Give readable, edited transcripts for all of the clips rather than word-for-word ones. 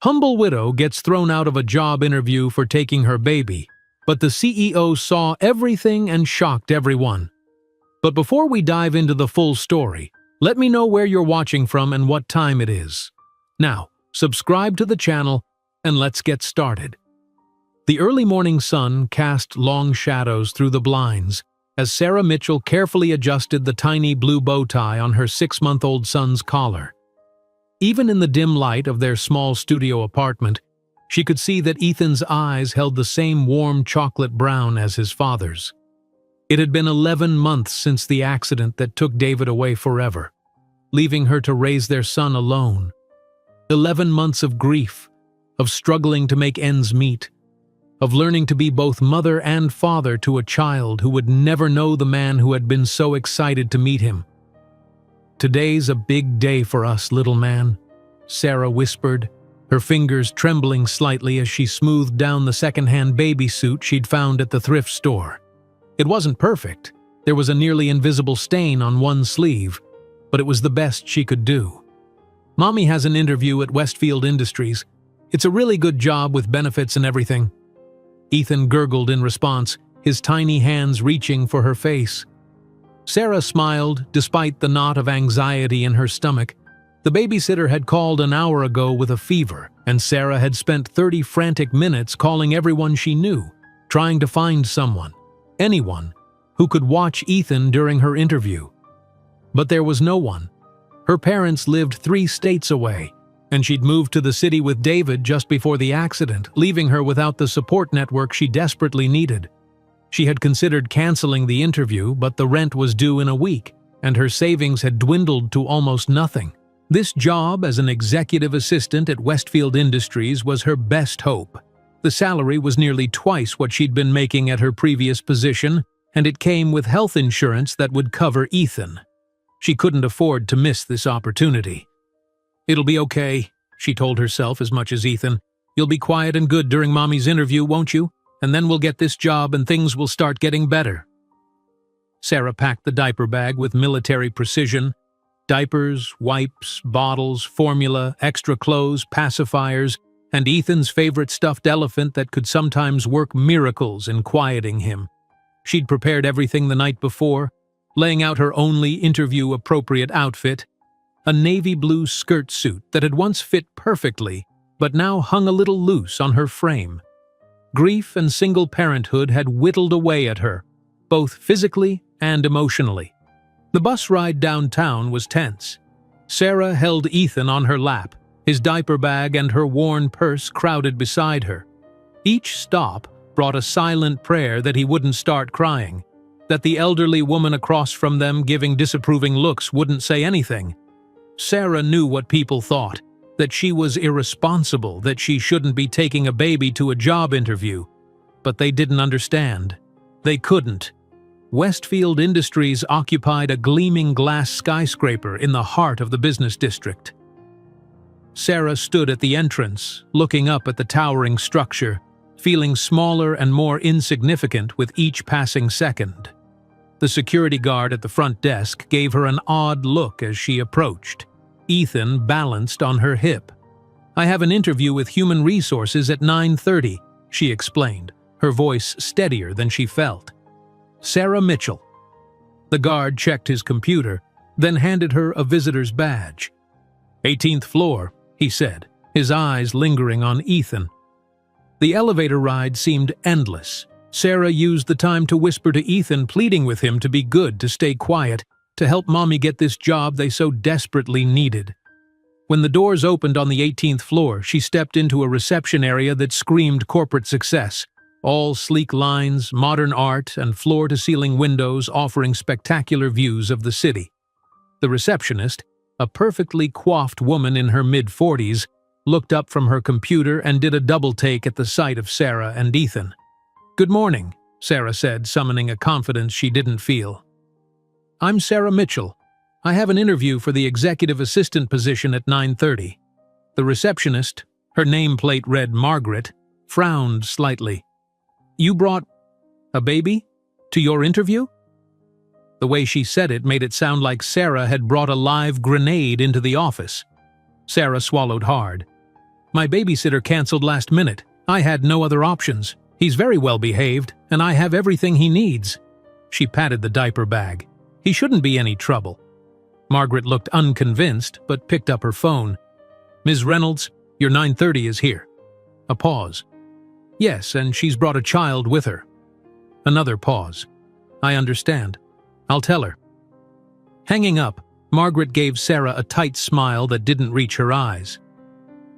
Humble widow gets thrown out of a job interview for taking her baby, but the CEO saw everything and shocked everyone. But before we dive into the full story, let me know where you're watching from and what time it is. Now, subscribe to the channel and let's get started. The early morning sun cast long shadows through the blinds as Sarah Mitchell carefully adjusted the tiny blue bow tie on her 6-month-old son's collar. Even in the dim light of their small studio apartment, she could see that Ethan's eyes held the same warm chocolate brown as his father's. It had been 11 months since the accident that took David away forever, leaving her to raise their son alone. 11 months of grief, of struggling to make ends meet, of learning to be both mother and father to a child who would never know the man who had been so excited to meet him. "Today's a big day for us, little man," Sarah whispered, her fingers trembling slightly as she smoothed down the second-hand baby suit she'd found at the thrift store. It wasn't perfect. There was a nearly invisible stain on one sleeve, but it was the best she could do. "Mommy has an interview at Westfield Industries. It's a really good job with benefits and everything." Ethan gurgled in response, his tiny hands reaching for her face. Sarah smiled, despite the knot of anxiety in her stomach. The babysitter had called an hour ago with a fever, and Sarah had spent 30 frantic minutes calling everyone she knew, trying to find someone, anyone, who could watch Ethan during her interview. But there was no one. Her parents lived 3 states away, and she'd moved to the city with David just before the accident, leaving her without the support network she desperately needed. She had considered canceling the interview, but the rent was due in a week, and her savings had dwindled to almost nothing. This job as an executive assistant at Westfield Industries was her best hope. The salary was nearly twice what she'd been making at her previous position, and it came with health insurance that would cover Ethan. She couldn't afford to miss this opportunity. "It'll be okay," she told herself as much as Ethan. "You'll be quiet and good during Mommy's interview, won't you? And then we'll get this job and things will start getting better." Sarah packed the diaper bag with military precision. Diapers, wipes, bottles, formula, extra clothes, pacifiers, and Ethan's favorite stuffed elephant that could sometimes work miracles in quieting him. She'd prepared everything the night before, laying out her only interview-appropriate outfit, a navy blue skirt suit that had once fit perfectly, but now hung a little loose on her frame. Grief and single parenthood had whittled away at her, both physically and emotionally. The bus ride downtown was tense. Sarah held Ethan on her lap, his diaper bag and her worn purse crowded beside her. Each stop brought a silent prayer that he wouldn't start crying, that the elderly woman across from them giving disapproving looks wouldn't say anything. Sarah knew what people thought, that she was irresponsible, that she shouldn't be taking a baby to a job interview. But they didn't understand. They couldn't. Westfield Industries occupied a gleaming glass skyscraper in the heart of the business district. Sarah stood at the entrance, looking up at the towering structure, feeling smaller and more insignificant with each passing second. The security guard at the front desk gave her an odd look as she approached. Ethan balanced on her hip. "I have an interview with Human Resources at 9:30, she explained, her voice steadier than she felt. "Sarah Mitchell." The guard checked his computer, then handed her a visitor's badge. "18th floor, he said, his eyes lingering on Ethan. The elevator ride seemed endless. Sarah used the time to whisper to Ethan, pleading with him to be good, to stay quiet, to help Mommy get this job they so desperately needed. When the doors opened on the 18th floor, she stepped into a reception area that screamed corporate success. All sleek lines, modern art, and floor-to-ceiling windows offering spectacular views of the city. The receptionist, a perfectly coiffed woman in her mid-40s, looked up from her computer and did a double-take at the sight of Sarah and Ethan. "Good morning," Sarah said, summoning a confidence she didn't feel. "I'm Sarah Mitchell. I have an interview for the executive assistant position at 9:30. The receptionist, her nameplate read Margaret, frowned slightly. "You brought a baby to your interview?" The way she said it made it sound like Sarah had brought a live grenade into the office. Sarah swallowed hard. My babysitter canceled last minute. I had no other options. He's very well behaved, and I have everything he needs." She patted the diaper bag. "He shouldn't be any trouble." Margaret looked unconvinced, but picked up her phone. "Ms. Reynolds, your 9:30 is here." A pause. "Yes, and she's brought a child with her." Another pause. "I understand. I'll tell her." Hanging up, Margaret gave Sarah a tight smile that didn't reach her eyes.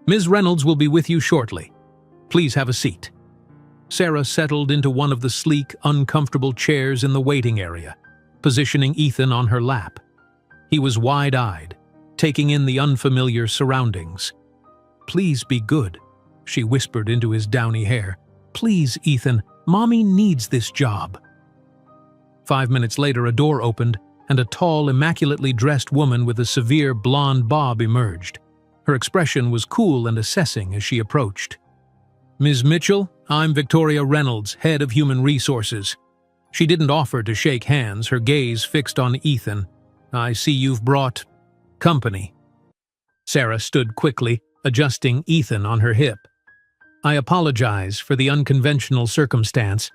"Ms. Reynolds will be with you shortly. Please have a seat." Sarah settled into one of the sleek, uncomfortable chairs in the waiting area, positioning Ethan on her lap. He was wide-eyed, taking in the unfamiliar surroundings. "Please be good," she whispered into his downy hair. "Please, Ethan, Mommy needs this job." 5 minutes later, a door opened, and a tall, immaculately dressed woman with a severe blonde bob emerged. Her expression was cool and assessing as she approached. "Ms. Mitchell, I'm Victoria Reynolds, head of human resources." She didn't offer to shake hands, her gaze fixed on Ethan. "I see you've brought company." Sarah stood quickly, adjusting Ethan on her hip. "I apologize for the unconventional circumstance.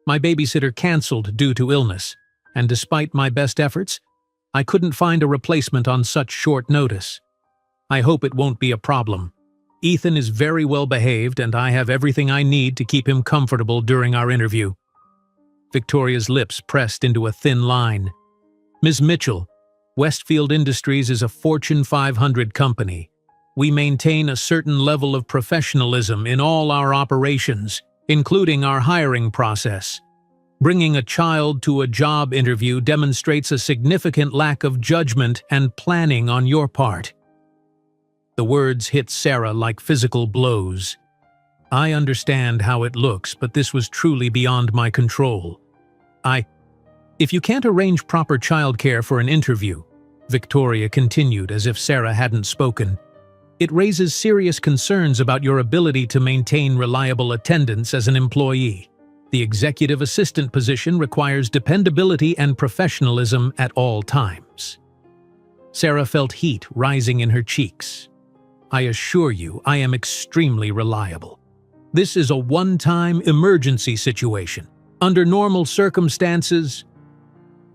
My babysitter canceled due to illness, and despite my best efforts, I couldn't find a replacement on such short notice. I hope it won't be a problem. Ethan is very well behaved, and I have everything I need to keep him comfortable during our interview." Victoria's lips pressed into a thin line. "Ms. Mitchell, Westfield Industries is a Fortune 500 company. We maintain a certain level of professionalism in all our operations, including our hiring process. Bringing a child to a job interview demonstrates a significant lack of judgment and planning on your part." The words hit Sarah like physical blows. "I understand how it looks, but this was truly beyond my control. If you can't arrange proper childcare for an interview," Victoria continued as if Sarah hadn't spoken, "it raises serious concerns about your ability to maintain reliable attendance as an employee. The executive assistant position requires dependability and professionalism at all times." Sarah felt heat rising in her cheeks. "I assure you, I am extremely reliable. This is a one-time emergency situation. Under normal circumstances..."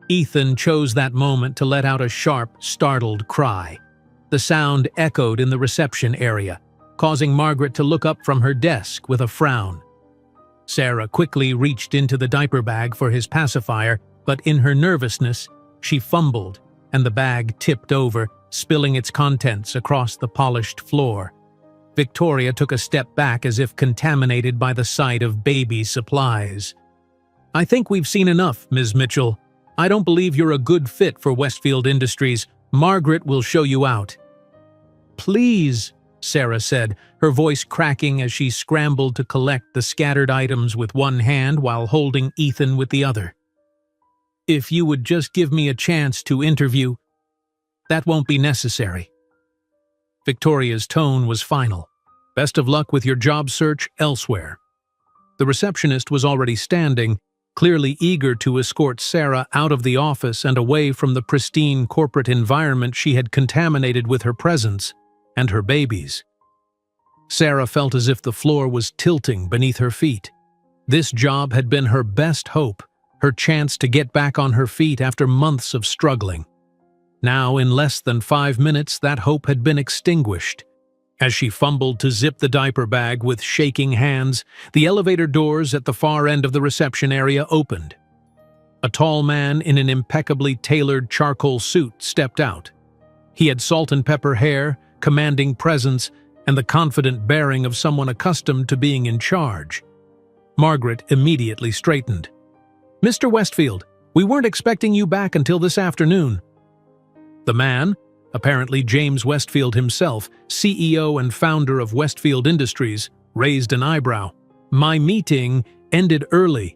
Ethan chose that moment to let out a sharp, startled cry. The sound echoed in the reception area, causing Margaret to look up from her desk with a frown. Sarah quickly reached into the diaper bag for his pacifier, but in her nervousness, she fumbled, and the bag tipped over, spilling its contents across the polished floor. Victoria took a step back as if contaminated by the sight of baby supplies. "I think we've seen enough, Ms. Mitchell. I don't believe you're a good fit for Westfield Industries. Margaret will show you out." "Please," Sarah said, her voice cracking as she scrambled to collect the scattered items with one hand while holding Ethan with the other. "If you would just give me a chance to interview..." "That won't be necessary." Victoria's tone was final. "Best of luck with your job search elsewhere." The receptionist was already standing, clearly eager to escort Sarah out of the office and away from the pristine corporate environment she had contaminated with her presence and her babies. Sarah felt as if the floor was tilting beneath her feet. This job had been her best hope, her chance to get back on her feet after months of struggling. Now, in less than 5 minutes, that hope had been extinguished. As she fumbled to zip the diaper bag with shaking hands, the elevator doors at the far end of the reception area opened. A tall man in an impeccably tailored charcoal suit stepped out. He had salt and pepper hair, commanding presence, and the confident bearing of someone accustomed to being in charge. Margaret immediately straightened. "Mr. Westfield, we weren't expecting you back until this afternoon." The man, apparently James Westfield himself, CEO and founder of Westfield Industries, raised an eyebrow. "My meeting ended early."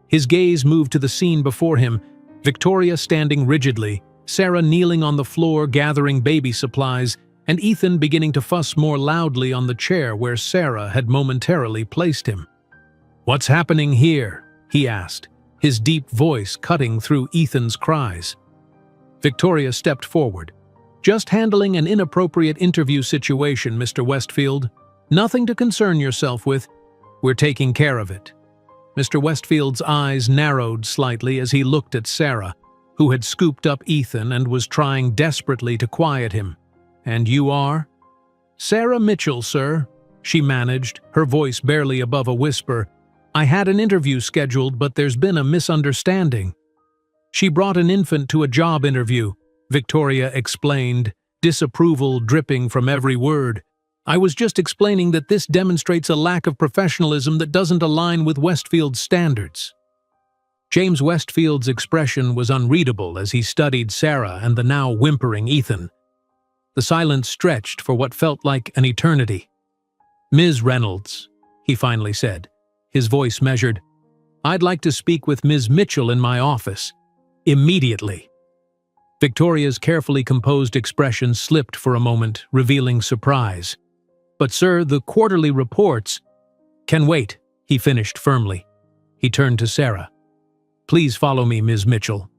His gaze moved to the scene before him, Victoria standing rigidly, Sarah kneeling on the floor gathering baby supplies, and Ethan beginning to fuss more loudly on the chair where Sarah had momentarily placed him. "What's happening here?" he asked, his deep voice cutting through Ethan's cries. Victoria stepped forward. Just handling an inappropriate interview situation, Mr. Westfield. Nothing to concern yourself with. We're taking care of it." Mr. Westfield's eyes narrowed slightly as he looked at Sarah, who had scooped up Ethan and was trying desperately to quiet him. "And you are?" "Sarah Mitchell, sir," she managed, her voice barely above a whisper. "I had an interview scheduled, but there's been a misunderstanding." "She brought an infant to a job interview," Victoria explained, disapproval dripping from every word. "I was just explaining that this demonstrates a lack of professionalism that doesn't align with Westfield's standards." James Westfield's expression was unreadable as he studied Sarah and the now whimpering Ethan. The silence stretched for what felt like an eternity. "Ms. Reynolds," he finally said, his voice measured, "I'd like to speak with Ms. Mitchell in my office. Immediately." Victoria's carefully composed expression slipped for a moment, revealing surprise. "But sir, the quarterly reports—" "Can wait," he finished firmly. He turned to Sarah. "Please follow me, Ms. Mitchell."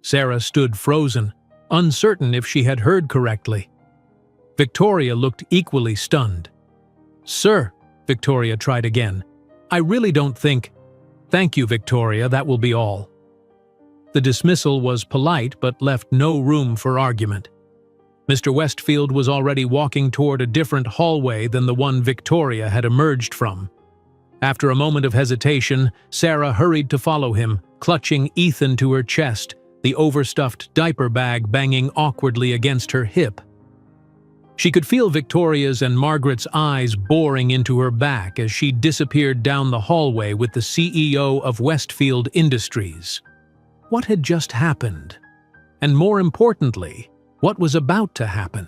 Sarah stood frozen, uncertain if she had heard correctly. Victoria looked equally stunned. "Sir," Victoria tried again, "I really don't think—" "Thank you, Victoria, that will be all." The dismissal was polite but left no room for argument. Mr. Westfield was already walking toward a different hallway than the one Victoria had emerged from. After a moment of hesitation, Sarah hurried to follow him, clutching Ethan to her chest, the overstuffed diaper bag banging awkwardly against her hip. She could feel Victoria's and Margaret's eyes boring into her back as she disappeared down the hallway with the CEO of Westfield Industries. What had just happened? And more importantly, what was about to happen?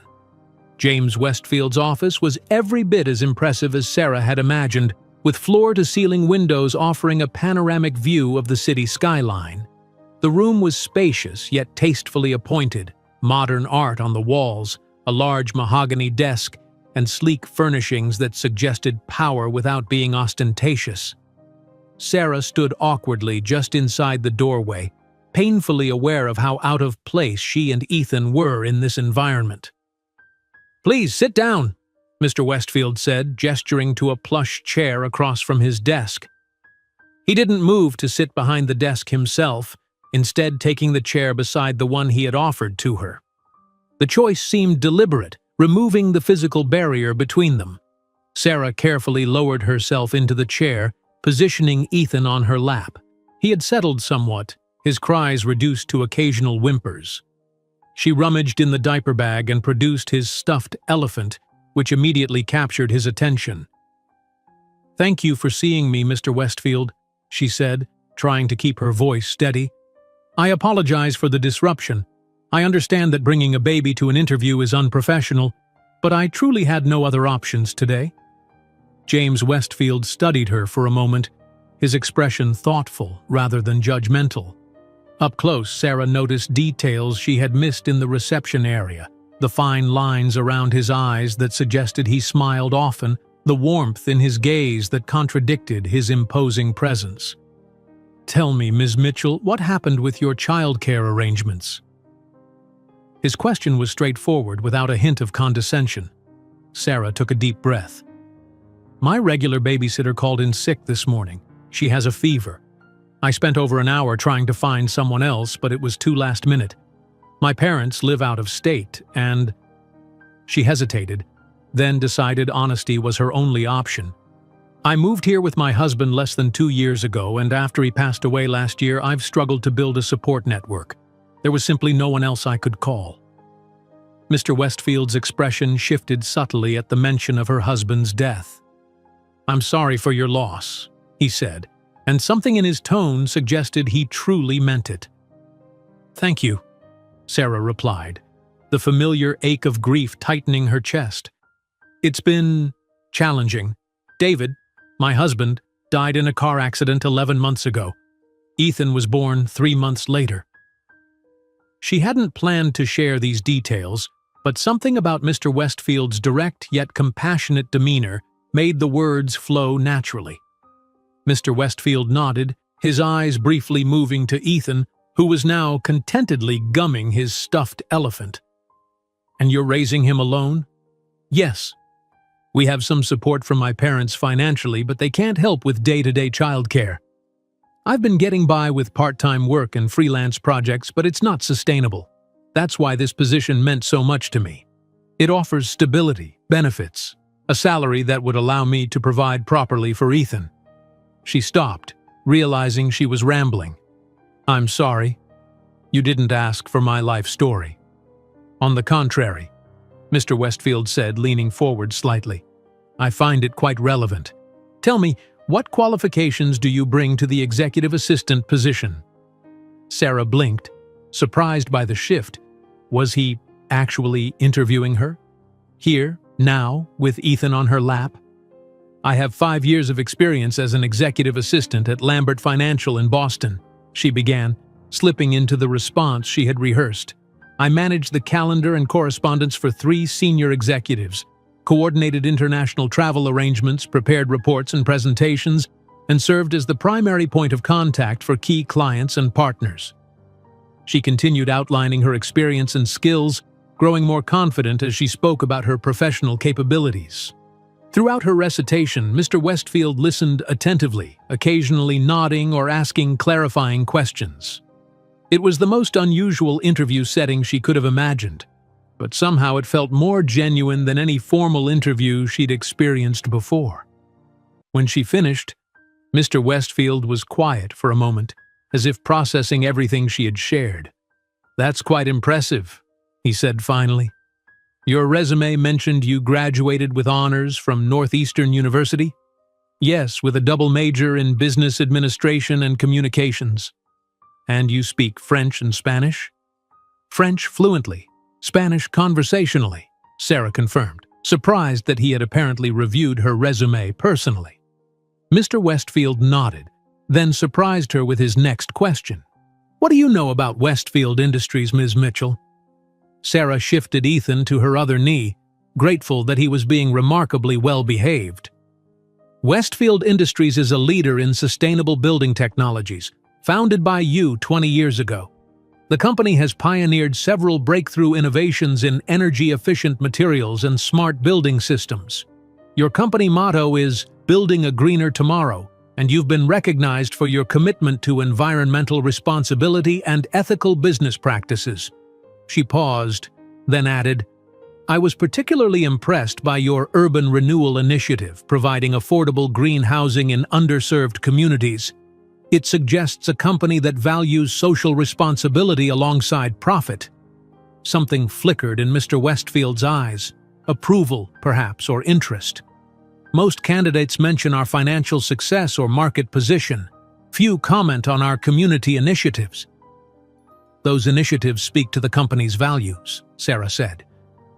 James Westfield's office was every bit as impressive as Sarah had imagined, with floor-to-ceiling windows offering a panoramic view of the city skyline. The room was spacious yet tastefully appointed, modern art on the walls, a large mahogany desk, and sleek furnishings that suggested power without being ostentatious. Sarah stood awkwardly just inside the doorway, painfully aware of how out of place she and Ethan were in this environment. "Please sit down," Mr. Westfield said, gesturing to a plush chair across from his desk. He didn't move to sit behind the desk himself, instead taking the chair beside the one he had offered to her. The choice seemed deliberate, removing the physical barrier between them. Sarah carefully lowered herself into the chair, positioning Ethan on her lap. He had settled somewhat, his cries reduced to occasional whimpers. She rummaged in the diaper bag and produced his stuffed elephant, which immediately captured his attention. "Thank you for seeing me, Mr. Westfield," she said, trying to keep her voice steady. "I apologize for the disruption. I understand that bringing a baby to an interview is unprofessional, but I truly had no other options today." James Westfield studied her for a moment, his expression thoughtful rather than judgmental. Up close, Sarah noticed details she had missed in the reception area, the fine lines around his eyes that suggested he smiled often, the warmth in his gaze that contradicted his imposing presence. "Tell me, Ms. Mitchell, what happened with your childcare arrangements?" His question was straightforward, without a hint of condescension. Sarah took a deep breath. "My regular babysitter called in sick this morning. She has a fever. I spent over an hour trying to find someone else, but it was too last minute. My parents live out of state, and—" She hesitated, then decided honesty was her only option. "I moved here with my husband less than 2 years ago, and after he passed away last year, I've struggled to build a support network. There was simply no one else I could call." Mr. Westfield's expression shifted subtly at the mention of her husband's death. "I'm sorry for your loss," he said, and something in his tone suggested he truly meant it. "Thank you," Sarah replied, the familiar ache of grief tightening her chest. "It's been challenging. David, my husband, died in a car accident 11 months ago. Ethan was born 3 months later." She hadn't planned to share these details, but something about Mr. Westfield's direct yet compassionate demeanor made the words flow naturally. Mr. Westfield nodded, his eyes briefly moving to Ethan, who was now contentedly gumming his stuffed elephant. And you're raising him alone? Yes. We have some support from my parents financially, but they can't help with day-to-day childcare. I've been getting by with part-time work and freelance projects, but it's not sustainable. That's why this position meant so much to me. It offers stability, benefits, a salary that would allow me to provide properly for Ethan. She stopped, realizing she was rambling. I'm sorry. You didn't ask for my life story. On the contrary, Mr. Westfield said, leaning forward slightly. I find it quite relevant. Tell me, what qualifications do you bring to the executive assistant position? Sarah blinked, surprised by the shift. Was he actually interviewing her? Here, now, with Ethan on her lap? I have 5 years of experience as an executive assistant at Lambert Financial in Boston, she began, slipping into the response she had rehearsed. I managed the calendar and correspondence for 3 senior executives, coordinated international travel arrangements, prepared reports and presentations, and served as the primary point of contact for key clients and partners. She continued outlining her experience and skills, growing more confident as she spoke about her professional capabilities. Throughout her recitation, Mr. Westfield listened attentively, occasionally nodding or asking clarifying questions. It was the most unusual interview setting she could have imagined, but somehow it felt more genuine than any formal interview she'd experienced before. When she finished, Mr. Westfield was quiet for a moment, as if processing everything she had shared. That's quite impressive, he said finally. Your resume mentioned you graduated with honors from Northeastern University? Yes, with a double major in business administration and communications. And you speak French and Spanish? French fluently, Spanish conversationally, Sarah confirmed, surprised that he had apparently reviewed her resume personally. Mr. Westfield nodded, then surprised her with his next question. What do you know about Westfield Industries, Ms. Mitchell? Sarah shifted Ethan to her other knee, grateful that he was being remarkably well-behaved. Westfield Industries is a leader in sustainable building technologies, founded by you 20 years ago. The company has pioneered several breakthrough innovations in energy-efficient materials and smart building systems. Your company motto is Building a Greener Tomorrow, and you've been recognized for your commitment to environmental responsibility and ethical business practices. She paused, then added, I was particularly impressed by your urban renewal initiative, providing affordable green housing in underserved communities. It suggests a company that values social responsibility alongside profit. Something flickered in Mr. Westfield's eyes, approval, perhaps, or interest. Most candidates mention our financial success or market position. Few comment on our community initiatives. Those initiatives speak to the company's values, Sarah said.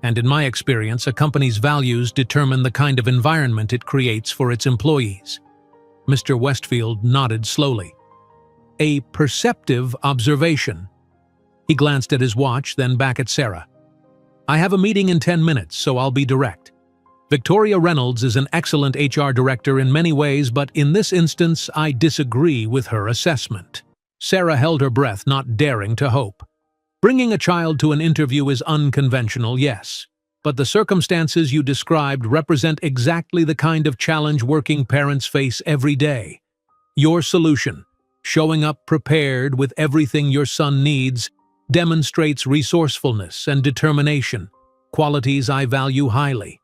And in my experience, a company's values determine the kind of environment it creates for its employees. Mr. Westfield nodded slowly. A perceptive observation. He glanced at his watch, then back at Sarah. I have a meeting in 10 minutes, so I'll be direct. Victoria Reynolds is an excellent HR director in many ways, but in this instance, I disagree with her assessment. Sarah held her breath, not daring to hope. Bringing a child to an interview is unconventional, yes, but the circumstances you described represent exactly the kind of challenge working parents face every day. Your solution, showing up prepared with everything your son needs, demonstrates resourcefulness and determination, qualities I value highly.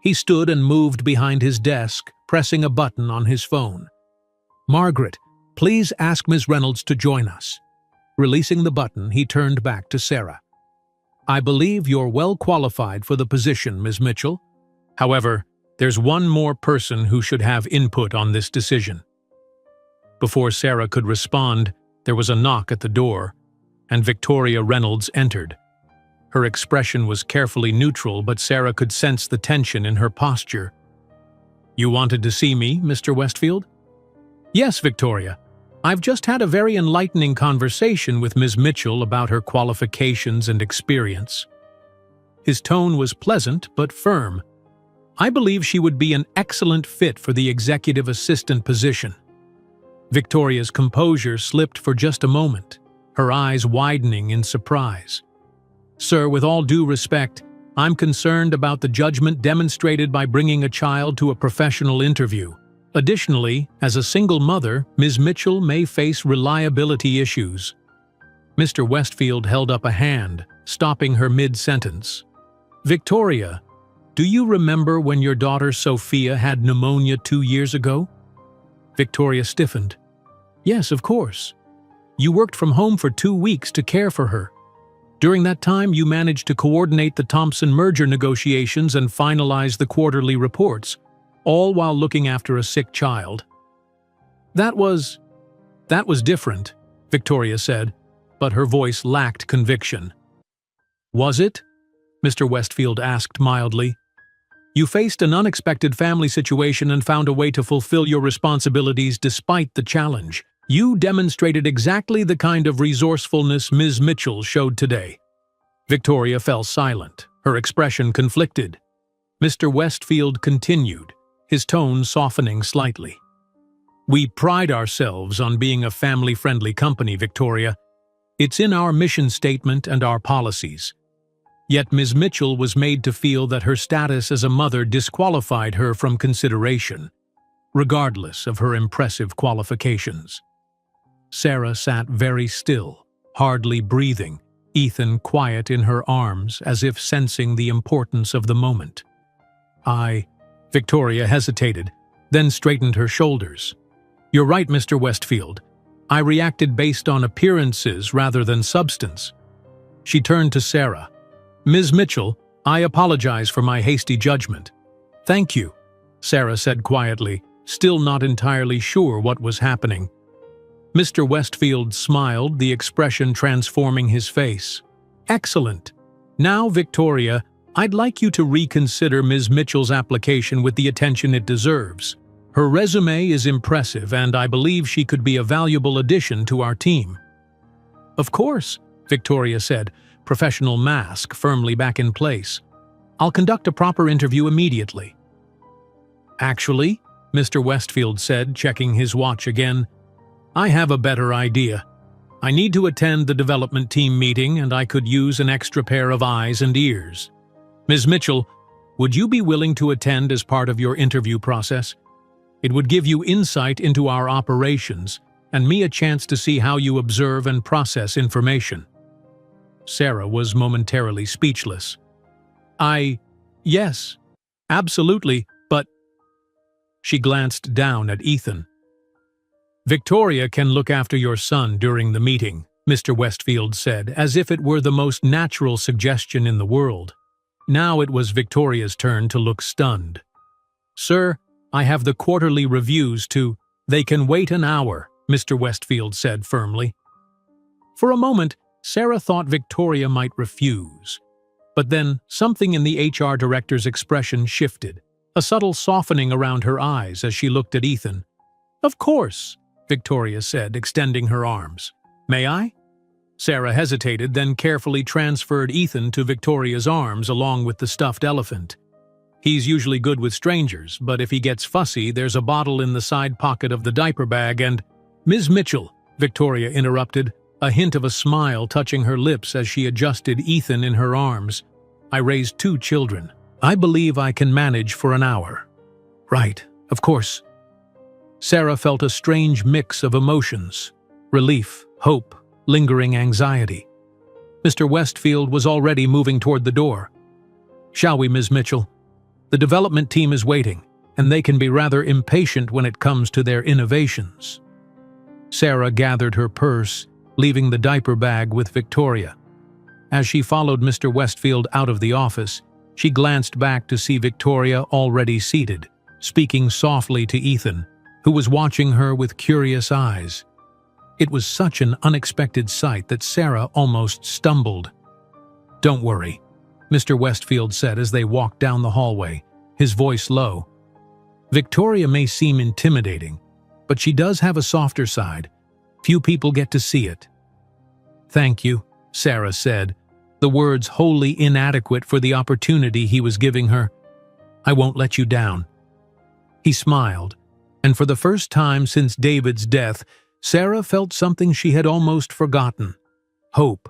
He stood and moved behind his desk, pressing a button on his phone. Margaret, please ask Ms. Reynolds to join us. Releasing the button, he turned back to Sarah. I believe you're well qualified for the position, Ms. Mitchell. However, there's one more person who should have input on this decision. Before Sarah could respond, there was a knock at the door, and Victoria Reynolds entered. Her expression was carefully neutral, but Sarah could sense the tension in her posture. You wanted to see me, Mr. Westfield? Yes, Victoria. I've just had a very enlightening conversation with Ms. Mitchell about her qualifications and experience. His tone was pleasant but firm. I believe she would be an excellent fit for the executive assistant position. Victoria's composure slipped for just a moment, her eyes widening in surprise. Sir, with all due respect, I'm concerned about the judgment demonstrated by bringing a child to a professional interview. Additionally, as a single mother, Ms. Mitchell may face reliability issues. Mr. Westfield held up a hand, stopping her mid-sentence. Victoria, do you remember when your daughter Sophia had pneumonia 2 years ago? Victoria stiffened. Yes, of course. You worked from home for 2 weeks to care for her. During that time, you managed to coordinate the Thompson merger negotiations and finalize the quarterly reports, all while looking after a sick child. That was different, Victoria said, but her voice lacked conviction. Was it? Mr. Westfield asked mildly. You faced an unexpected family situation and found a way to fulfill your responsibilities despite the challenge. You demonstrated exactly the kind of resourcefulness Ms. Mitchell showed today. Victoria fell silent, her expression conflicted. Mr. Westfield continued, his tone softening slightly. We pride ourselves on being a family-friendly company, Victoria. It's in our mission statement and our policies. Yet Ms. Mitchell was made to feel that her status as a mother disqualified her from consideration, regardless of her impressive qualifications. Sarah sat very still, hardly breathing, Ethan quiet in her arms as if sensing the importance of the moment. Victoria hesitated, then straightened her shoulders. You're right, Mr. Westfield. I reacted based on appearances rather than substance. She turned to Sarah. Ms. Mitchell, I apologize for my hasty judgment. Thank you, Sarah said quietly, still not entirely sure what was happening. Mr. Westfield smiled, the expression transforming his face. Excellent. Now, Victoria, I'd like you to reconsider Ms. Mitchell's application with the attention it deserves. Her resume is impressive, and I believe she could be a valuable addition to our team. Of course, Victoria said, professional mask firmly back in place. I'll conduct a proper interview immediately. Actually, Mr. Westfield said, checking his watch again, I have a better idea. I need to attend the development team meeting, and I could use an extra pair of eyes and ears. Ms. Mitchell, would you be willing to attend as part of your interview process? It would give you insight into our operations and me a chance to see how you observe and process information. Sarah was momentarily speechless. Yes, absolutely, but... She glanced down at Ethan. Victoria can look after your son during the meeting, Mr. Westfield said, as if it were the most natural suggestion in the world. Now it was Victoria's turn to look stunned. Sir, I have the quarterly reviews to... They can wait an hour, Mr. Westfield said firmly. For a moment, Sarah thought Victoria might refuse. But then something in the HR director's expression shifted, a subtle softening around her eyes as she looked at Ethan. Of course, Victoria said, extending her arms. May I? Sarah hesitated, then carefully transferred Ethan to Victoria's arms along with the stuffed elephant. He's usually good with strangers, but if he gets fussy, there's a bottle in the side pocket of the diaper bag and... Ms. Mitchell, Victoria interrupted, a hint of a smile touching her lips as she adjusted Ethan in her arms. I raised 2 children. I believe I can manage for an hour. Right, of course. Sarah felt a strange mix of emotions, relief, hope, lingering anxiety. Mr. Westfield was already moving toward the door. Shall we, Ms. Mitchell? The development team is waiting, and they can be rather impatient when it comes to their innovations. Sarah gathered her purse, leaving the diaper bag with Victoria. As she followed Mr. Westfield out of the office, she glanced back to see Victoria already seated, speaking softly to Ethan, who was watching her with curious eyes. It was such an unexpected sight that Sarah almost stumbled. Don't worry, Mr. Westfield said as they walked down the hallway, his voice low. Victoria may seem intimidating, but she does have a softer side. Few people get to see it. Thank you, Sarah said, the words wholly inadequate for the opportunity he was giving her. I won't let you down. He smiled, and for the first time since David's death, Sarah felt something she had almost forgotten: hope.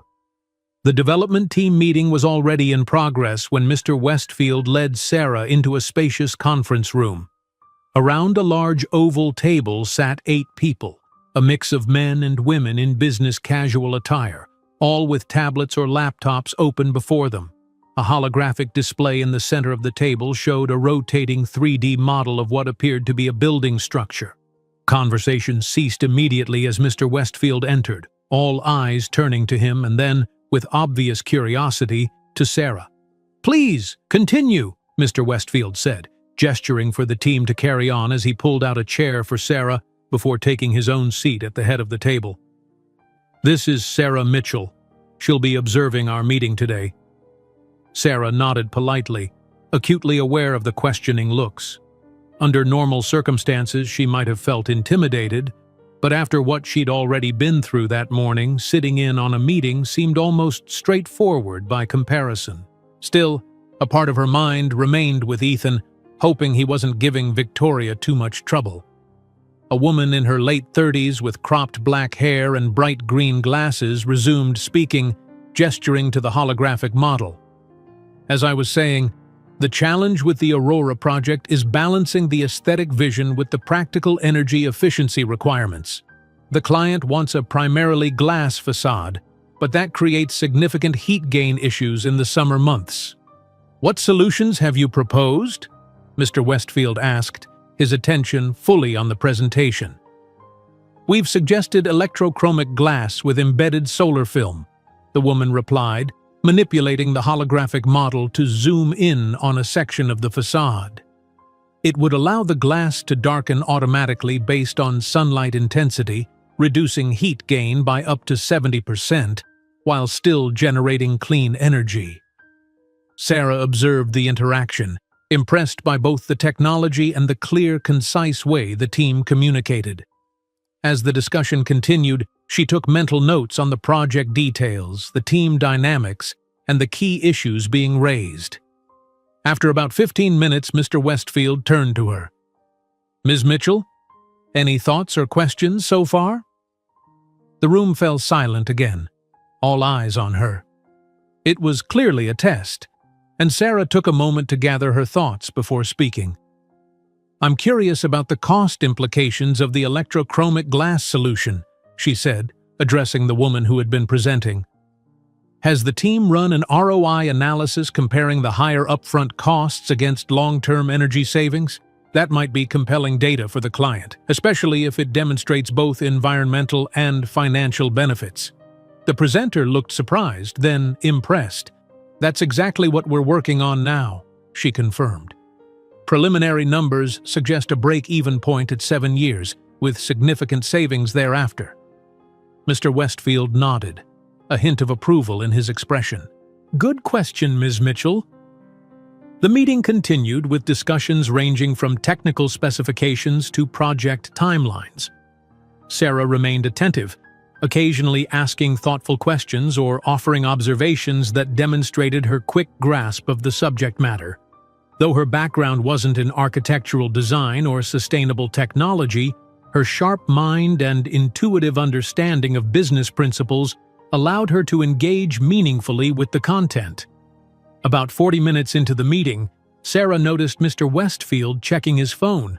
The development team meeting was already in progress when Mr. Westfield led Sarah into a spacious conference room. Around a large oval table sat 8 people, a mix of men and women in business casual attire, all with tablets or laptops open before them. A holographic display in the center of the table showed a rotating 3D model of what appeared to be a building structure. Conversation ceased immediately as Mr. Westfield entered, all eyes turning to him and then, with obvious curiosity, to Sarah. "Please, continue," Mr. Westfield said, gesturing for the team to carry on as he pulled out a chair for Sarah before taking his own seat at the head of the table. "This is Sarah Mitchell. She'll be observing our meeting today." Sarah nodded politely, acutely aware of the questioning looks. Under normal circumstances, she might have felt intimidated, but after what she'd already been through that morning, sitting in on a meeting seemed almost straightforward by comparison. Still, a part of her mind remained with Ethan, hoping he wasn't giving Victoria too much trouble. A woman in her late 30s with cropped black hair and bright green glasses resumed speaking, gesturing to the holographic model. "As I was saying, the challenge with the Aurora project is balancing the aesthetic vision with the practical energy efficiency requirements. The client wants a primarily glass facade, but that creates significant heat gain issues in the summer months. What solutions have you proposed?" Mr. Westfield asked, his attention fully on the presentation. "We've suggested electrochromic glass with embedded solar film," the woman replied, manipulating the holographic model to zoom in on a section of the facade. It would allow the glass to darken automatically based on sunlight intensity, reducing heat gain by up to 70%, while still generating clean energy. Sarah observed the interaction, impressed by both the technology and the clear, concise way the team communicated. As the discussion continued, she took mental notes on the project details, the team dynamics, and the key issues being raised. After about 15 minutes, Mr. Westfield turned to her. "Ms. Mitchell, any thoughts or questions so far?" The room fell silent again, all eyes on her. It was clearly a test, and Sarah took a moment to gather her thoughts before speaking. "I'm curious about the cost implications of the electrochromic glass solution," she said, addressing the woman who had been presenting. "Has the team run an ROI analysis comparing the higher upfront costs against long-term energy savings? That might be compelling data for the client, especially if it demonstrates both environmental and financial benefits." The presenter looked surprised, then impressed. "That's exactly what we're working on now," she confirmed. "Preliminary numbers suggest a break-even point at 7 years, with significant savings thereafter." Mr. Westfield nodded, a hint of approval in his expression. "Good question, Ms. Mitchell." The meeting continued with discussions ranging from technical specifications to project timelines. Sarah remained attentive, occasionally asking thoughtful questions or offering observations that demonstrated her quick grasp of the subject matter. Though her background wasn't in architectural design or sustainable technology, her sharp mind and intuitive understanding of business principles allowed her to engage meaningfully with the content. About 40 minutes into the meeting, Sarah noticed Mr. Westfield checking his phone.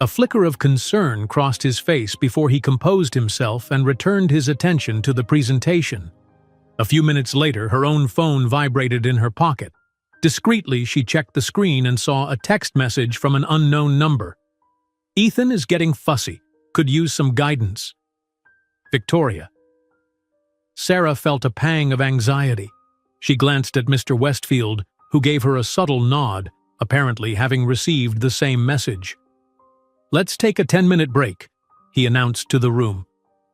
A flicker of concern crossed his face before he composed himself and returned his attention to the presentation. A few minutes later, her own phone vibrated in her pocket. Discreetly, she checked the screen and saw a text message from an unknown number. "Ethan is getting fussy. Could use some guidance. Victoria." Sarah felt a pang of anxiety. She glanced at Mr. Westfield, who gave her a subtle nod, apparently having received the same message. "Let's take a 10-minute break," he announced to the room.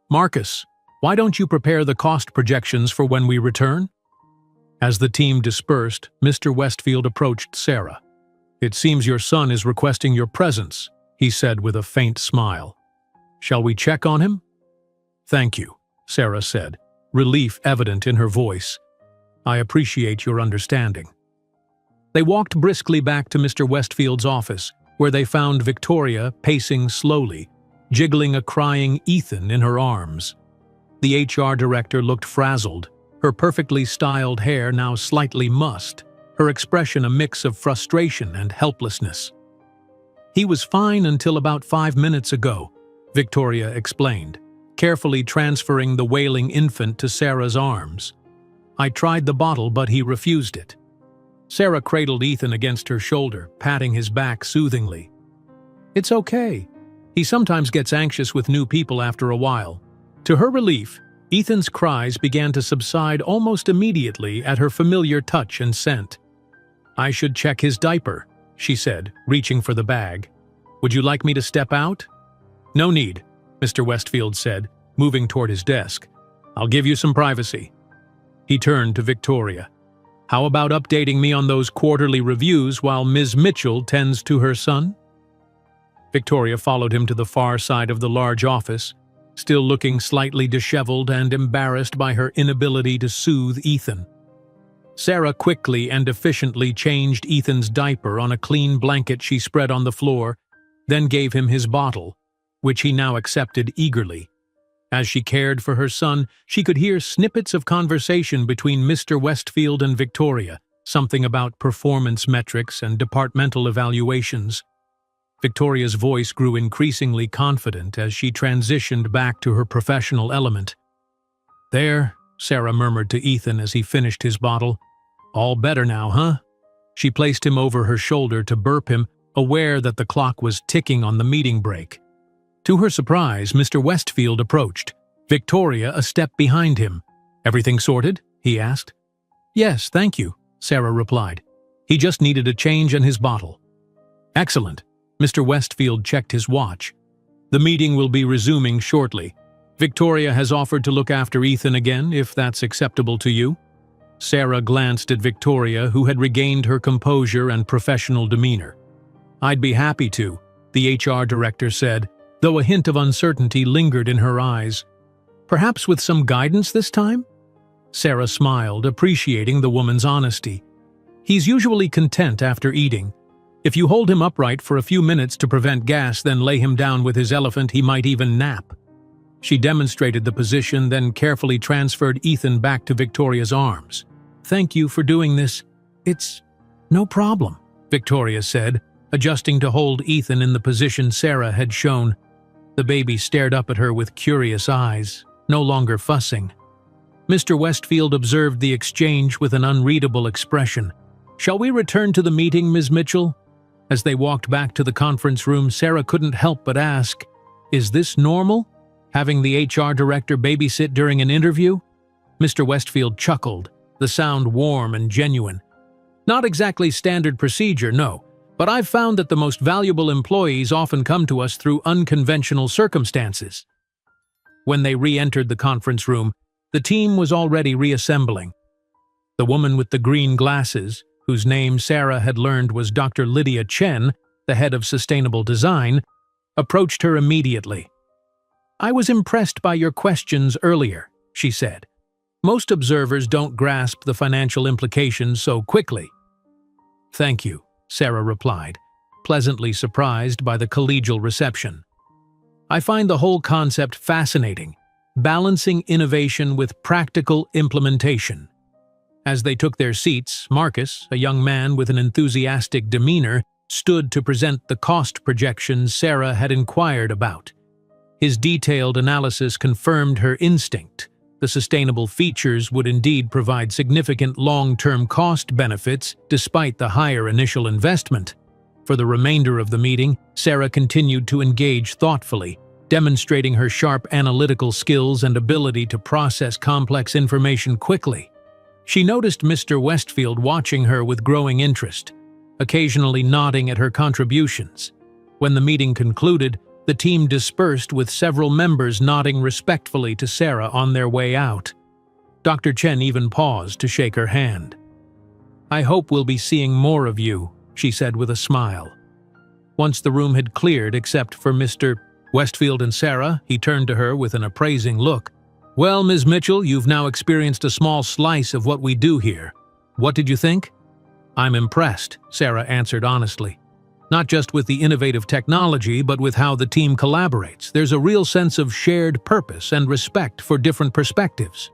"Marcus, why don't you prepare the cost projections for when we return?" As the team dispersed, Mr. Westfield approached Sarah. "It seems your son is requesting your presence," he said with a faint smile. "Shall we check on him?" "Thank you," Sarah said, relief evident in her voice. "I appreciate your understanding." They walked briskly back to Mr. Westfield's office, where they found Victoria pacing slowly, jiggling a crying Ethan in her arms. The HR director looked frazzled, her perfectly styled hair now slightly mussed, her expression a mix of frustration and helplessness. "He was fine until about 5 minutes ago," Victoria explained, carefully transferring the wailing infant to Sarah's arms. "I tried the bottle, but he refused it." Sarah cradled Ethan against her shoulder, patting his back soothingly. "It's okay. He sometimes gets anxious with new people after a while." To her relief, Ethan's cries began to subside almost immediately at her familiar touch and scent. "I should check his diaper," she said, reaching for the bag. "Would you like me to step out?" "No need," Mr. Westfield said, moving toward his desk. "I'll give you some privacy." He turned to Victoria. "How about updating me on those quarterly reviews while Ms. Mitchell tends to her son?" Victoria followed him to the far side of the large office, still looking slightly disheveled and embarrassed by her inability to soothe Ethan. Sarah quickly and efficiently changed Ethan's diaper on a clean blanket she spread on the floor, then gave him his bottle, which he now accepted eagerly. As she cared for her son, she could hear snippets of conversation between Mr. Westfield and Victoria, something about performance metrics and departmental evaluations. Victoria's voice grew increasingly confident as she transitioned back to her professional element. "There," Sarah murmured to Ethan as he finished his bottle. "All better now, huh?" She placed him over her shoulder to burp him, aware that the clock was ticking on the meeting break. To her surprise, Mr. Westfield approached, Victoria a step behind him. "Everything sorted?" he asked. "Yes, thank you," Sarah replied. "He just needed a change in his bottle." "Excellent." Mr. Westfield checked his watch. "The meeting will be resuming shortly. Victoria has offered to look after Ethan again, if that's acceptable to you." Sarah glanced at Victoria, who had regained her composure and professional demeanor. "I'd be happy to," the HR director said, though a hint of uncertainty lingered in her eyes. "Perhaps with some guidance this time?" Sarah smiled, appreciating the woman's honesty. "He's usually content after eating. If you hold him upright for a few minutes to prevent gas, then lay him down with his elephant, he might even nap." She demonstrated the position, then carefully transferred Ethan back to Victoria's arms. "Thank you for doing this. It's no problem," Victoria said, adjusting to hold Ethan in the position Sarah had shown. The baby stared up at her with curious eyes, no longer fussing. Mr. Westfield observed the exchange with an unreadable expression. "Shall we return to the meeting, Ms. Mitchell?" As they walked back to the conference room, Sarah couldn't help but ask, "Is this normal? Having the HR director babysit during an interview?" Mr. Westfield chuckled, the sound warm and genuine. "Not exactly standard procedure, no, but I've found that the most valuable employees often come to us through unconventional circumstances." When they re-entered the conference room, the team was already reassembling. The woman with the green glasses, whose name Sarah had learned was Dr. Lydia Chen, the head of sustainable design, approached her immediately. "I was impressed by your questions earlier," she said. "Most observers don't grasp the financial implications so quickly." "Thank you," Sarah replied, pleasantly surprised by the collegial reception. "I find the whole concept fascinating, balancing innovation with practical implementation." As they took their seats, Marcus, a young man with an enthusiastic demeanor, stood to present the cost projections Sarah had inquired about. His detailed analysis confirmed her instinct. The sustainable features would indeed provide significant long-term cost benefits despite the higher initial investment. For the remainder of the meeting, Sarah continued to engage thoughtfully, demonstrating her sharp analytical skills and ability to process complex information quickly. She noticed Mr. Westfield watching her with growing interest, occasionally nodding at her contributions. When the meeting concluded, the team dispersed with several members nodding respectfully to Sarah on their way out. Dr. Chen even paused to shake her hand. "I hope we'll be seeing more of you," she said with a smile. Once the room had cleared except for Mr. Westfield and Sarah, he turned to her with an appraising look. "Well, Ms. Mitchell, you've now experienced a small slice of what we do here. What did you think?" "I'm impressed," Sarah answered honestly. "Not just with the innovative technology, but with how the team collaborates. There's a real sense of shared purpose and respect for different perspectives."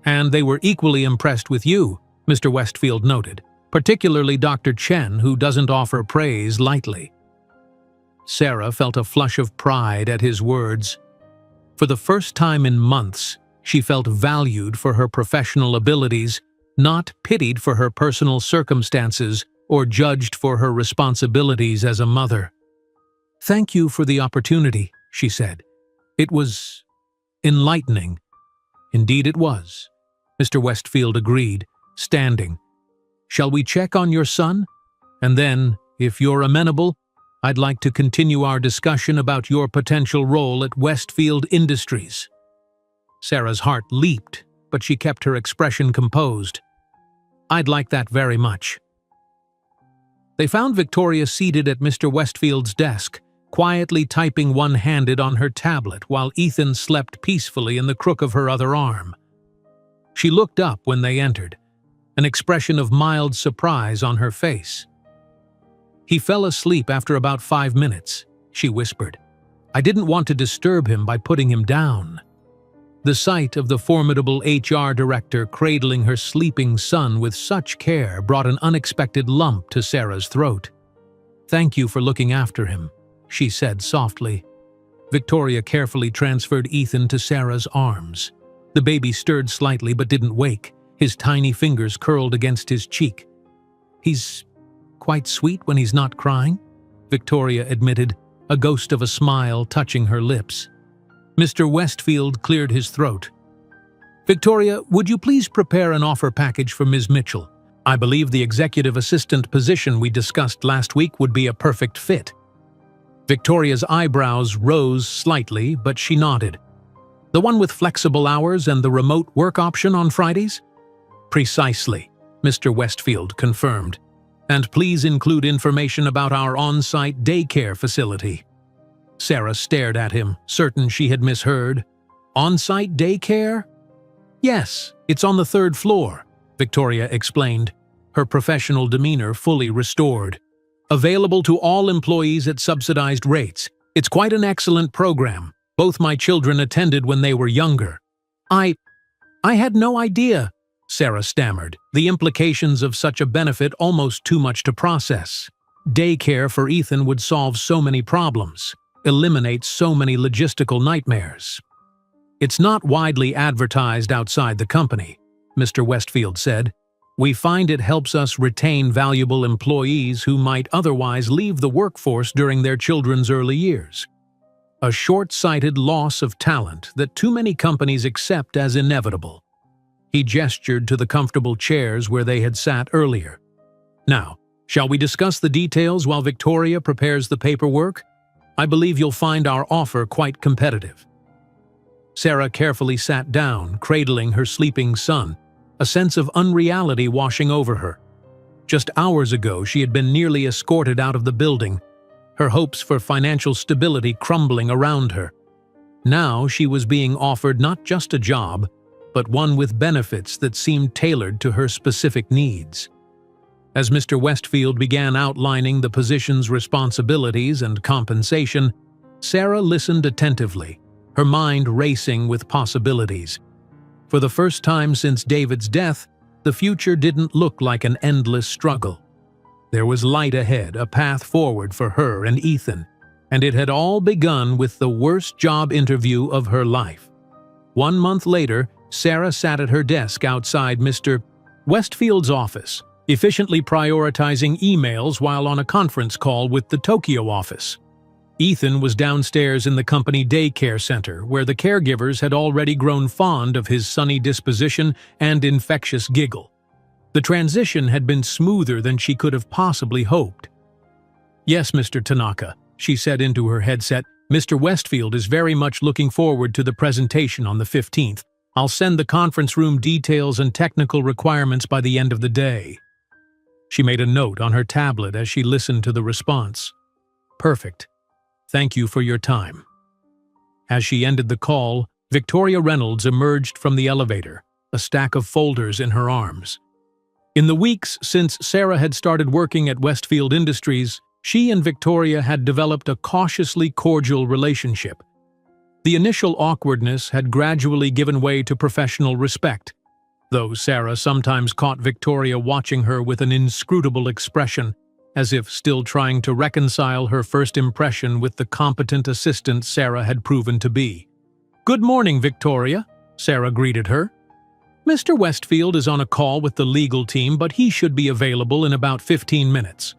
And they were equally impressed with you, Mr. Westfield noted, particularly Dr. Chen, who doesn't offer praise lightly. Sarah felt a flush of pride at his words. For the first time in months, she felt valued for her professional abilities, not pitied for her personal circumstances or judged for her responsibilities as a mother. "Thank you for the opportunity," she said. "It was enlightening." "Indeed it was," Mr. Westfield agreed, standing. "Shall we check on your son? And then, if you're amenable, I'd like to continue our discussion about your potential role at Westfield Industries." Sarah's heart leaped, but she kept her expression composed. "I'd like that very much." They found Victoria seated at Mr. Westfield's desk, quietly typing one-handed on her tablet while Ethan slept peacefully in the crook of her other arm. She looked up when they entered, an expression of mild surprise on her face. "He fell asleep after about 5 minutes," she whispered. "I didn't want to disturb him by putting him down." The sight of the formidable HR director cradling her sleeping son with such care brought an unexpected lump to Sarah's throat. "Thank you for looking after him," she said softly. Victoria carefully transferred Ethan to Sarah's arms. The baby stirred slightly but didn't wake, his tiny fingers curled against his cheek. "He's quite sweet when he's not crying," Victoria admitted, a ghost of a smile touching her lips. Mr. Westfield cleared his throat. "Victoria, would you please prepare an offer package for Ms. Mitchell? I believe the executive assistant position we discussed last week would be a perfect fit." Victoria's eyebrows rose slightly, but she nodded. "The one with flexible hours and the remote work option on Fridays?" "Precisely," Mr. Westfield confirmed. "And please include information about our on-site daycare facility." Sarah stared at him, certain she had misheard. "On-site daycare?" "Yes, it's on the 3rd floor," Victoria explained, her professional demeanor fully restored. "Available to all employees at subsidized rates. It's quite an excellent program. Both my children attended when they were younger." I had no idea," Sarah stammered, the implications of such a benefit almost too much to process. Daycare for Ethan would solve so many problems, eliminate so many logistical nightmares. "It's not widely advertised outside the company," Mr. Westfield said. "We find it helps us retain valuable employees who might otherwise leave the workforce during their children's early years. A short-sighted loss of talent that too many companies accept as inevitable." He gestured to the comfortable chairs where they had sat earlier. "Now, shall we discuss the details while Victoria prepares the paperwork? I believe you'll find our offer quite competitive." Sarah carefully sat down, cradling her sleeping son, a sense of unreality washing over her. Just hours ago, she had been nearly escorted out of the building, her hopes for financial stability crumbling around her. Now she was being offered not just a job, but one with benefits that seemed tailored to her specific needs. As Mr. Westfield began outlining the position's responsibilities and compensation, Sarah listened attentively, her mind racing with possibilities. For the first time since David's death, the future didn't look like an endless struggle. There was light ahead, a path forward for her and Ethan, and it had all begun with the worst job interview of her life. 1 month later, Sarah sat at her desk outside Mr. Westfield's office, efficiently prioritizing emails while on a conference call with the Tokyo office. Ethan was downstairs in the company daycare center, where the caregivers had already grown fond of his sunny disposition and infectious giggle. The transition had been smoother than she could have possibly hoped. "Yes, Mr. Tanaka," she said into her headset, "Mr. Westfield is very much looking forward to the presentation on the 15th. I'll send the conference room details and technical requirements by the end of the day." She made a note on her tablet as she listened to the response. "Perfect. Thank you for your time." As she ended the call, Victoria Reynolds emerged from the elevator, a stack of folders in her arms. In the weeks since Sarah had started working at Westfield Industries, she and Victoria had developed a cautiously cordial relationship. The initial awkwardness had gradually given way to professional respect, though Sarah sometimes caught Victoria watching her with an inscrutable expression, as if still trying to reconcile her first impression with the competent assistant Sarah had proven to be. "Good morning, Victoria," Sarah greeted her. "Mr. Westfield is on a call with the legal team, but he should be available in about 15 minutes.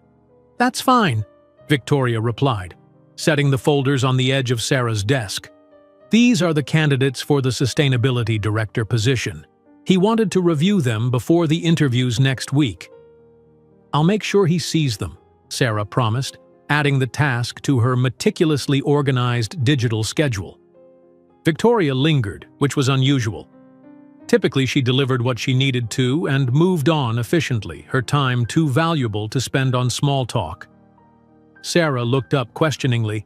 "That's fine," Victoria replied, setting the folders on the edge of Sarah's desk. "These are the candidates for the Sustainability Director position. He wanted to review them before the interviews next week." "I'll make sure he sees them," Sarah promised, adding the task to her meticulously organized digital schedule. Victoria lingered, which was unusual. Typically, she delivered what she needed to and moved on efficiently, her time too valuable to spend on small talk. Sarah looked up questioningly.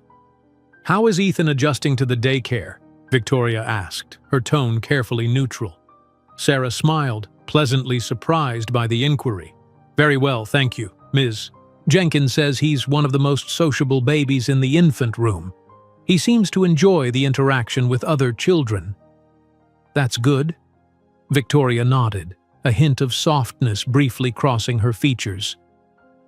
"How is Ethan adjusting to the daycare?" Victoria asked, her tone carefully neutral. Sarah smiled, pleasantly surprised by the inquiry. "Very well, thank you, Ms. Jenkins says he's one of the most sociable babies in the infant room. He seems to enjoy the interaction with other children." "That's good." Victoria nodded, a hint of softness briefly crossing her features.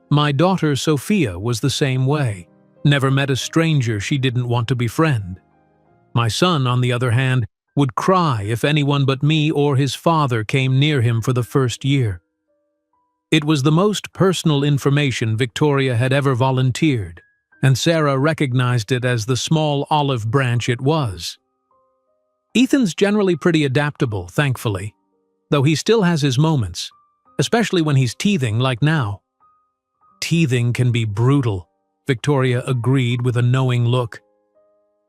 "My daughter Sophia was the same way. Never met a stranger she didn't want to befriend. My son, on the other hand, would cry if anyone but me or his father came near him for the first year." It was the most personal information Victoria had ever volunteered, and Sarah recognized it as the small olive branch it was. "Ethan's generally pretty adaptable, thankfully, though he still has his moments, especially when he's teething like now." "Teething can be brutal," Victoria agreed with a knowing look.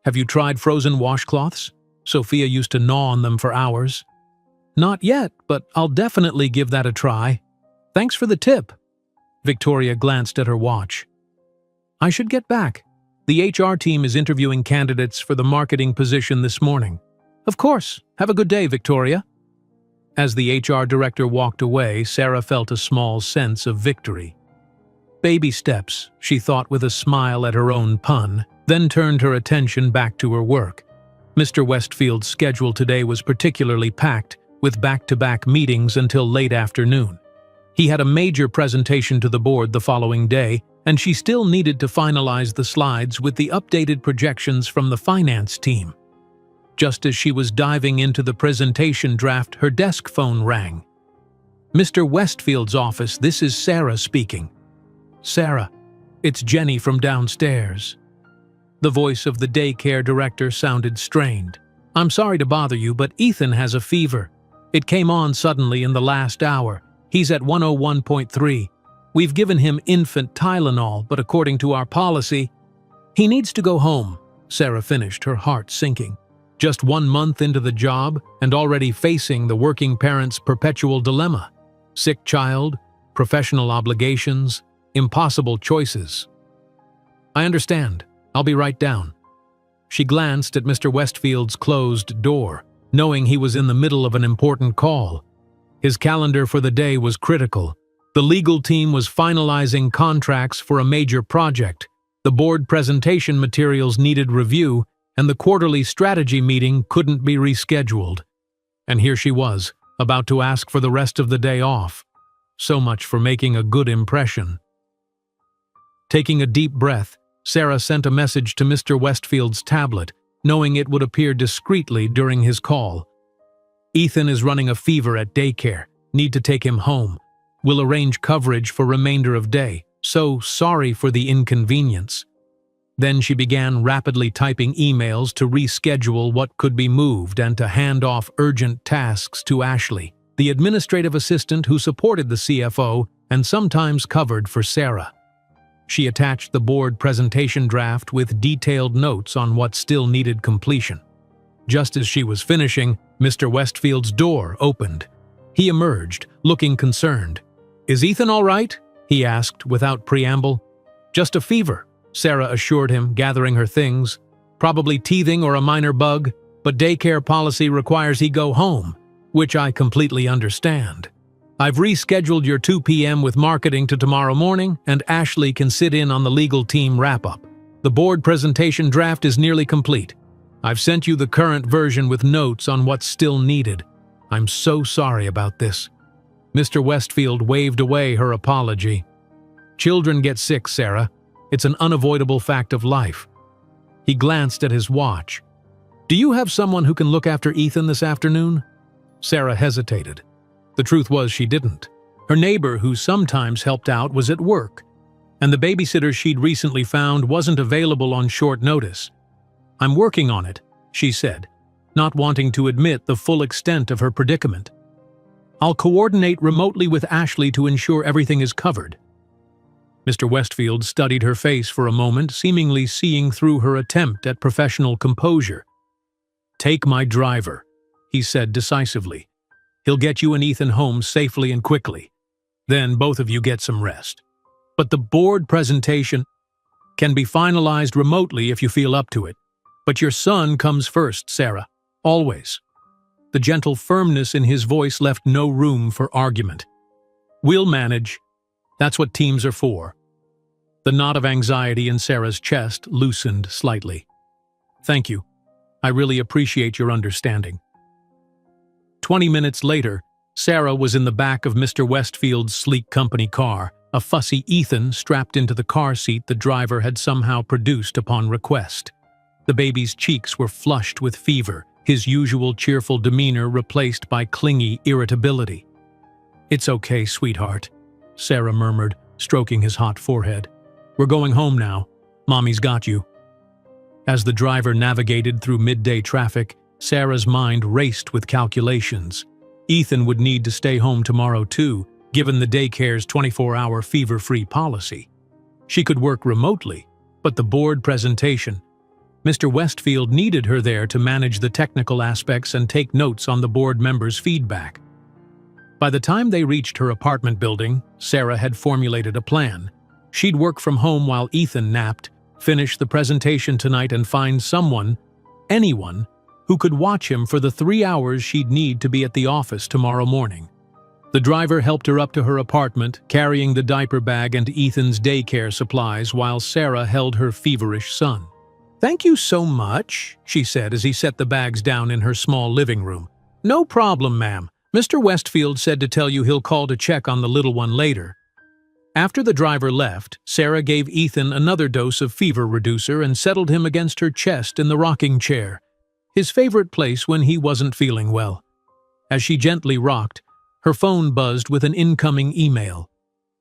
"Have you tried frozen washcloths? Sophia used to gnaw on them for hours." "Not yet, but I'll definitely give that a try. Thanks for the tip." Victoria glanced at her watch. "I should get back. The HR team is interviewing candidates for the marketing position this morning." "Of course. Have a good day, Victoria." As the HR director walked away, Sarah felt a small sense of victory. "Baby steps," she thought with a smile at her own pun, then turned her attention back to her work. Mr. Westfield's schedule today was particularly packed, with back-to-back meetings until late afternoon. He had a major presentation to the board the following day, and she still needed to finalize the slides with the updated projections from the finance team. Just as she was diving into the presentation draft, her desk phone rang. "Mr. Westfield's office, this is Sarah speaking." "Sarah, it's Jenny from downstairs." The voice of the daycare director sounded strained. "I'm sorry to bother you, but Ethan has a fever. It came on suddenly in the last hour. He's at 101.3. We've given him infant Tylenol, but according to our policy, he needs to go home," Sarah finished, her heart sinking. Just 1 month into the job and already facing the working parent's perpetual dilemma. Sick child, professional obligations, impossible choices. "I understand. I'll be right down." She glanced at Mr. Westfield's closed door, knowing he was in the middle of an important call. His calendar for the day was critical. The legal team was finalizing contracts for a major project, the board presentation materials needed review, and the quarterly strategy meeting couldn't be rescheduled. And here she was, about to ask for the rest of the day off. So much for making a good impression. Taking a deep breath, Sarah sent a message to Mr. Westfield's tablet, knowing it would appear discreetly during his call. "Ethan is running a fever at daycare. Need to take him home. We'll arrange coverage for remainder of day. So sorry for the inconvenience." Then she began rapidly typing emails to reschedule what could be moved and to hand off urgent tasks to Ashley, the administrative assistant who supported the CFO and sometimes covered for Sarah. She attached the board presentation draft with detailed notes on what still needed completion. Just as she was finishing, Mr. Westfield's door opened. He emerged, looking concerned. "Is Ethan all right?" he asked without preamble. "Just a fever," Sarah assured him, gathering her things. "Probably teething or a minor bug, but daycare policy requires he go home, which I completely understand. I've rescheduled your 2 p.m. with marketing to tomorrow morning, and Ashley can sit in on the legal team wrap-up. The board presentation draft is nearly complete. I've sent you the current version with notes on what's still needed. I'm so sorry about this." Mr. Westfield waved away her apology. "Children get sick, Sarah. It's an unavoidable fact of life." He glanced at his watch. "Do you have someone who can look after Ethan this afternoon?" Sarah hesitated. The truth was she didn't. Her neighbor, who sometimes helped out, was at work, and the babysitter she'd recently found wasn't available on short notice. "I'm working on it," she said, not wanting to admit the full extent of her predicament. "I'll coordinate remotely with Ashley to ensure everything is covered." Mr. Westfield studied her face for a moment, seemingly seeing through her attempt at professional composure. "Take my driver," he said decisively. "He'll get you and Ethan home safely and quickly. Then both of you get some rest. But the board presentation can be finalized remotely if you feel up to it. But your son comes first, Sarah. Always." The gentle firmness in his voice left no room for argument. "We'll manage. That's what teams are for." The knot of anxiety in Sarah's chest loosened slightly. "Thank you. I really appreciate your understanding." 20 minutes later, Sarah was in the back of Mr. Westfield's sleek company car, a fussy Ethan strapped into the car seat the driver had somehow produced upon request. The baby's cheeks were flushed with fever, his usual cheerful demeanor replaced by clingy irritability. "It's okay, sweetheart," Sarah murmured, stroking his hot forehead. "We're going home now. Mommy's got you." As the driver navigated through midday traffic, Sarah's mind raced with calculations. Ethan would need to stay home tomorrow too, given the daycare's 24-hour fever-free policy. She could work remotely, but the board presentation. Mr. Westfield needed her there to manage the technical aspects and take notes on the board members' feedback. By the time they reached her apartment building, Sarah had formulated a plan. She'd work from home while Ethan napped, finish the presentation tonight and find someone, anyone, who could watch him for the 3 hours she'd need to be at the office tomorrow morning. The driver helped her up to her apartment, carrying the diaper bag and Ethan's daycare supplies while Sarah held her feverish son. "Thank you so much," she said as he set the bags down in her small living room. "No problem, ma'am. Mr. Westfield said to tell you he'll call to check on the little one later." After the driver left, Sarah gave Ethan another dose of fever reducer and settled him against her chest in the rocking chair, his favorite place when he wasn't feeling well. As she gently rocked, her phone buzzed with an incoming email.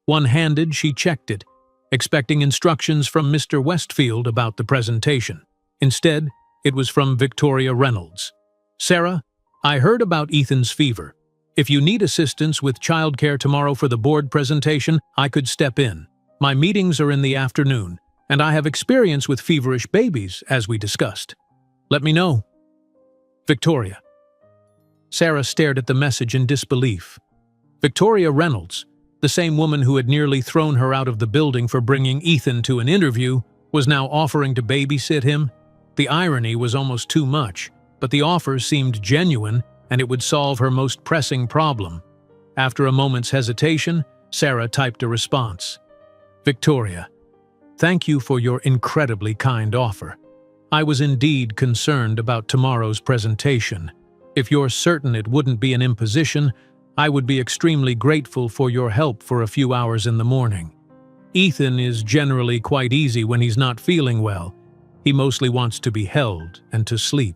One-handed, she checked it, expecting instructions from Mr. Westfield about the presentation. Instead, it was from Victoria Reynolds. "Sarah, I heard about Ethan's fever. If you need assistance with childcare tomorrow for the board presentation, I could step in. My meetings are in the afternoon, and I have experience with feverish babies, as we discussed. Let me know. Victoria." Sarah stared at the message in disbelief. Victoria Reynolds, the same woman who had nearly thrown her out of the building for bringing Ethan to an interview, was now offering to babysit him. The irony was almost too much, but the offer seemed genuine and it would solve her most pressing problem. After a moment's hesitation, Sarah typed a response. "Victoria, thank you for your incredibly kind offer. I was indeed concerned about tomorrow's presentation. If you're certain it wouldn't be an imposition, I would be extremely grateful for your help for a few hours in the morning. Ethan is generally quite easy when he's not feeling well. He mostly wants to be held and to sleep.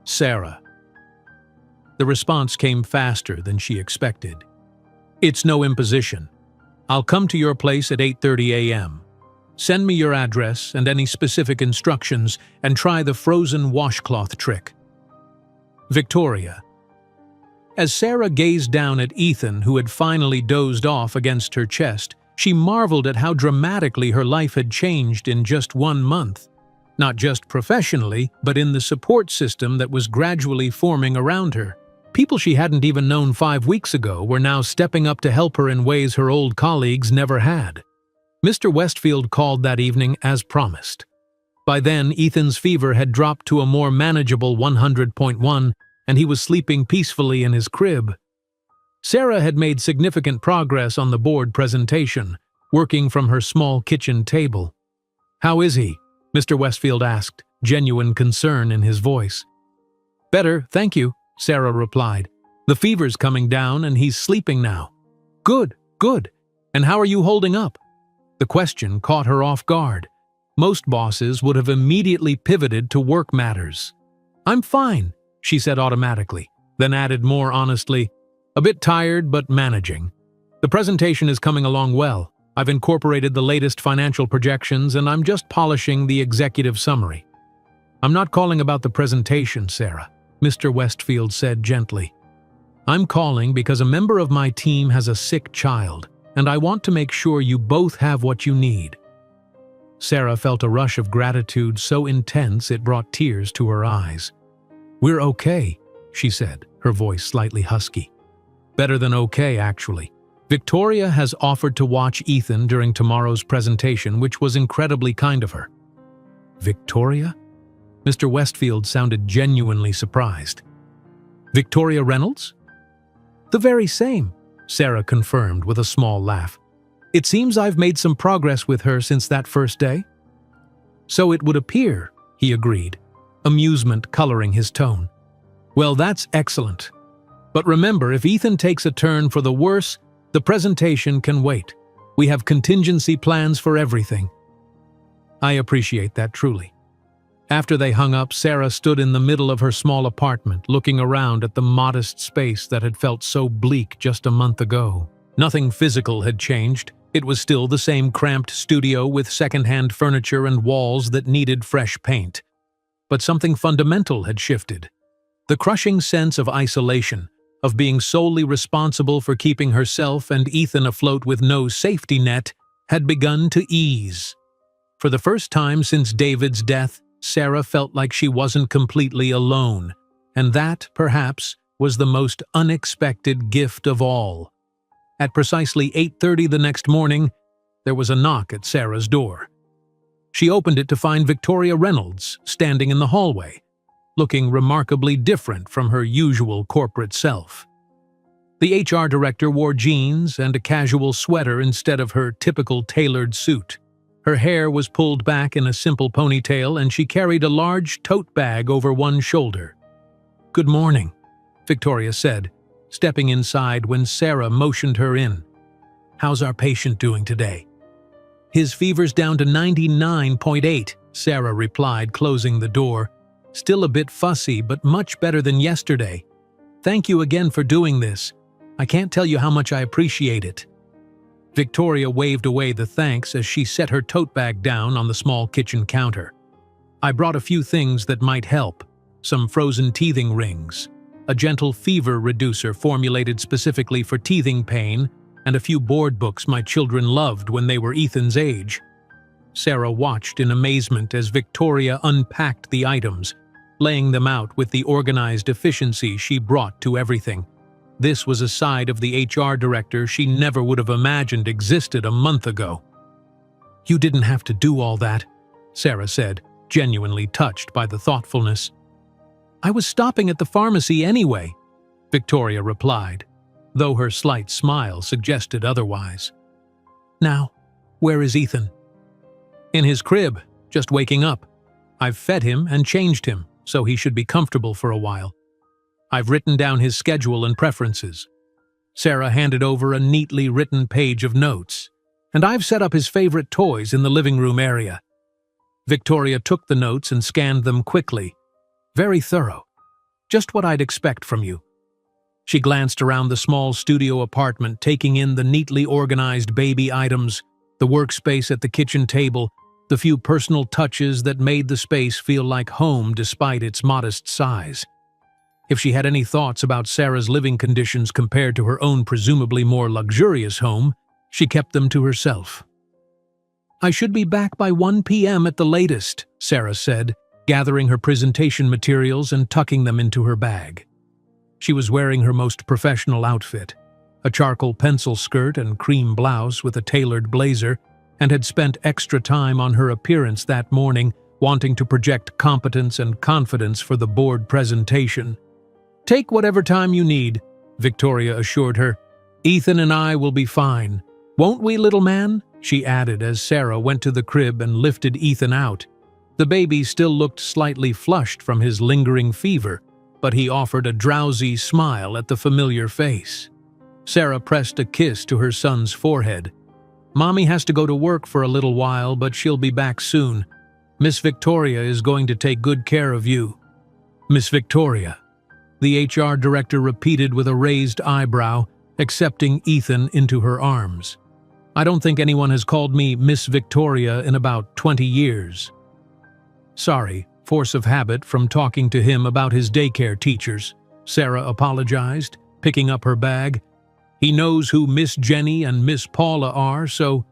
Sarah." The response came faster than she expected. "It's no imposition. I'll come to your place at 8:30 a.m. Send me your address and any specific instructions and try the frozen washcloth trick. Victoria." As Sarah gazed down at Ethan, who had finally dozed off against her chest, she marveled at how dramatically her life had changed in just 1 month. Not just professionally, but in the support system that was gradually forming around her. People she hadn't even known 5 weeks ago were now stepping up to help her in ways her old colleagues never had. Mr. Westfield called that evening as promised. By then, Ethan's fever had dropped to a more manageable 100.1, and he was sleeping peacefully in his crib. Sarah had made significant progress on the board presentation, working from her small kitchen table. "How is he?" Mr. Westfield asked, genuine concern in his voice. "Better, thank you," Sarah replied. "The fever's coming down and he's sleeping now." "Good, good. And how are you holding up?" The question caught her off guard. Most bosses would have immediately pivoted to work matters. "I'm fine," she said automatically, then added more honestly, "A bit tired, but managing. The presentation is coming along well. I've incorporated the latest financial projections and I'm just polishing the executive summary." "I'm not calling about the presentation, Sarah," Mr. Westfield said gently. "I'm calling because a member of my team has a sick child, and I want to make sure you both have what you need." Sarah felt a rush of gratitude so intense it brought tears to her eyes. "We're okay," she said, her voice slightly husky. "Better than okay, actually. Victoria has offered to watch Ethan during tomorrow's presentation, which was incredibly kind of her." "Victoria?" Mr. Westfield sounded genuinely surprised. "Victoria Reynolds?" "The very same," Sarah confirmed with a small laugh. "It seems I've made some progress with her since that first day." "So it would appear," he agreed, amusement coloring his tone. "Well, that's excellent. But remember, if Ethan takes a turn for the worse, the presentation can wait. We have contingency plans for everything." "I appreciate that truly." After they hung up, Sarah stood in the middle of her small apartment, looking around at the modest space that had felt so bleak just a month ago. Nothing physical had changed. It was still the same cramped studio with second-hand furniture and walls that needed fresh paint. But something fundamental had shifted. The crushing sense of isolation, of being solely responsible for keeping herself and Ethan afloat with no safety net, had begun to ease. For the first time since David's death, Sarah felt like she wasn't completely alone, and that, perhaps, was the most unexpected gift of all. At precisely 8:30 the next morning, there was a knock at Sarah's door. She opened it to find Victoria Reynolds standing in the hallway, looking remarkably different from her usual corporate self. The HR director wore jeans and a casual sweater instead of her typical tailored suit. Her hair was pulled back in a simple ponytail and she carried a large tote bag over one shoulder. "Good morning," Victoria said, stepping inside when Sarah motioned her in. "How's our patient doing today?" "His fever's down to 99.8, Sarah replied, closing the door. "Still a bit fussy, but much better than yesterday. Thank you again for doing this. I can't tell you how much I appreciate it." Victoria waved away the thanks as she set her tote bag down on the small kitchen counter. "I brought a few things that might help. Some frozen teething rings, a gentle fever reducer formulated specifically for teething pain, and a few board books my children loved when they were Ethan's age." Sarah watched in amazement as Victoria unpacked the items, laying them out with the organized efficiency she brought to everything. This was a side of the HR director she never would have imagined existed a month ago. "You didn't have to do all that," Sarah said, genuinely touched by the thoughtfulness. "I was stopping at the pharmacy anyway," Victoria replied, though her slight smile suggested otherwise. "Now, where is Ethan?" "In his crib, just waking up. I've fed him and changed him, so he should be comfortable for a while. I've written down his schedule and preferences." Sarah handed over a neatly written page of notes. "And I've set up his favorite toys in the living room area." Victoria took the notes and scanned them quickly. "Very thorough. Just what I'd expect from you." She glanced around the small studio apartment, taking in the neatly organized baby items, the workspace at the kitchen table, the few personal touches that made the space feel like home despite its modest size. If she had any thoughts about Sarah's living conditions compared to her own presumably more luxurious home, she kept them to herself. "I should be back by 1 p.m. at the latest," Sarah said, gathering her presentation materials and tucking them into her bag. She was wearing her most professional outfit, a charcoal pencil skirt and cream blouse with a tailored blazer, and had spent extra time on her appearance that morning, wanting to project competence and confidence for the board presentation. "Take whatever time you need," Victoria assured her. "Ethan and I will be fine. Won't we, little man?" she added as Sarah went to the crib and lifted Ethan out. The baby still looked slightly flushed from his lingering fever, but he offered a drowsy smile at the familiar face. Sarah pressed a kiss to her son's forehead. "Mommy has to go to work for a little while, but she'll be back soon. Miss Victoria is going to take good care of you." "Miss Victoria," the HR director repeated with a raised eyebrow, accepting Ethan into her arms. "I don't think anyone has called me Miss Victoria in about 20 years. "Sorry, force of habit from talking to him about his daycare teachers," Sarah apologized, picking up her bag. "He knows who Miss Jenny and Miss Paula are, so—"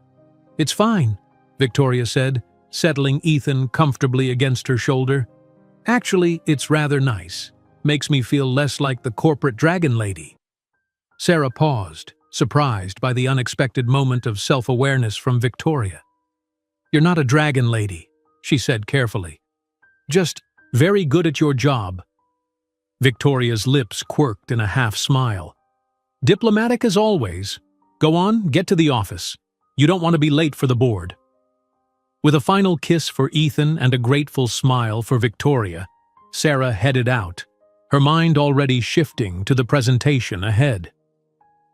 "It's fine," Victoria said, settling Ethan comfortably against her shoulder. "Actually, it's rather nice. Makes me feel less like the corporate dragon lady." Sarah paused, surprised by the unexpected moment of self-awareness from Victoria. "You're not a dragon lady," she said carefully. "Just very good at your job." Victoria's lips quirked in a half-smile. "Diplomatic as always. Go on, get to the office. You don't want to be late for the board." With a final kiss for Ethan and a grateful smile for Victoria, Sarah headed out, her mind already shifting to the presentation ahead.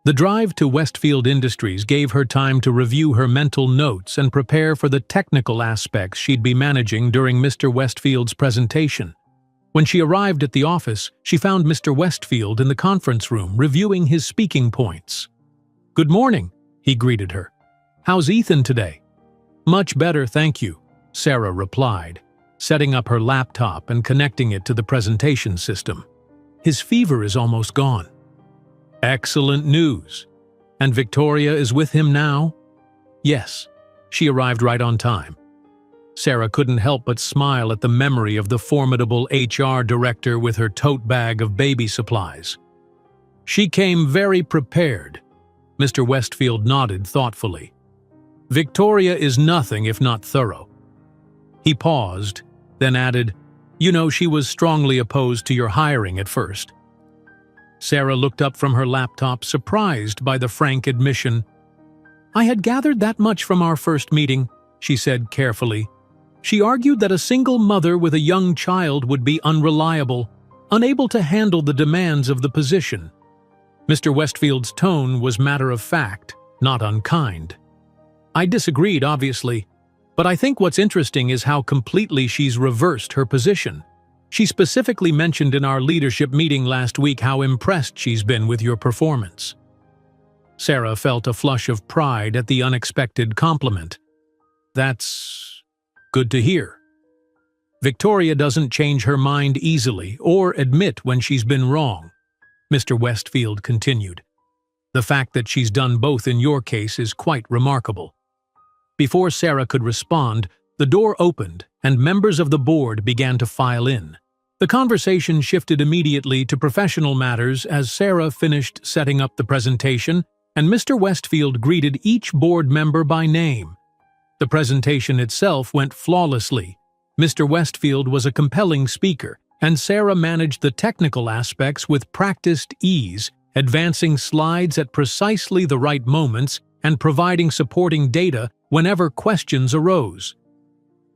The drive to Westfield Industries gave her time to review her mental notes and prepare for the technical aspects she'd be managing during Mr. Westfield's presentation. When she arrived at the office, she found Mr. Westfield in the conference room reviewing his speaking points. "Good morning," he greeted her. "How's Ethan today?" "Much better, thank you," Sarah replied, setting up her laptop and connecting it to the presentation system. "His fever is almost gone." "Excellent news. And Victoria is with him now?" "Yes, she arrived right on time." Sarah couldn't help but smile at the memory of the formidable HR director with her tote bag of baby supplies. "She came very prepared." Mr. Westfield nodded thoughtfully. "Victoria is nothing if not thorough." He paused, then added, "You know, she was strongly opposed to your hiring at first." Sarah looked up from her laptop, surprised by the frank admission. "I had gathered that much from our first meeting," she said carefully. "She argued that a single mother with a young child would be unreliable, unable to handle the demands of the position." Mr. Westfield's tone was matter-of-fact, not unkind. "I disagreed, obviously, but I think what's interesting is how completely she's reversed her position. She specifically mentioned in our leadership meeting last week how impressed she's been with your performance." Sarah felt a flush of pride at the unexpected compliment. "That's good to hear. Victoria doesn't change her mind easily or admit when she's been wrong," Mr. Westfield continued. "The fact that she's done both in your case is quite remarkable." Before Sarah could respond, the door opened and members of the board began to file in. The conversation shifted immediately to professional matters as Sarah finished setting up the presentation, and Mr. Westfield greeted each board member by name. The presentation itself went flawlessly. Mr. Westfield was a compelling speaker, and Sarah managed the technical aspects with practiced ease, advancing slides at precisely the right moments and providing supporting data whenever questions arose.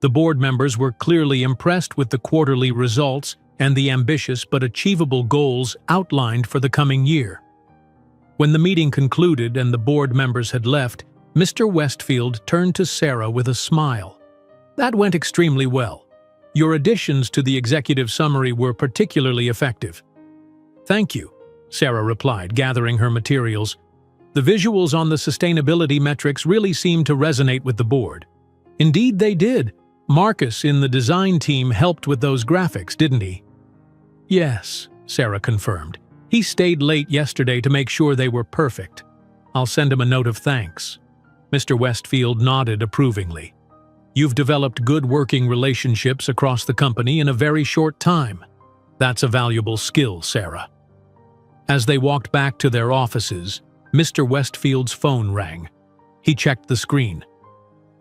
The board members were clearly impressed with the quarterly results and the ambitious but achievable goals outlined for the coming year. When the meeting concluded and the board members had left, Mr. Westfield turned to Sarah with a smile. "That went extremely well. Your additions to the executive summary were particularly effective." "Thank you," Sarah replied, gathering her materials. "The visuals on the sustainability metrics really seemed to resonate with the board." "Indeed they did. Marcus in the design team helped with those graphics, didn't he?" "Yes," Sarah confirmed. "He stayed late yesterday to make sure they were perfect. I'll send him a note of thanks." Mr. Westfield nodded approvingly. "You've developed good working relationships across the company in a very short time. That's a valuable skill, Sarah." As they walked back to their offices, Mr. Westfield's phone rang. He checked the screen.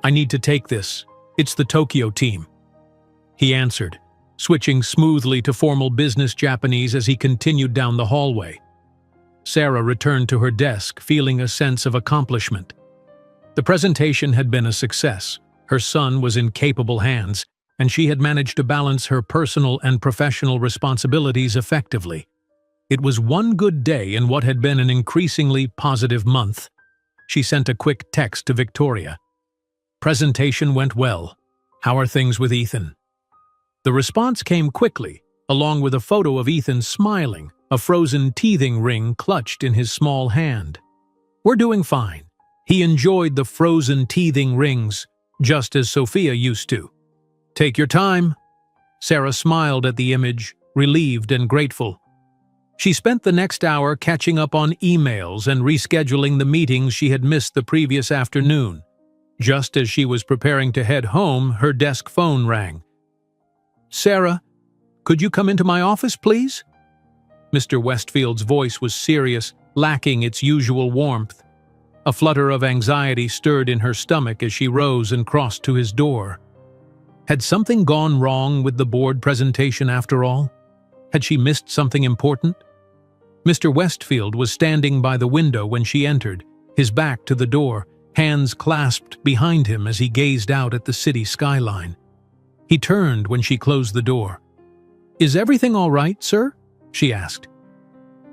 "I need to take this. It's the Tokyo team." He answered, switching smoothly to formal business Japanese as he continued down the hallway. Sarah returned to her desk, feeling a sense of accomplishment. The presentation had been a success. Her son was in capable hands, and she had managed to balance her personal and professional responsibilities effectively. It was one good day in what had been an increasingly positive month. She sent a quick text to Victoria. "Presentation went well. How are things with Ethan?" The response came quickly, along with a photo of Ethan smiling, a frozen teething ring clutched in his small hand. "We're doing fine." He enjoyed the frozen teething rings, just as Sophia used to. "Take your time." Sarah smiled at the image, relieved and grateful. She spent the next hour catching up on emails and rescheduling the meetings she had missed the previous afternoon. Just as she was preparing to head home, her desk phone rang. "Sarah, could you come into my office, please?" Mr. Westfield's voice was serious, lacking its usual warmth. A flutter of anxiety stirred in her stomach as she rose and crossed to his door. Had something gone wrong with the board presentation after all? Had she missed something important? Mr. Westfield was standing by the window when she entered, his back to the door, hands clasped behind him as he gazed out at the city skyline. He turned when she closed the door. "Is everything all right, sir?" she asked.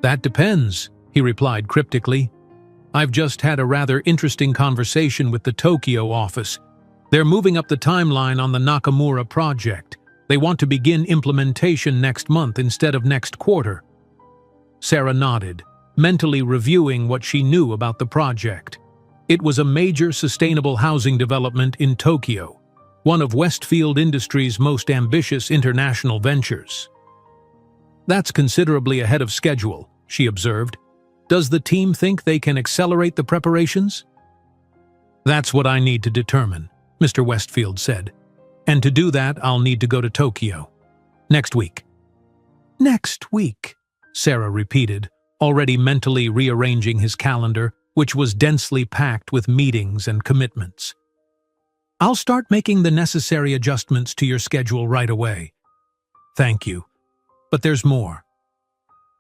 "That depends," he replied cryptically. "I've just had a rather interesting conversation with the Tokyo office. They're moving up the timeline on the Nakamura project. They want to begin implementation next month instead of next quarter." Sarah nodded, mentally reviewing what she knew about the project. It was a major sustainable housing development in Tokyo, one of Westfield Industries' most ambitious international ventures. "That's considerably ahead of schedule," she observed. "Does the team think they can accelerate the preparations?" "That's what I need to determine," Mr. Westfield said. "And to do that, I'll need to go to Tokyo. Next week." "Next week," Sarah repeated, already mentally rearranging his calendar, which was densely packed with meetings and commitments. "I'll start making the necessary adjustments to your schedule right away." "Thank you. But there's more."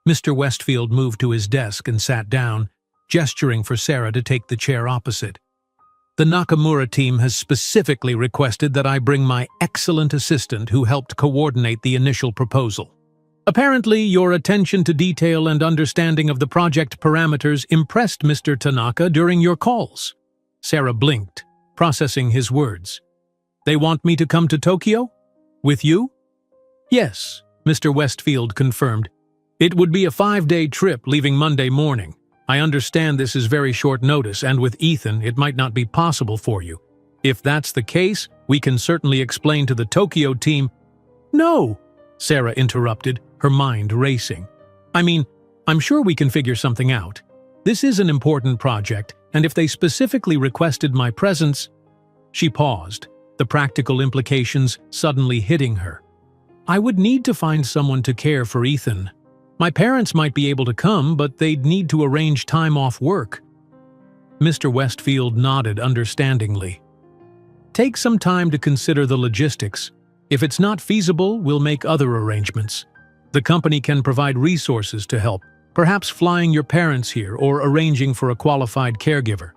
Mr. Westfield moved to his desk and sat down, gesturing for Sarah to take the chair opposite. "The Nakamura team has specifically requested that I bring my excellent assistant who helped coordinate the initial proposal. Apparently, your attention to detail and understanding of the project parameters impressed Mr. Tanaka during your calls." Sarah blinked, processing his words. "They want me to come to Tokyo? With you?" "Yes," Mr. Westfield confirmed. "It would be a 5-day trip leaving Monday morning. I understand this is very short notice, and with Ethan, it might not be possible for you. If that's the case, we can certainly explain to the Tokyo team—" "No," Sarah interrupted, her mind racing. "I mean, I'm sure we can figure something out. This is an important project, and if they specifically requested my presence—" She paused, the practical implications suddenly hitting her. "I would need to find someone to care for Ethan. My parents might be able to come, but they'd need to arrange time off work." Mr. Westfield nodded understandingly. "Take some time to consider the logistics. If it's not feasible, we'll make other arrangements. The company can provide resources to help, perhaps flying your parents here or arranging for a qualified caregiver."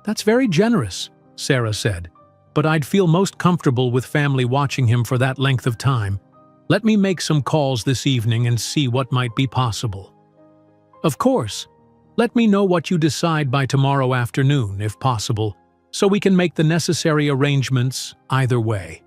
"That's very generous," Sarah said, "but I'd feel most comfortable with family watching him for that length of time. Let me make some calls this evening and see what might be possible." "Of course. Let me know what you decide by tomorrow afternoon, if possible, so we can make the necessary arrangements either way."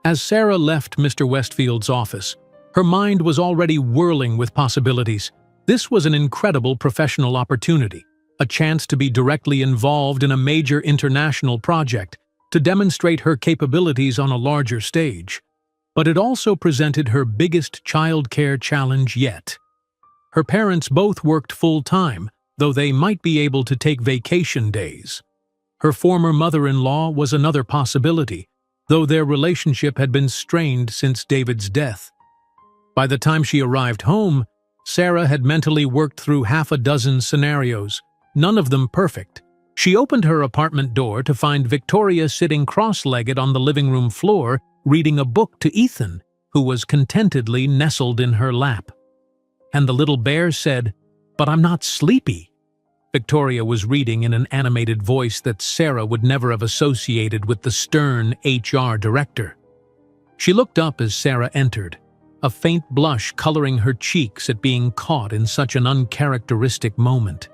As Sarah left Mr. Westfield's office, her mind was already whirling with possibilities. This was an incredible professional opportunity, a chance to be directly involved in a major international project, to demonstrate her capabilities on a larger stage. But it also presented her biggest childcare challenge yet. Her parents both worked full-time, though they might be able to take vacation days. Her former mother-in-law was another possibility, though their relationship had been strained since David's death. By the time she arrived home, Sarah had mentally worked through half a dozen scenarios, none of them perfect. She opened her apartment door to find Victoria sitting cross-legged on the living room floor, reading a book to Ethan, who was contentedly nestled in her lap. And the little bear said, "But I'm not sleepy." Victoria was reading in an animated voice that Sarah would never have associated with the stern HR director. She looked up as Sarah entered, a faint blush coloring her cheeks at being caught in such an uncharacteristic moment.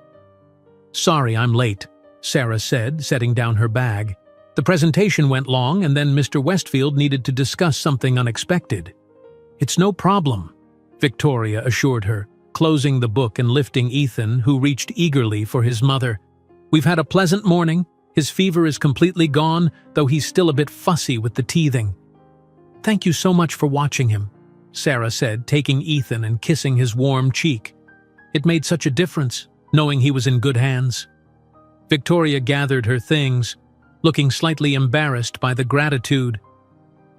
"Sorry, I'm late," Sarah said, setting down her bag. "The presentation went long, and then Mr. Westfield needed to discuss something unexpected." "It's no problem," Victoria assured her, closing the book and lifting Ethan, who reached eagerly for his mother. "We've had a pleasant morning. His fever is completely gone, though he's still a bit fussy with the teething." "Thank you so much for watching him," Sarah said, taking Ethan and kissing his warm cheek. "It made such a difference, knowing he was in good hands." Victoria gathered her things, looking slightly embarrassed by the gratitude.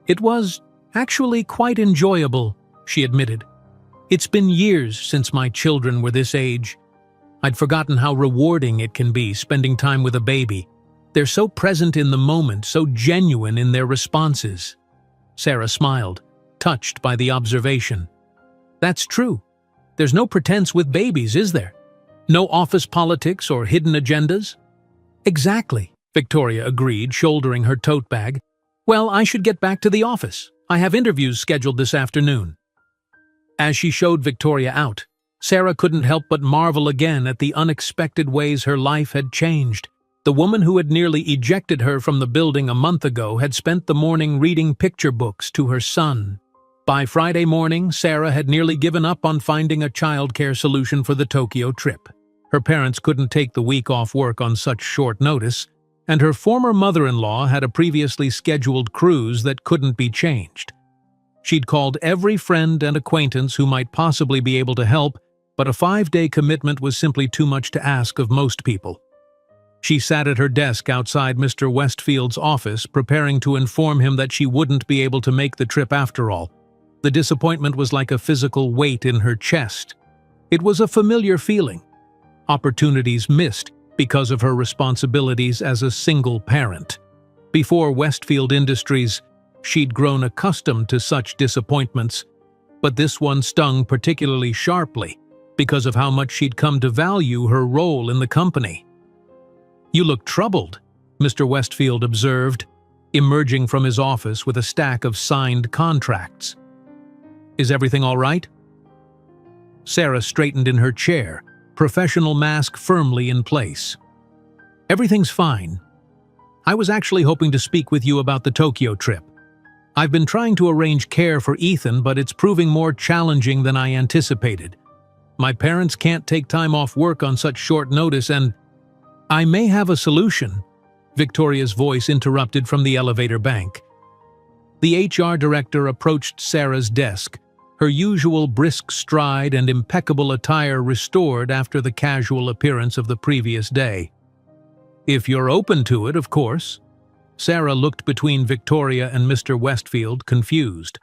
"It was actually quite enjoyable," she admitted. "It's been years since my children were this age. I'd forgotten how rewarding it can be spending time with a baby. They're so present in the moment, so genuine in their responses." Sarah smiled, touched by the observation. "That's true. There's no pretense with babies, is there? No office politics or hidden agendas?" "Exactly," Victoria agreed, shouldering her tote bag. "Well, I should get back to the office. I have interviews scheduled this afternoon." As she showed Victoria out, Sarah couldn't help but marvel again at the unexpected ways her life had changed. The woman who had nearly ejected her from the building a month ago had spent the morning reading picture books to her son. By Friday morning, Sarah had nearly given up on finding a childcare solution for the Tokyo trip. Her parents couldn't take the week off work on such short notice, and her former mother-in-law had a previously scheduled cruise that couldn't be changed. She'd called every friend and acquaintance who might possibly be able to help, but a 5-day commitment was simply too much to ask of most people. She sat at her desk outside Mr. Westfield's office, preparing to inform him that she wouldn't be able to make the trip after all. The disappointment was like a physical weight in her chest. It was a familiar feeling. Opportunities missed because of her responsibilities as a single parent. Before Westfield Industries, she'd grown accustomed to such disappointments, but this one stung particularly sharply because of how much she'd come to value her role in the company. "You look troubled," Mr. Westfield observed, emerging from his office with a stack of signed contracts. "Is everything all right?" Sarah straightened in her chair, professional mask firmly in place. "Everything's fine. I was actually hoping to speak with you about the Tokyo trip. I've been trying to arrange care for Ethan, but it's proving more challenging than I anticipated. My parents can't take time off work on such short notice, and I may have a solution," Victoria's voice interrupted from the elevator bank. The HR director approached Sarah's desk, her usual brisk stride and impeccable attire restored after the casual appearance of the previous day. "If you're open to it, of course." Sarah looked between Victoria and Mr. Westfield, confused.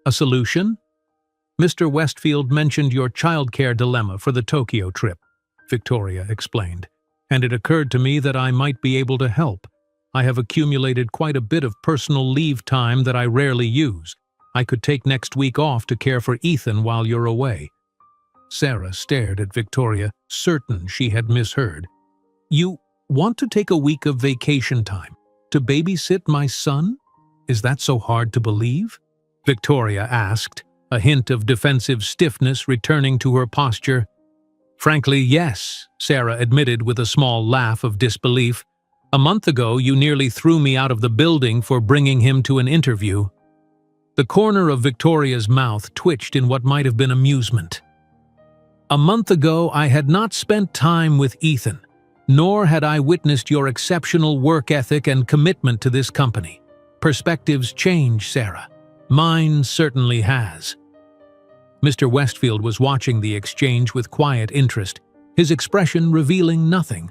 "A solution?" "Mr. Westfield mentioned your childcare dilemma for the Tokyo trip," Victoria explained, "and it occurred to me that I might be able to help. I have accumulated quite a bit of personal leave time that I rarely use. I could take next week off to care for Ethan while you're away." Sarah stared at Victoria, certain she had misheard. "You want to take a week of vacation time to babysit my son? Is that so hard to believe?" Victoria asked, a hint of defensive stiffness returning to her posture. "Frankly, yes," Sarah admitted with a small laugh of disbelief. "A month ago, you nearly threw me out of the building for bringing him to an interview." The corner of Victoria's mouth twitched in what might have been amusement. "A month ago, I had not spent time with Ethan, nor had I witnessed your exceptional work ethic and commitment to this company. Perspectives change, Sarah. Mine certainly has." Mr. Westfield was watching the exchange with quiet interest, his expression revealing nothing.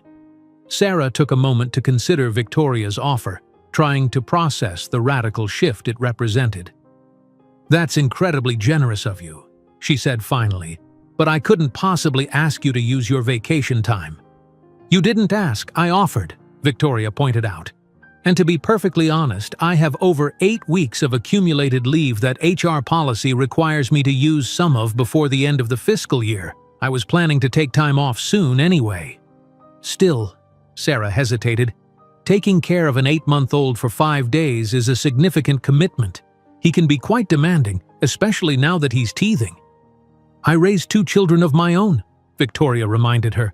Sarah took a moment to consider Victoria's offer, trying to process the radical shift it represented. "That's incredibly generous of you," she said finally, "but I couldn't possibly ask you to use your vacation time." "You didn't ask, I offered," Victoria pointed out. "And to be perfectly honest, I have over 8 weeks of accumulated leave that HR policy requires me to use some of before the end of the fiscal year. I was planning to take time off soon anyway." Still, Sarah hesitated. Taking care of an 8-month-old for 5 days is a significant commitment. He can be quite demanding, especially now that he's teething. I raised 2 children of my own, Victoria reminded her.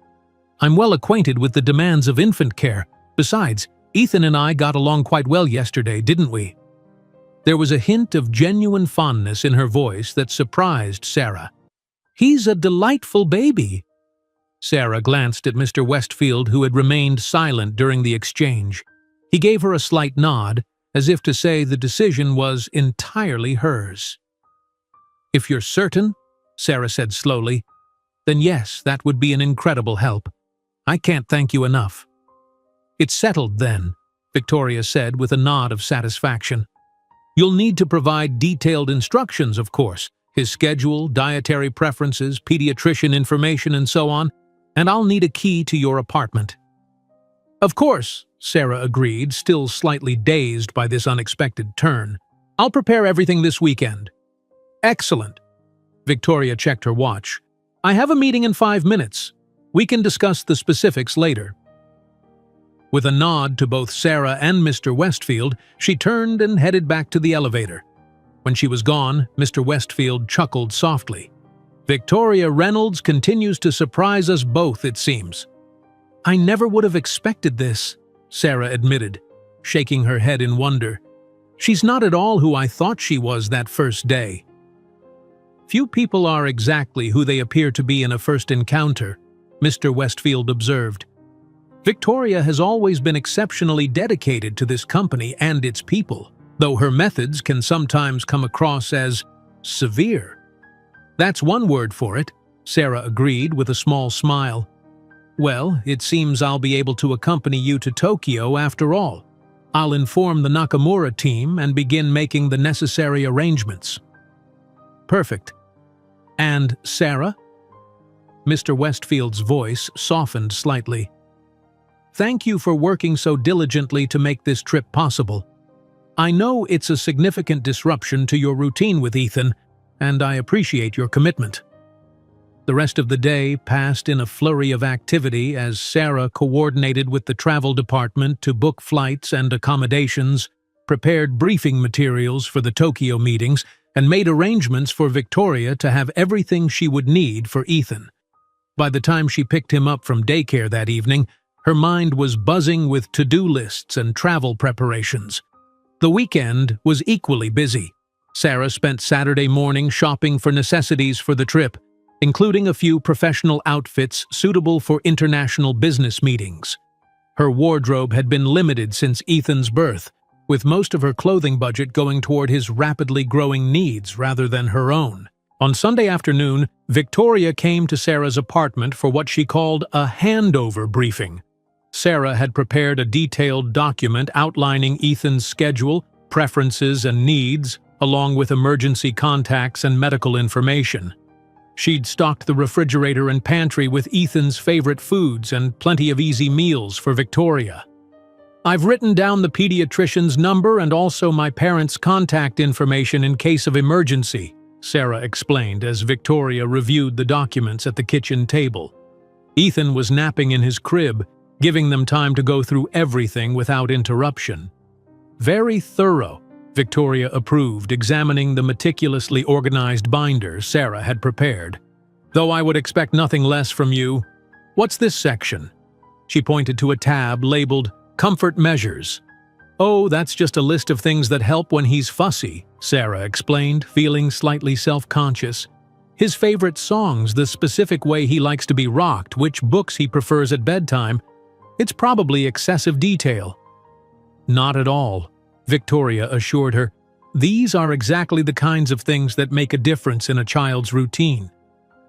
I'm well acquainted with the demands of infant care. Besides, Ethan and I got along quite well yesterday, didn't we? There was a hint of genuine fondness in her voice that surprised Sarah. He's a delightful baby. Sarah glanced at Mr. Westfield, who had remained silent during the exchange. He gave her a slight nod, as if to say the decision was entirely hers. If you're certain, Sarah said slowly, then yes, that would be an incredible help. I can't thank you enough. It's settled then, Victoria said with a nod of satisfaction. You'll need to provide detailed instructions, of course, his schedule, dietary preferences, pediatrician information, and so on, and I'll need a key to your apartment. Of course, Sarah agreed, still slightly dazed by this unexpected turn. I'll prepare everything this weekend. Excellent. Victoria checked her watch. I have a meeting in 5 minutes. We can discuss the specifics later. With a nod to both Sarah and Mr. Westfield, she turned and headed back to the elevator. When she was gone, Mr. Westfield chuckled softly. Victoria Reynolds continues to surprise us both, it seems. I never would have expected this, Sarah admitted, shaking her head in wonder. She's not at all who I thought she was that first day. Few people are exactly who they appear to be in a first encounter, Mr. Westfield observed. Victoria has always been exceptionally dedicated to this company and its people, though her methods can sometimes come across as severe. That's one word for it, Sarah agreed with a small smile. Well, it seems I'll be able to accompany you to Tokyo after all. I'll inform the Nakamura team and begin making the necessary arrangements. Perfect. And Sarah? Mr. Westfield's voice softened slightly. Thank you for working so diligently to make this trip possible. I know it's a significant disruption to your routine with Ethan, and I appreciate your commitment. The rest of the day passed in a flurry of activity as Sarah coordinated with the travel department to book flights and accommodations, prepared briefing materials for the Tokyo meetings, and made arrangements for Victoria to have everything she would need for Ethan. By the time she picked him up from daycare that evening, her mind was buzzing with to-do lists and travel preparations. The weekend was equally busy. Sarah spent Saturday morning shopping for necessities for the trip, including a few professional outfits suitable for international business meetings. Her wardrobe had been limited since Ethan's birth, with most of her clothing budget going toward his rapidly growing needs rather than her own. On Sunday afternoon, Victoria came to Sarah's apartment for what she called a handover briefing. Sarah had prepared a detailed document outlining Ethan's schedule, preferences, and needs, along with emergency contacts and medical information. She'd stocked the refrigerator and pantry with Ethan's favorite foods and plenty of easy meals for Victoria. I've written down the pediatrician's number and also my parents' contact information in case of emergency, Sarah explained as Victoria reviewed the documents at the kitchen table. Ethan was napping in his crib, giving them time to go through everything without interruption. Very thorough, Victoria approved, examining the meticulously organized binder Sarah had prepared. Though I would expect nothing less from you. What's this section? She pointed to a tab labeled Comfort Measures. Oh, that's just a list of things that help when he's fussy, Sarah explained, feeling slightly self-conscious. His favorite songs, the specific way he likes to be rocked, which books he prefers at bedtime. It's probably excessive detail. Not at all, Victoria assured her. These are exactly the kinds of things that make a difference in a child's routine.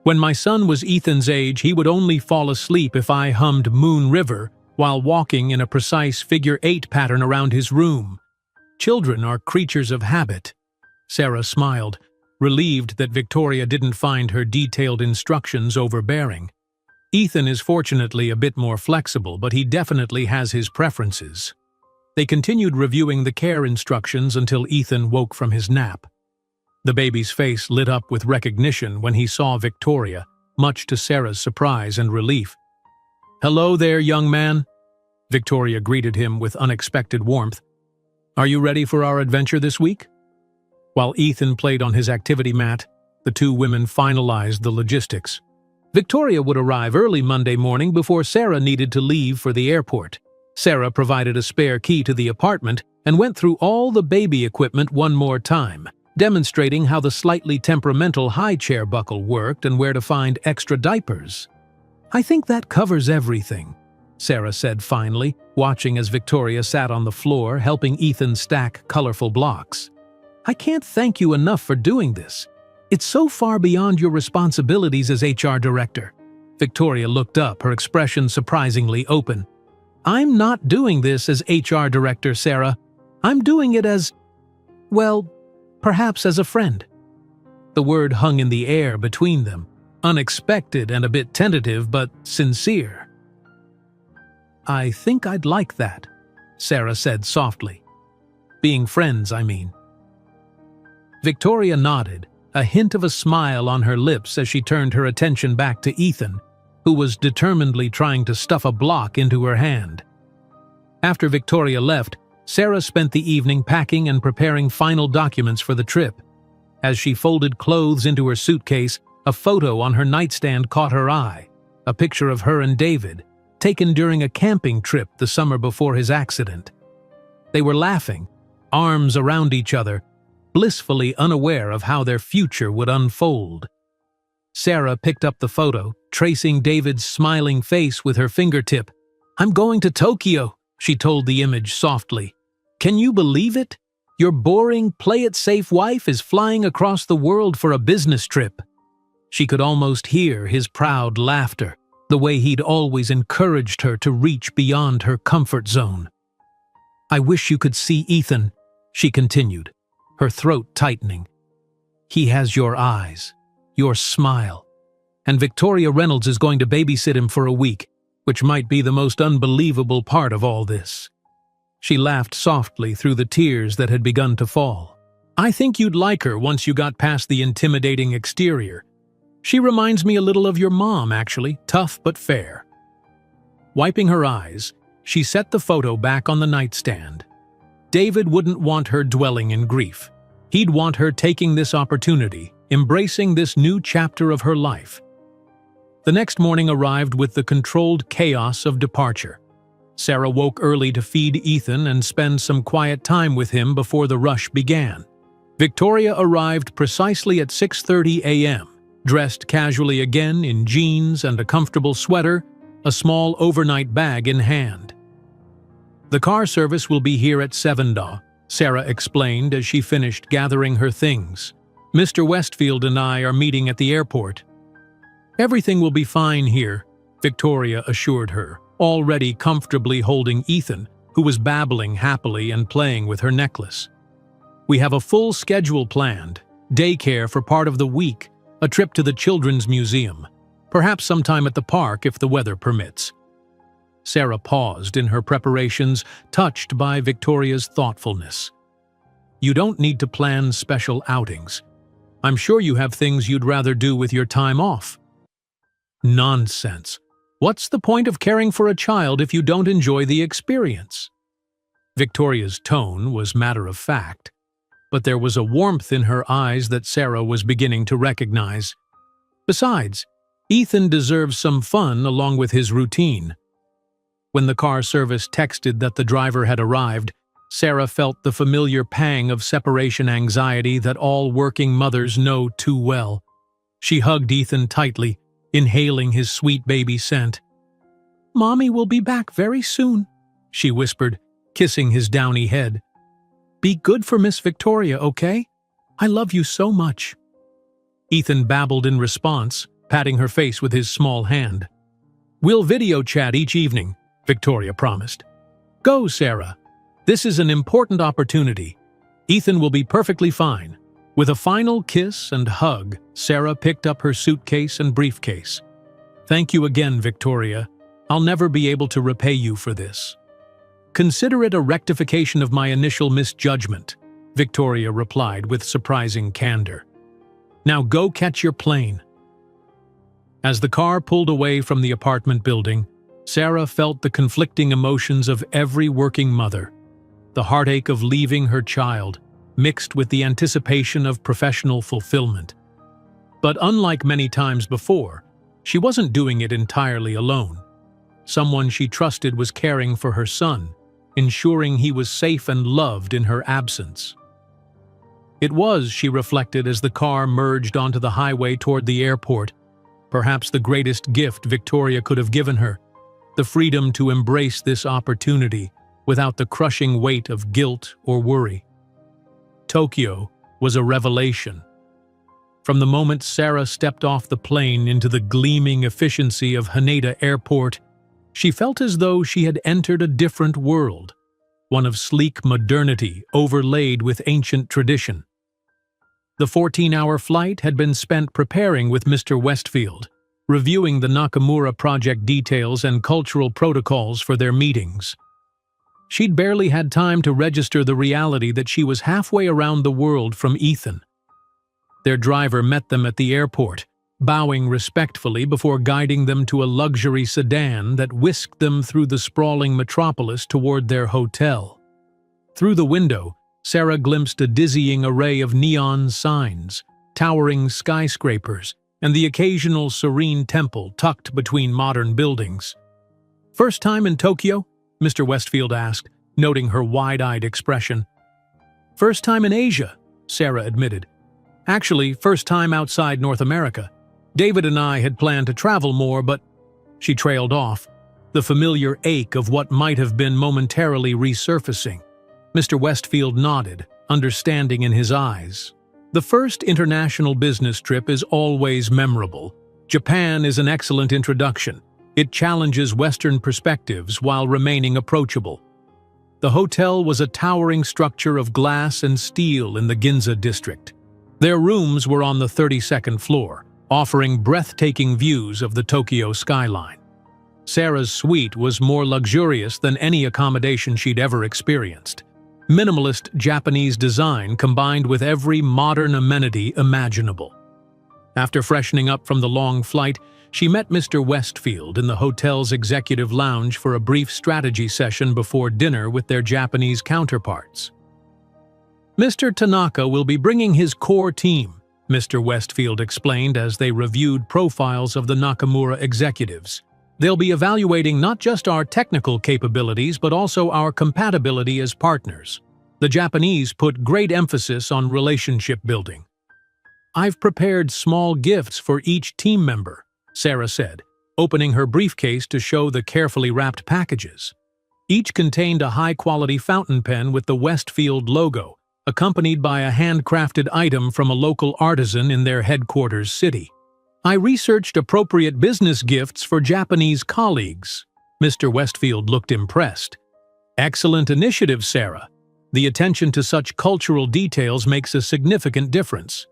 When my son was Ethan's age, he would only fall asleep if I hummed Moon River while walking in a precise figure-8 pattern around his room. Children are creatures of habit. Sarah smiled, relieved that Victoria didn't find her detailed instructions overbearing. Ethan is fortunately a bit more flexible, but he definitely has his preferences. They continued reviewing the care instructions until Ethan woke from his nap. The baby's face lit up with recognition when he saw Victoria, much to Sarah's surprise and relief. "Hello there, young man." Victoria greeted him with unexpected warmth. "Are you ready for our adventure this week?" While Ethan played on his activity mat, the two women finalized the logistics. Victoria would arrive early Monday morning before Sarah needed to leave for the airport. Sarah provided a spare key to the apartment and went through all the baby equipment one more time, demonstrating how the slightly temperamental high chair buckle worked and where to find extra diapers. "I think that covers everything," Sarah said finally, watching as Victoria sat on the floor helping Ethan stack colorful blocks. "I can't thank you enough for doing this. It's so far beyond your responsibilities as HR director." Victoria looked up, her expression surprisingly open. "I'm not doing this as HR director, Sarah. I'm doing it as, well, perhaps as a friend." The word hung in the air between them, unexpected and a bit tentative, but sincere. "I think I'd like that," Sarah said softly. "Being friends, I mean." Victoria nodded, a hint of a smile on her lips as she turned her attention back to Ethan, who was determinedly trying to stuff a block into her hand. After Victoria left, Sarah spent the evening packing and preparing final documents for the trip. As she folded clothes into her suitcase, a photo on her nightstand caught her eye, a picture of her and David, taken during a camping trip the summer before his accident. They were laughing, arms around each other, blissfully unaware of how their future would unfold. Sarah picked up the photo, tracing David's smiling face with her fingertip. "I'm going to Tokyo," she told the image softly. "Can you believe it? Your boring, play-it-safe wife is flying across the world for a business trip." She could almost hear his proud laughter, the way he'd always encouraged her to reach beyond her comfort zone. "I wish you could see Ethan," she continued, her throat tightening. "He has your eyes, your smile, and Victoria Reynolds is going to babysit him for a week, which might be the most unbelievable part of all this." She laughed softly through the tears that had begun to fall. "I think you'd like her once you got past the intimidating exterior. She reminds me a little of your mom, actually, tough but fair." Wiping her eyes, she set the photo back on the nightstand. David wouldn't want her dwelling in grief. He'd want her taking this opportunity, embracing this new chapter of her life. The next morning arrived with the controlled chaos of departure. Sarah woke early to feed Ethan and spend some quiet time with him before the rush began. Victoria arrived precisely at 6:30 a.m., dressed casually again in jeans and a comfortable sweater, a small overnight bag in hand. "The car service will be here at 7, Sarah explained as she finished gathering her things. "Mr. Westfield and I are meeting at the airport." "Everything will be fine here," Victoria assured her, already comfortably holding Ethan, who was babbling happily and playing with her necklace. "We have a full schedule planned, daycare for part of the week, a trip to the Children's Museum, perhaps sometime at the park if the weather permits." Sarah paused in her preparations, touched by Victoria's thoughtfulness. "You don't need to plan special outings. I'm sure you have things you'd rather do with your time off." "Nonsense. What's the point of caring for a child if you don't enjoy the experience?" Victoria's tone was matter of fact, but there was a warmth in her eyes that Sarah was beginning to recognize. Besides, Ethan deserves some fun along with his routine. When the car service texted that the driver had arrived, Sarah felt the familiar pang of separation anxiety that all working mothers know too well. She hugged Ethan tightly, inhaling his sweet baby scent. "Mommy will be back very soon," she whispered, kissing his downy head. "Be good for Miss Victoria, okay? I love you so much." Ethan babbled in response, patting her face with his small hand. "We'll video chat each evening," Victoria promised. "Go, Sarah. This is an important opportunity. Ethan will be perfectly fine." With a final kiss and hug, Sarah picked up her suitcase and briefcase. "Thank you again, Victoria. I'll never be able to repay you for this." "Consider it a rectification of my initial misjudgment," Victoria replied with surprising candor. "Now go catch your plane." As the car pulled away from the apartment building, Sarah felt the conflicting emotions of every working mother, the heartache of leaving her child, mixed with the anticipation of professional fulfillment. But unlike many times before, she wasn't doing it entirely alone. Someone she trusted was caring for her son, ensuring he was safe and loved in her absence. It was, she reflected as the car merged onto the highway toward the airport, perhaps the greatest gift Victoria could have given her, the freedom to embrace this opportunity without the crushing weight of guilt or worry. Tokyo was a revelation. From the moment Sarah stepped off the plane into the gleaming efficiency of Haneda Airport, she felt as though she had entered a different world, one of sleek modernity overlaid with ancient tradition. The 14-hour flight had been spent preparing with Mr. Westfield, reviewing the Nakamura project details and cultural protocols for their meetings. She'd barely had time to register the reality that she was halfway around the world from Ethan. Their driver met them at the airport, bowing respectfully before guiding them to a luxury sedan that whisked them through the sprawling metropolis toward their hotel. Through the window, Sarah glimpsed a dizzying array of neon signs, towering skyscrapers, and the occasional serene temple tucked between modern buildings. "First time in Tokyo?" Mr. Westfield asked, noting her wide-eyed expression. "First time in Asia," Sarah admitted. "Actually, first time outside North America. David and I had planned to travel more, but—" She trailed off, the familiar ache of what might have been momentarily resurfacing. Mr. Westfield nodded, understanding in his eyes. The first international business trip is always memorable. Japan is an excellent introduction. It challenges Western perspectives while remaining approachable. The hotel was a towering structure of glass and steel in the Ginza district. Their rooms were on the 32nd floor, offering breathtaking views of the Tokyo skyline. Sarah's suite was more luxurious than any accommodation she'd ever experienced. Minimalist Japanese design combined with every modern amenity imaginable. After freshening up from the long flight, she met Mr. Westfield in the hotel's executive lounge for a brief strategy session before dinner with their Japanese counterparts. "Mr. Tanaka will be bringing his core team," Mr. Westfield explained as they reviewed profiles of the Nakamura executives. "They'll be evaluating not just our technical capabilities but also our compatibility as partners. The Japanese put great emphasis on relationship building." "I've prepared small gifts for each team member," Sarah said, opening her briefcase to show the carefully wrapped packages. Each contained a high-quality fountain pen with the Westfield logo, accompanied by a handcrafted item from a local artisan in their headquarters city. "I researched appropriate business gifts for Japanese colleagues." Mr. Westfield looked impressed. "Excellent initiative, Sarah. The attention to such cultural details makes a significant difference."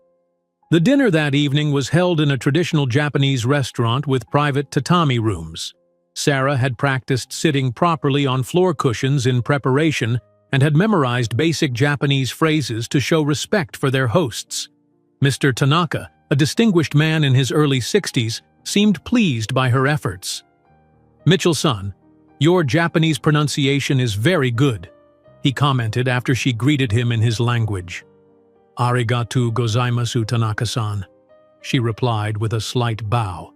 The dinner that evening was held in a traditional Japanese restaurant with private tatami rooms. Sarah had practiced sitting properly on floor cushions in preparation and had memorized basic Japanese phrases to show respect for their hosts. Mr. Tanaka, a distinguished man in his early 60s, seemed pleased by her efforts. "Mitchell-san, your Japanese pronunciation is very good," he commented after she greeted him in his language. "Arigatou gozaimasu, Tanaka-san," she replied with a slight bow.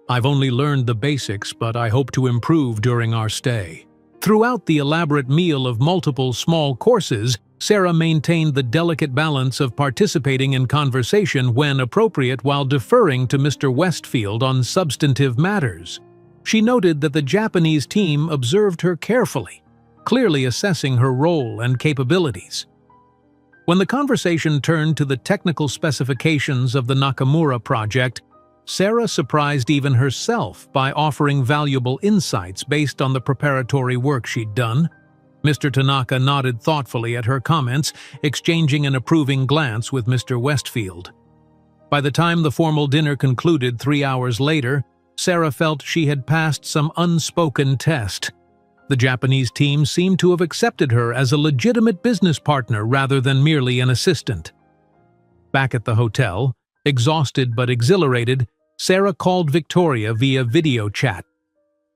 "I've only learned the basics, but I hope to improve during our stay." Throughout the elaborate meal of multiple small courses, Sarah maintained the delicate balance of participating in conversation when appropriate while deferring to Mr. Westfield on substantive matters. She noted that the Japanese team observed her carefully, clearly assessing her role and capabilities. When the conversation turned to the technical specifications of the Nakamura project, Sarah surprised even herself by offering valuable insights based on the preparatory work she'd done. Mr. Tanaka nodded thoughtfully at her comments, exchanging an approving glance with Mr. Westfield. By the time the formal dinner concluded 3 hours later, Sarah felt she had passed some unspoken test. The Japanese team seemed to have accepted her as a legitimate business partner rather than merely an assistant. Back at the hotel, exhausted but exhilarated, Sarah called Victoria via video chat.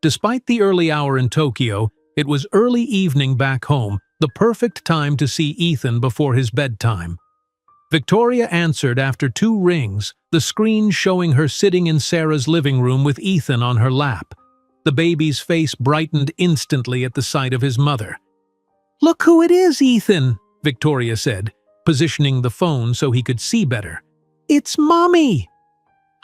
Despite the early hour in Tokyo, it was early evening back home, the perfect time to see Ethan before his bedtime. Victoria answered after 2 rings, the screen showing her sitting in Sarah's living room with Ethan on her lap. The baby's face brightened instantly at the sight of his mother. "Look who it is, Ethan," Victoria said, positioning the phone so he could see better. "It's Mommy!"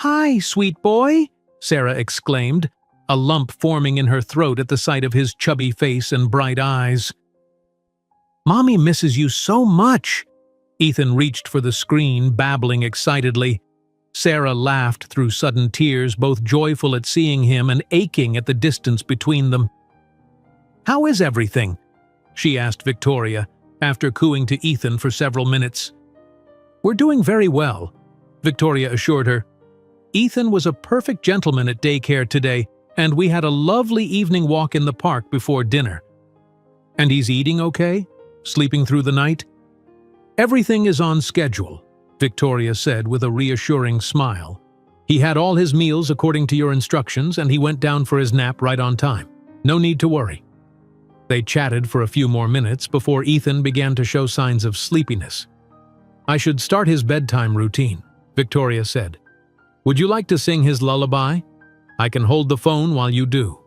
"Hi, sweet boy," Sarah exclaimed, a lump forming in her throat at the sight of his chubby face and bright eyes. "Mommy misses you so much." Ethan reached for the screen, babbling excitedly. Sarah laughed through sudden tears, both joyful at seeing him and aching at the distance between them. "How is everything?" she asked Victoria, after cooing to Ethan for several minutes. "We're doing very well," Victoria assured her. "Ethan was a perfect gentleman at daycare today, and we had a lovely evening walk in the park before dinner." "And he's eating okay? Sleeping through the night?" "Everything is on schedule," Victoria said with a reassuring smile. "He had all his meals according to your instructions, and he went down for his nap right on time. No need to worry." They chatted for a few more minutes before Ethan began to show signs of sleepiness. "I should start his bedtime routine," Victoria said. "Would you like to sing his lullaby? I can hold the phone while you do."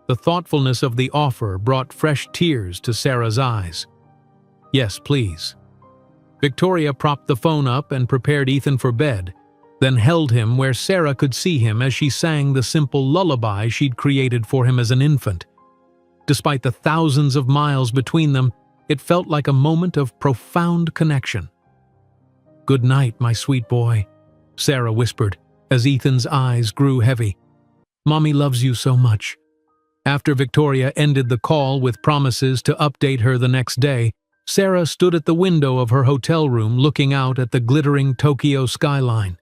The thoughtfulness of the offer brought fresh tears to Sarah's eyes. "Yes, please." Victoria propped the phone up and prepared Ethan for bed, then held him where Sarah could see him as she sang the simple lullaby she'd created for him as an infant. Despite the thousands of miles between them, it felt like a moment of profound connection. "Good night, my sweet boy," Sarah whispered, as Ethan's eyes grew heavy. "Mommy loves you so much." After Victoria ended the call with promises to update her the next day, Sarah stood at the window of her hotel room looking out at the glittering Tokyo skyline.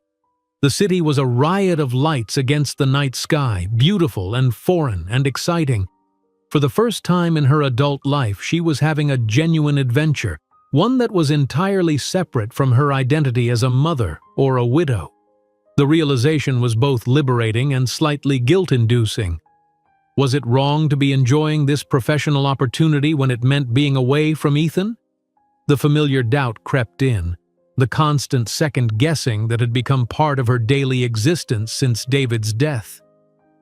The city was a riot of lights against the night sky, beautiful and foreign and exciting. For the first time in her adult life, she was having a genuine adventure, one that was entirely separate from her identity as a mother or a widow. The realization was both liberating and slightly guilt-inducing. Was it wrong to be enjoying this professional opportunity when it meant being away from Ethan? The familiar doubt crept in, the constant second-guessing that had become part of her daily existence since David's death.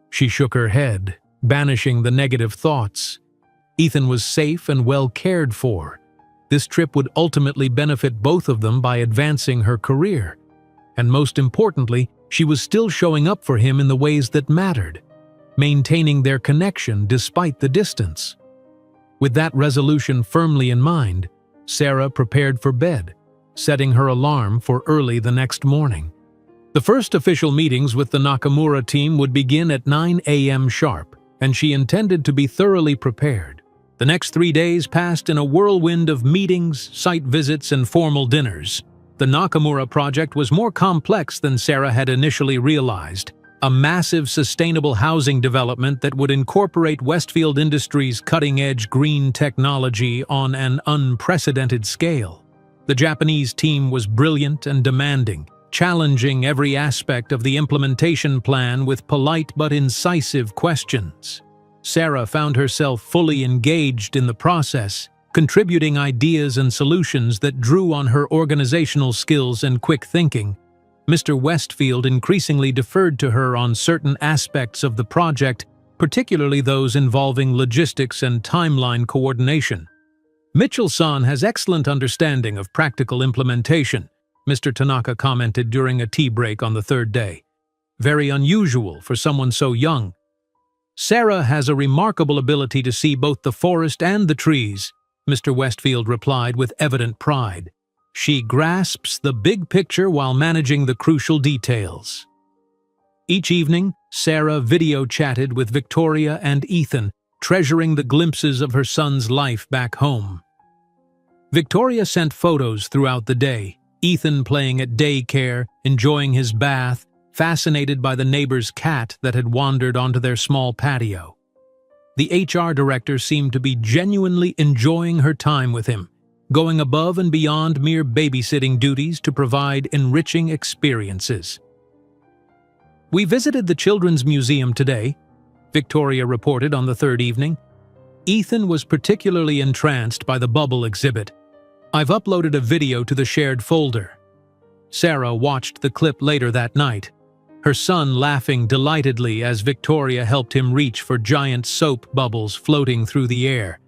She shook her head, banishing the negative thoughts. Ethan was safe and well cared for. This trip would ultimately benefit both of them by advancing her career. And most importantly, she was still showing up for him in the ways that mattered, maintaining their connection despite the distance. With that resolution firmly in mind, Sarah prepared for bed, setting her alarm for early the next morning. The first official meetings with the Nakamura team would begin at 9 a.m. sharp, and she intended to be thoroughly prepared. The next 3 days passed in a whirlwind of meetings, site visits, and formal dinners. The Nakamura project was more complex than Sarah had initially realized. A massive sustainable housing development that would incorporate Westfield Industries' cutting-edge green technology on an unprecedented scale. The Japanese team was brilliant and demanding, challenging every aspect of the implementation plan with polite but incisive questions. Sarah found herself fully engaged in the process, contributing ideas and solutions that drew on her organizational skills and quick thinking. Mr. Westfield increasingly deferred to her on certain aspects of the project, particularly those involving logistics and timeline coordination. "Mitchell-san has excellent understanding of practical implementation," Mr. Tanaka commented during a tea break on the 3rd day. "Very unusual for someone so young." "Sarah has a remarkable ability to see both the forest and the trees," Mr. Westfield replied with evident pride. "She grasps the big picture while managing the crucial details." Each evening, Sarah video chatted with Victoria and Ethan, treasuring the glimpses of her son's life back home. Victoria sent photos throughout the day, Ethan playing at daycare, enjoying his bath, fascinated by the neighbor's cat that had wandered onto their small patio. The HR director seemed to be genuinely enjoying her time with him, going above and beyond mere babysitting duties to provide enriching experiences. "We visited the Children's Museum today," Victoria reported on the third evening. Ethan was particularly entranced by the bubble exhibit. I've uploaded a video to the shared folder. Sarah watched the clip later that night, her son laughing delightedly as Victoria helped him reach for giant soap bubbles floating through the air.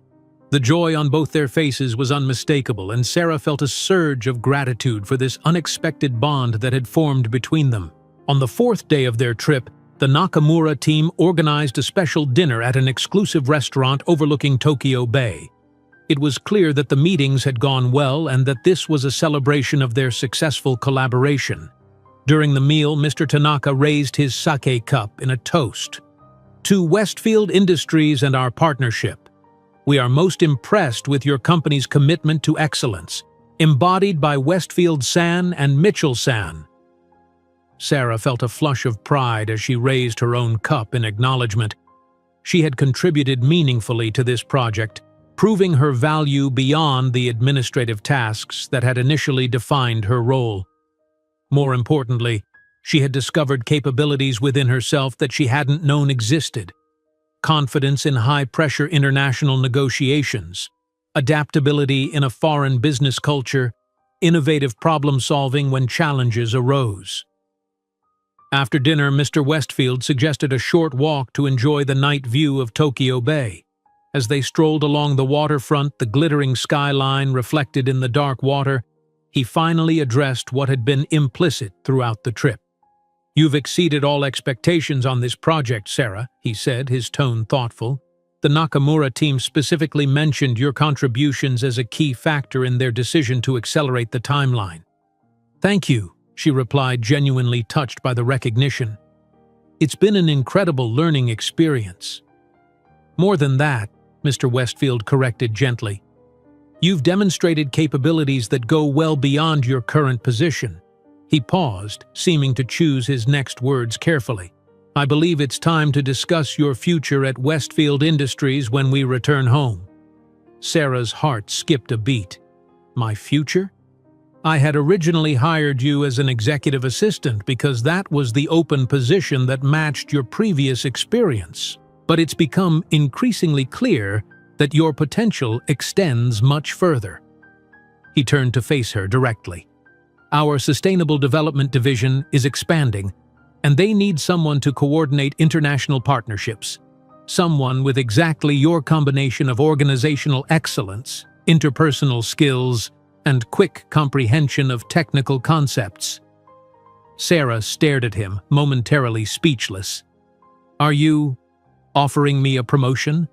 The joy on both their faces was unmistakable, and Sarah felt a surge of gratitude for this unexpected bond that had formed between them. On the fourth day of their trip, the Nakamura team organized a special dinner at an exclusive restaurant overlooking Tokyo Bay. It was clear that the meetings had gone well and that this was a celebration of their successful collaboration. During the meal, Mr. Tanaka raised his sake cup in a toast. "To Westfield Industries and our partnership. We are most impressed with your company's commitment to excellence, embodied by Westfield-san and Mitchell-san." Sarah felt a flush of pride as she raised her own cup in acknowledgement. She had contributed meaningfully to this project, proving her value beyond the administrative tasks that had initially defined her role. More importantly, she had discovered capabilities within herself that she hadn't known existed. Confidence in high-pressure international negotiations, adaptability in a foreign business culture, innovative problem-solving when challenges arose. After dinner, Mr. Westfield suggested a short walk to enjoy the night view of Tokyo Bay. As they strolled along the waterfront, the glittering skyline reflected in the dark water, he finally addressed what had been implicit throughout the trip. "You've exceeded all expectations on this project, Sarah," he said, his tone thoughtful. "The Nakamura team specifically mentioned your contributions as a key factor in their decision to accelerate the timeline." "Thank you," she replied, genuinely touched by the recognition. "It's been an incredible learning experience." "More than that," Mr. Westfield corrected gently. "You've demonstrated capabilities that go well beyond your current position." He paused, seeming to choose his next words carefully. "I believe it's time to discuss your future at Westfield Industries when we return home." Sarah's heart skipped a beat. "My future? I had originally hired you as an executive assistant because that was the open position that matched your previous experience. But it's become increasingly clear that your potential extends much further." He turned to face her directly. "Our Sustainable Development Division is expanding, and they need someone to coordinate international partnerships. Someone with exactly your combination of organizational excellence, interpersonal skills, and quick comprehension of technical concepts." Sarah stared at him, momentarily speechless. "Are you offering me a promotion?"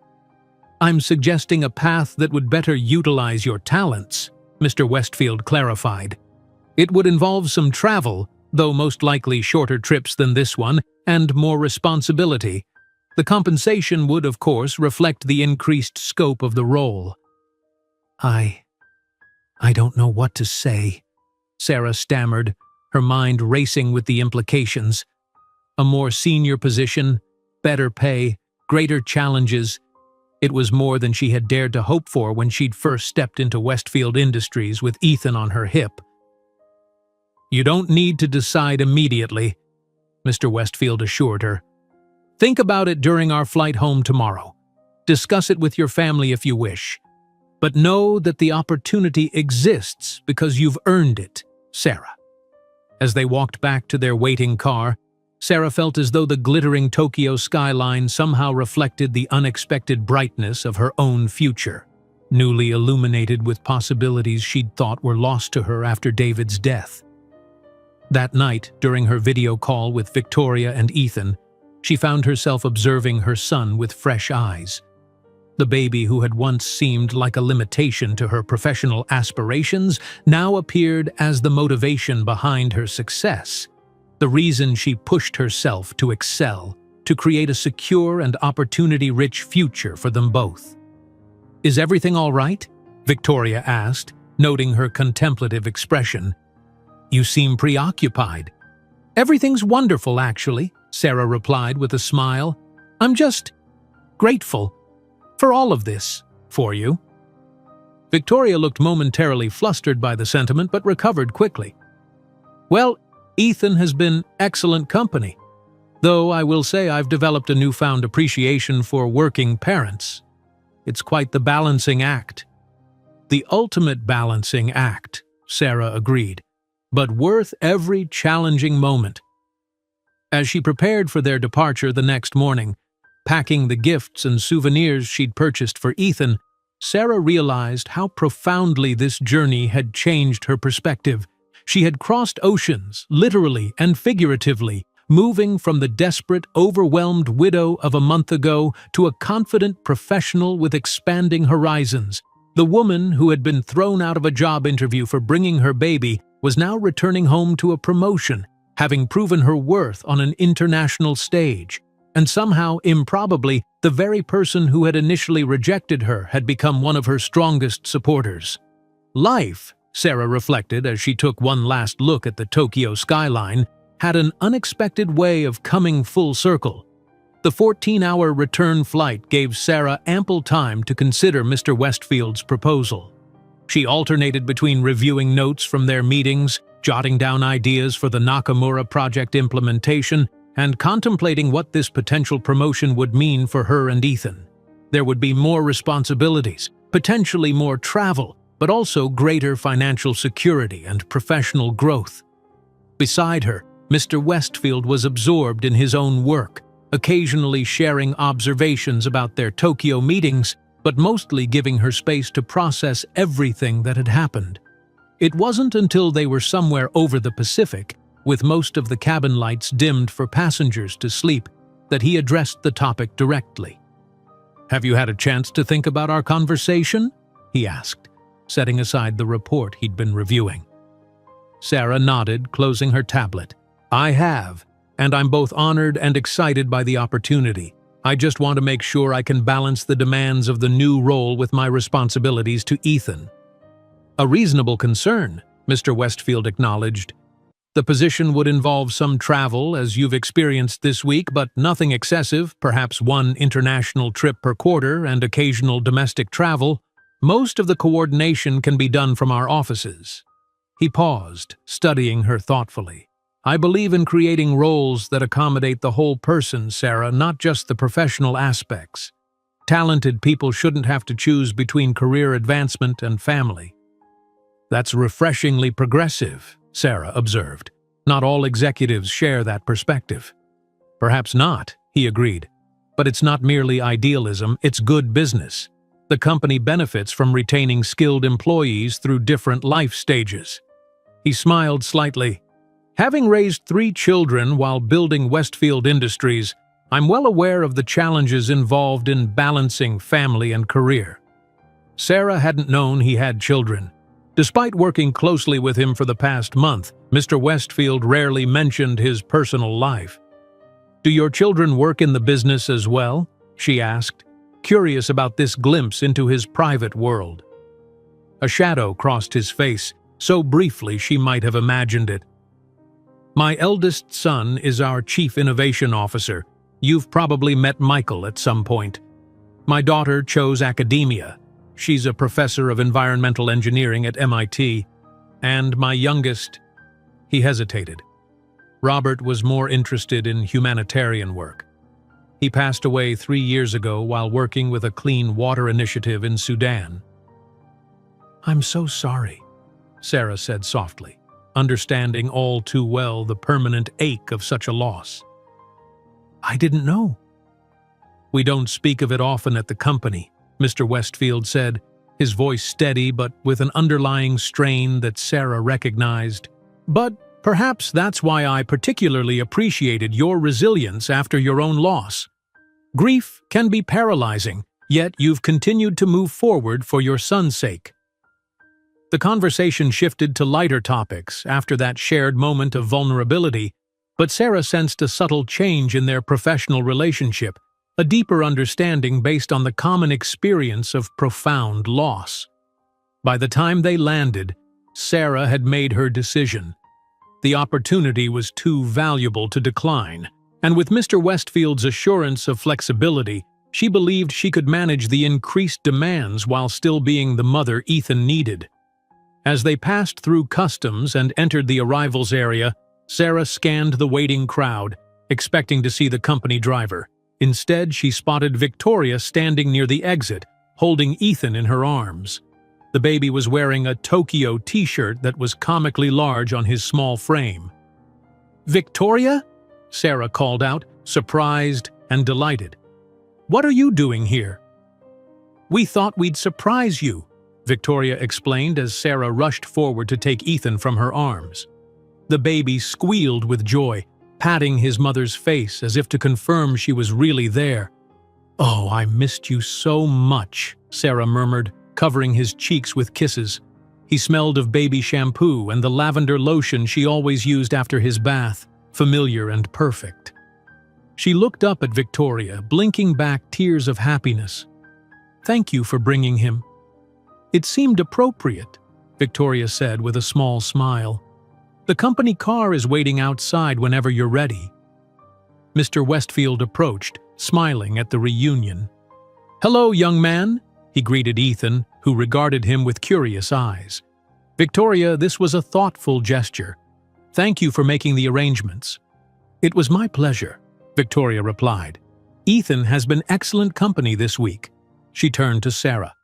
"I'm suggesting a path that would better utilize your talents," Mr. Westfield clarified. "It would involve some travel, though most likely shorter trips than this one, and more responsibility. The compensation would, of course, reflect the increased scope of the role." I don't know what to say," Sarah stammered, her mind racing with the implications. A more senior position, better pay, greater challenges. It was more than she had dared to hope for when she'd first stepped into Westfield Industries with Ethan on her hip. "You don't need to decide immediately," Mr. Westfield assured her. "Think about it during our flight home tomorrow. Discuss it with your family if you wish. But know that the opportunity exists because you've earned it, Sarah." As they walked back to their waiting car, Sarah felt as though the glittering Tokyo skyline somehow reflected the unexpected brightness of her own future, newly illuminated with possibilities she'd thought were lost to her after David's death. That night, during her video call with Victoria and Ethan, she found herself observing her son with fresh eyes. The baby who had once seemed like a limitation to her professional aspirations now appeared as the motivation behind her success, the reason she pushed herself to excel, to create a secure and opportunity-rich future for them both. "Is everything all right?" Victoria asked, noting her contemplative expression. "You seem preoccupied." "Everything's wonderful, actually," Sarah replied with a smile. "I'm just grateful for all of this, for you." Victoria looked momentarily flustered by the sentiment but recovered quickly. "Well, Ethan has been excellent company. Though I will say I've developed a newfound appreciation for working parents. It's quite the balancing act. The ultimate balancing act, Sarah agreed, but worth every challenging moment. As she prepared for their departure the next morning, packing the gifts and souvenirs she'd purchased for Ethan, Sarah realized how profoundly this journey had changed her perspective. She had crossed oceans, literally and figuratively, moving from the desperate, overwhelmed widow of a month ago to a confident professional with expanding horizons. The woman who had been thrown out of a job interview for bringing her baby was now returning home to a promotion, having proven her worth on an international stage. And somehow, improbably, the very person who had initially rejected her had become one of her strongest supporters. Life, Sarah reflected as she took one last look at the Tokyo skyline, had an unexpected way of coming full circle. The 14-hour return flight gave Sarah ample time to consider Mr. Westfield's proposal. She alternated between reviewing notes from their meetings, jotting down ideas for the Nakamura project implementation, and contemplating what this potential promotion would mean for her and Ethan. There would be more responsibilities, potentially more travel, but also greater financial security and professional growth. Beside her, Mr. Westfield was absorbed in his own work, occasionally sharing observations about their Tokyo meetings, but mostly giving her space to process everything that had happened. It wasn't until they were somewhere over the Pacific, with most of the cabin lights dimmed for passengers to sleep, that he addressed the topic directly. "Have you had a chance to think about our conversation?" he asked, setting aside the report he'd been reviewing. Sarah nodded, closing her tablet. "I have, and I'm both honored and excited by the opportunity. I just want to make sure I can balance the demands of the new role with my responsibilities to Ethan." "A reasonable concern," Mr. Westfield acknowledged. "The position would involve some travel, as you've experienced this week, but nothing excessive, perhaps one international trip per quarter and occasional domestic travel. Most of the coordination can be done from our offices." He paused, studying her thoughtfully. "I believe in creating roles that accommodate the whole person, Sarah, not just the professional aspects. Talented people shouldn't have to choose between career advancement and family." "That's refreshingly progressive," Sarah observed. "Not all executives share that perspective." "Perhaps not," he agreed. "But it's not merely idealism, it's good business. The company benefits from retaining skilled employees through different life stages." He smiled slightly. "Having raised 3 children while building Westfield Industries, I'm well aware of the challenges involved in balancing family and career." Sarah hadn't known he had children. Despite working closely with him for the past month, Mr. Westfield rarely mentioned his personal life. "Do your children work in the business as well?" she asked, curious about this glimpse into his private world. A shadow crossed his face, so briefly she might have imagined it. "My eldest son is our Chief Innovation Officer. You've probably met Michael at some point. My daughter chose academia. She's a professor of environmental engineering at MIT. And my youngest..." He hesitated. Robert was more interested in humanitarian work. He passed away 3 years ago while working with a clean water initiative in Sudan. "I'm so sorry," Sarah said softly, understanding all too well the permanent ache of such a loss. "I didn't know." "We don't speak of it often at the company," Mr. Westfield said, his voice steady but with an underlying strain that Sarah recognized. "But perhaps that's why I particularly appreciated your resilience after your own loss. Grief can be paralyzing, yet you've continued to move forward for your son's sake." The conversation shifted to lighter topics after that shared moment of vulnerability, but Sarah sensed a subtle change in their professional relationship, a deeper understanding based on the common experience of profound loss. By the time they landed, Sarah had made her decision. The opportunity was too valuable to decline, and with Mr. Westfield's assurance of flexibility, she believed she could manage the increased demands while still being the mother Ethan needed. As they passed through customs and entered the arrivals area, Sarah scanned the waiting crowd, expecting to see the company driver. Instead, she spotted Victoria standing near the exit, holding Ethan in her arms. The baby was wearing a Tokyo t-shirt that was comically large on his small frame. "Victoria?" Sarah called out, surprised and delighted. "What are you doing here?" "We thought we'd surprise you," Victoria explained as Sarah rushed forward to take Ethan from her arms. The baby squealed with joy, patting his mother's face as if to confirm she was really there. "Oh, I missed you so much," Sarah murmured, covering his cheeks with kisses. He smelled of baby shampoo and the lavender lotion she always used after his bath, familiar and perfect. She looked up at Victoria, blinking back tears of happiness. "Thank you for bringing him." "It seemed appropriate," Victoria said with a small smile. "The company car is waiting outside whenever you're ready." Mr. Westfield approached, smiling at the reunion. "Hello, young man," he greeted Ethan, who regarded him with curious eyes. "Victoria, this was a thoughtful gesture. Thank you for making the arrangements." "It was my pleasure," Victoria replied. "Ethan has been excellent company this week." She turned to Sarah.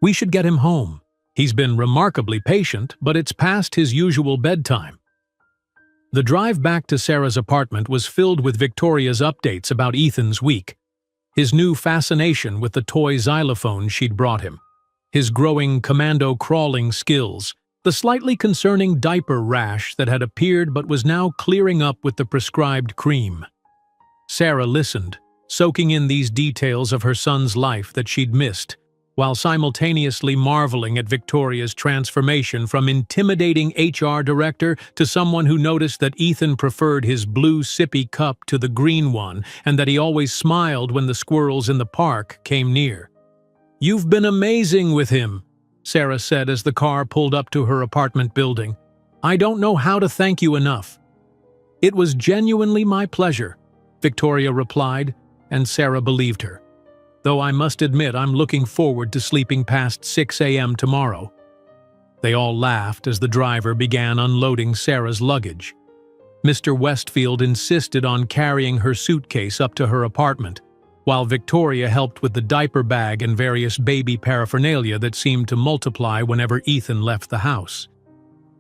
"We should get him home. He's been remarkably patient, but it's past his usual bedtime." The drive back to Sarah's apartment was filled with Victoria's updates about Ethan's week. His new fascination with the toy xylophone she'd brought him, his growing commando crawling skills, the slightly concerning diaper rash that had appeared but was now clearing up with the prescribed cream. Sarah listened, soaking in these details of her son's life that she'd missed, while simultaneously marveling at Victoria's transformation from intimidating HR director to someone who noticed that Ethan preferred his blue sippy cup to the green one and that he always smiled when the squirrels in the park came near. "You've been amazing with him," Sarah said as the car pulled up to her apartment building. "I don't know how to thank you enough." "It was genuinely my pleasure," Victoria replied, and Sarah believed her. "Though I must admit I'm looking forward to sleeping past 6 a.m. tomorrow." They all laughed as the driver began unloading Sarah's luggage. Mr. Westfield insisted on carrying her suitcase up to her apartment, while Victoria helped with the diaper bag and various baby paraphernalia that seemed to multiply whenever Ethan left the house.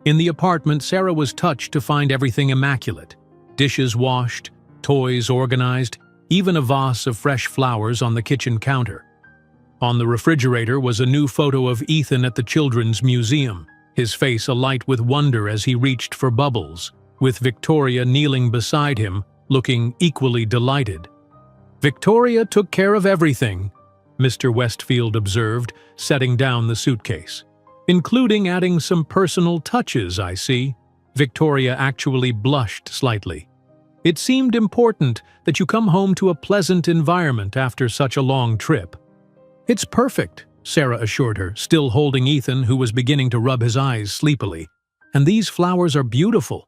In the apartment, Sarah was touched to find everything immaculate. Dishes washed, toys organized, even a vase of fresh flowers on the kitchen counter. On the refrigerator was a new photo of Ethan at the Children's Museum, his face alight with wonder as he reached for bubbles, with Victoria kneeling beside him, looking equally delighted. "Victoria took care of everything," Mr. Westfield observed, setting down the suitcase. "Including adding some personal touches, I see." Victoria actually blushed slightly. "It seemed important that you come home to a pleasant environment after such a long trip." "It's perfect," Sarah assured her, still holding Ethan, who was beginning to rub his eyes sleepily. "And these flowers are beautiful."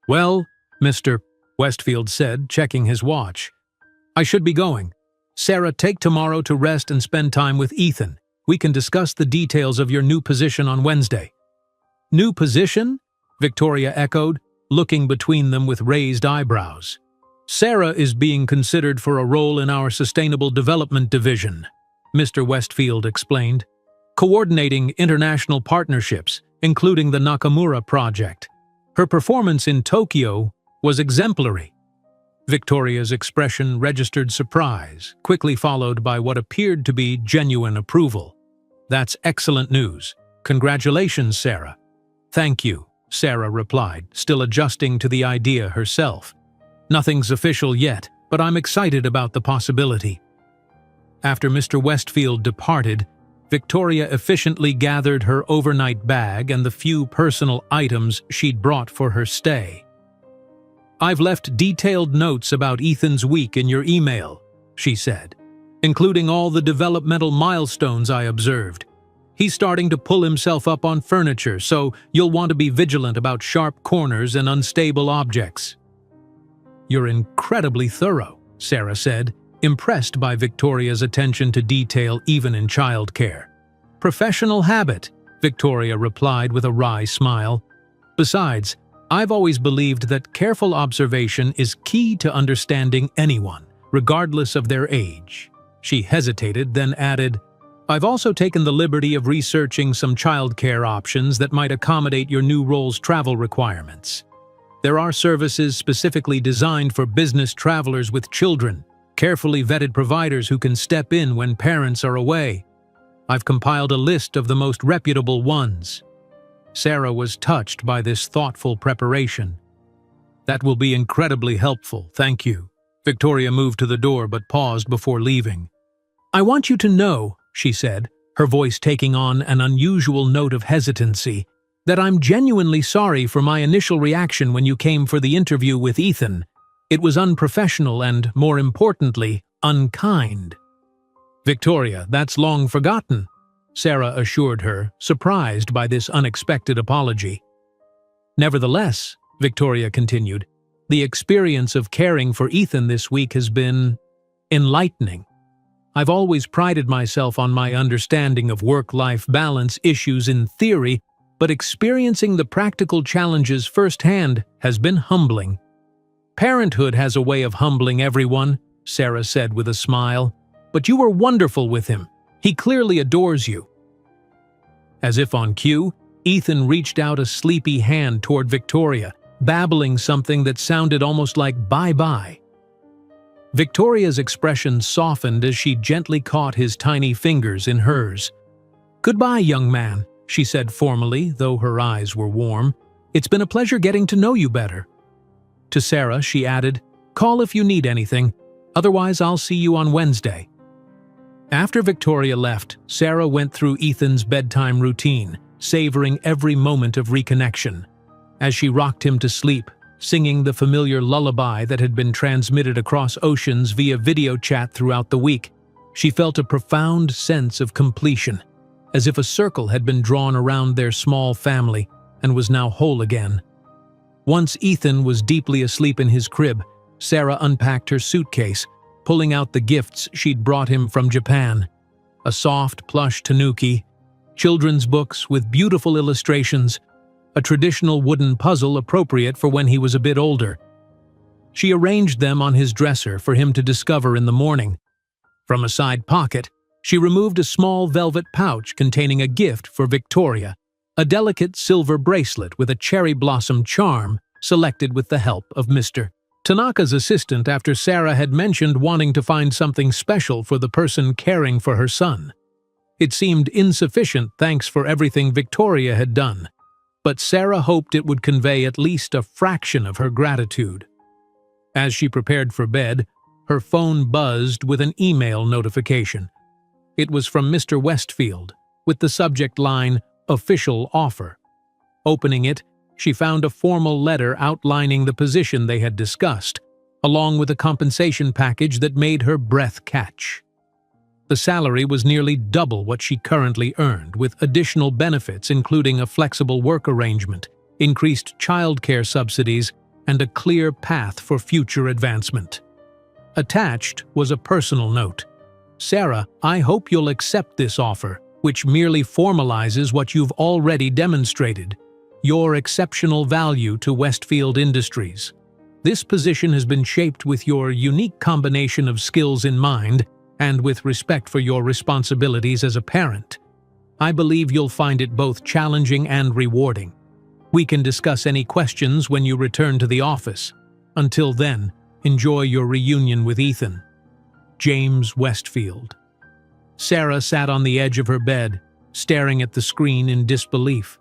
"Well," Mr. Westfield said, checking his watch, "I should be going. Sarah, take tomorrow to rest and spend time with Ethan. We can discuss the details of your new position on Wednesday." "New position?" Victoria echoed, looking between them with raised eyebrows. "Sarah is being considered for a role in our Sustainable Development Division," Mr. Westfield explained, "coordinating international partnerships, including the Nakamura Project. Her performance in Tokyo was exemplary." Victoria's expression registered surprise, quickly followed by what appeared to be genuine approval. "That's excellent news. Congratulations, Sarah." "Thank you," Sarah replied, still adjusting to the idea herself. "Nothing's official yet, but I'm excited about the possibility." After Mr. Westfield departed, Victoria efficiently gathered her overnight bag and the few personal items she'd brought for her stay. "I've left detailed notes about Ethan's week in your email," she said, "including all the developmental milestones I observed. He's starting to pull himself up on furniture, so you'll want to be vigilant about sharp corners and unstable objects." "You're incredibly thorough," Sarah said, impressed by Victoria's attention to detail even in childcare. "Professional habit," Victoria replied with a wry smile. "Besides, I've always believed that careful observation is key to understanding anyone, regardless of their age. She hesitated, then added, I've also taken the liberty of researching some childcare options that might accommodate your new role's travel requirements. There are services specifically designed for business travelers with children, carefully vetted providers who can step in when parents are away. I've compiled a list of the most reputable ones. Sarah was touched by this thoughtful preparation. That will be incredibly helpful, thank you. Victoria moved to the door but paused before leaving. I want you to know, she said, her voice taking on an unusual note of hesitancy, that I'm genuinely sorry for my initial reaction when you came for the interview with Ethan. It was unprofessional and, more importantly, unkind. Victoria, that's long forgotten, Sarah assured her, surprised by this unexpected apology. Nevertheless, Victoria continued, the experience of caring for Ethan this week has been enlightening. I've always prided myself on my understanding of work-life balance issues in theory, but experiencing the practical challenges firsthand has been humbling. Parenthood has a way of humbling everyone, Sarah said with a smile, but you were wonderful with him. He clearly adores you. As if on cue, Ethan reached out a sleepy hand toward Victoria, babbling something that sounded almost like bye-bye. Victoria's expression softened as she gently caught his tiny fingers in hers. Goodbye, young man, she said formally, though her eyes were warm. It's been a pleasure getting to know you better. To Sarah, she added, call if you need anything, otherwise I'll see you on Wednesday. After Victoria left, Sarah went through Ethan's bedtime routine, savoring every moment of reconnection. As she rocked him to sleep, singing the familiar lullaby that had been transmitted across oceans via video chat throughout the week, she felt a profound sense of completion, as if a circle had been drawn around their small family and was now whole again. Once Ethan was deeply asleep in his crib, Sarah unpacked her suitcase, pulling out the gifts she'd brought him from Japan. A soft plush tanuki, children's books with beautiful illustrations, a traditional wooden puzzle appropriate for when he was a bit older. She arranged them on his dresser for him to discover in the morning. From a side pocket, she removed a small velvet pouch containing a gift for Victoria, a delicate silver bracelet with a cherry blossom charm selected with the help of Mr. Tanaka's assistant after Sarah had mentioned wanting to find something special for the person caring for her son. It seemed insufficient thanks for everything Victoria had done, but Sarah hoped it would convey at least a fraction of her gratitude. As she prepared for bed, her phone buzzed with an email notification. It was from Mr. Westfield, with the subject line, Official Offer. Opening it, she found a formal letter outlining the position they had discussed, along with a compensation package that made her breath catch. The salary was nearly double what she currently earned, with additional benefits including a flexible work arrangement, increased childcare subsidies, and a clear path for future advancement. Attached was a personal note. Sarah, I hope you'll accept this offer, which merely formalizes what you've already demonstrated, your exceptional value to Westfield Industries. This position has been shaped with your unique combination of skills in mind and with respect for your responsibilities as a parent. I believe you'll find it both challenging and rewarding. We can discuss any questions when you return to the office. Until then, enjoy your reunion with Ethan. James Westfield. Sarah sat on the edge of her bed, staring at the screen in disbelief.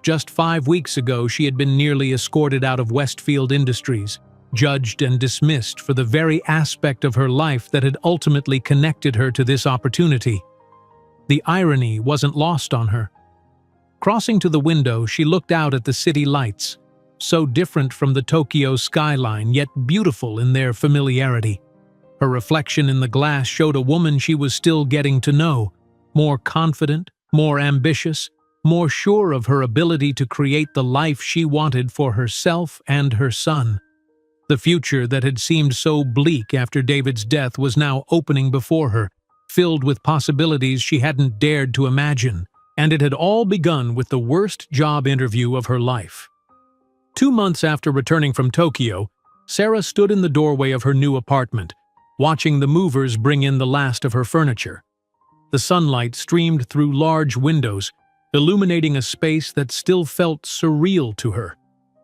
Just 5 weeks ago, she had been nearly escorted out of Westfield Industries, judged and dismissed for the very aspect of her life that had ultimately connected her to this opportunity. The irony wasn't lost on her. Crossing to the window, she looked out at the city lights, so different from the Tokyo skyline, yet beautiful in their familiarity. Her reflection in the glass showed a woman she was still getting to know, more confident, more ambitious, more sure of her ability to create the life she wanted for herself and her son. The future that had seemed so bleak after David's death was now opening before her, filled with possibilities she hadn't dared to imagine, and it had all begun with the worst job interview of her life. 2 months after returning from Tokyo, Sarah stood in the doorway of her new apartment, watching the movers bring in the last of her furniture. The sunlight streamed through large windows, illuminating a space that still felt surreal to her.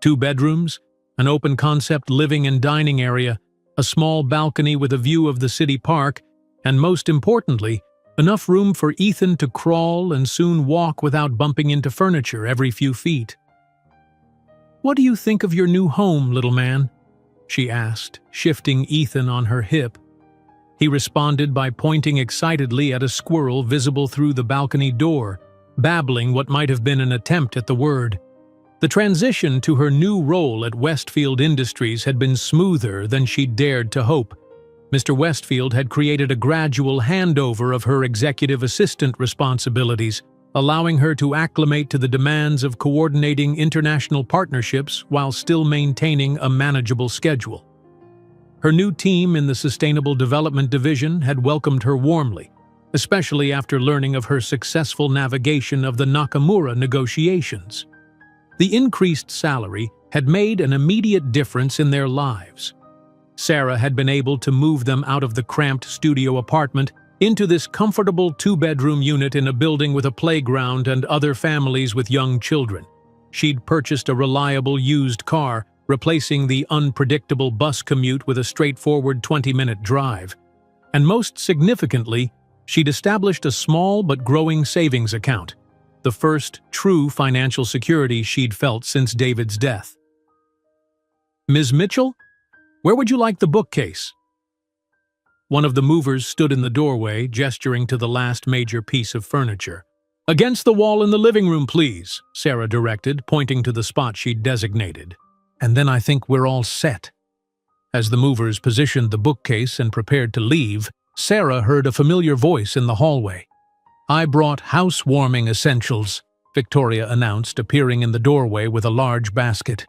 2 bedrooms, an open-concept living and dining area, a small balcony with a view of the city park, and most importantly, enough room for Ethan to crawl and soon walk without bumping into furniture every few feet. "What do you think of your new home, little man?" she asked, shifting Ethan on her hip. He responded by pointing excitedly at a squirrel visible through the balcony door, babbling what might have been an attempt at the word. The transition to her new role at Westfield Industries had been smoother than she'd dared to hope. Mr. Westfield had created a gradual handover of her executive assistant responsibilities, allowing her to acclimate to the demands of coordinating international partnerships while still maintaining a manageable schedule. Her new team in the Sustainable Development Division had welcomed her warmly, especially after learning of her successful navigation of the Nakamura negotiations. The increased salary had made an immediate difference in their lives. Sarah had been able to move them out of the cramped studio apartment into this comfortable 2-bedroom unit in a building with a playground and other families with young children. She'd purchased a reliable used car, replacing the unpredictable bus commute with a straightforward 20-minute drive. And most significantly, she'd established a small but growing savings account, the first true financial security she'd felt since David's death. "Ms. Mitchell, where would you like the bookcase?" One of the movers stood in the doorway, gesturing to the last major piece of furniture. "Against the wall in the living room, please," Sarah directed, pointing to the spot she'd designated. "And then I think we're all set." As the movers positioned the bookcase and prepared to leave, Sarah heard a familiar voice in the hallway. "I brought housewarming essentials," Victoria announced, appearing in the doorway with a large basket.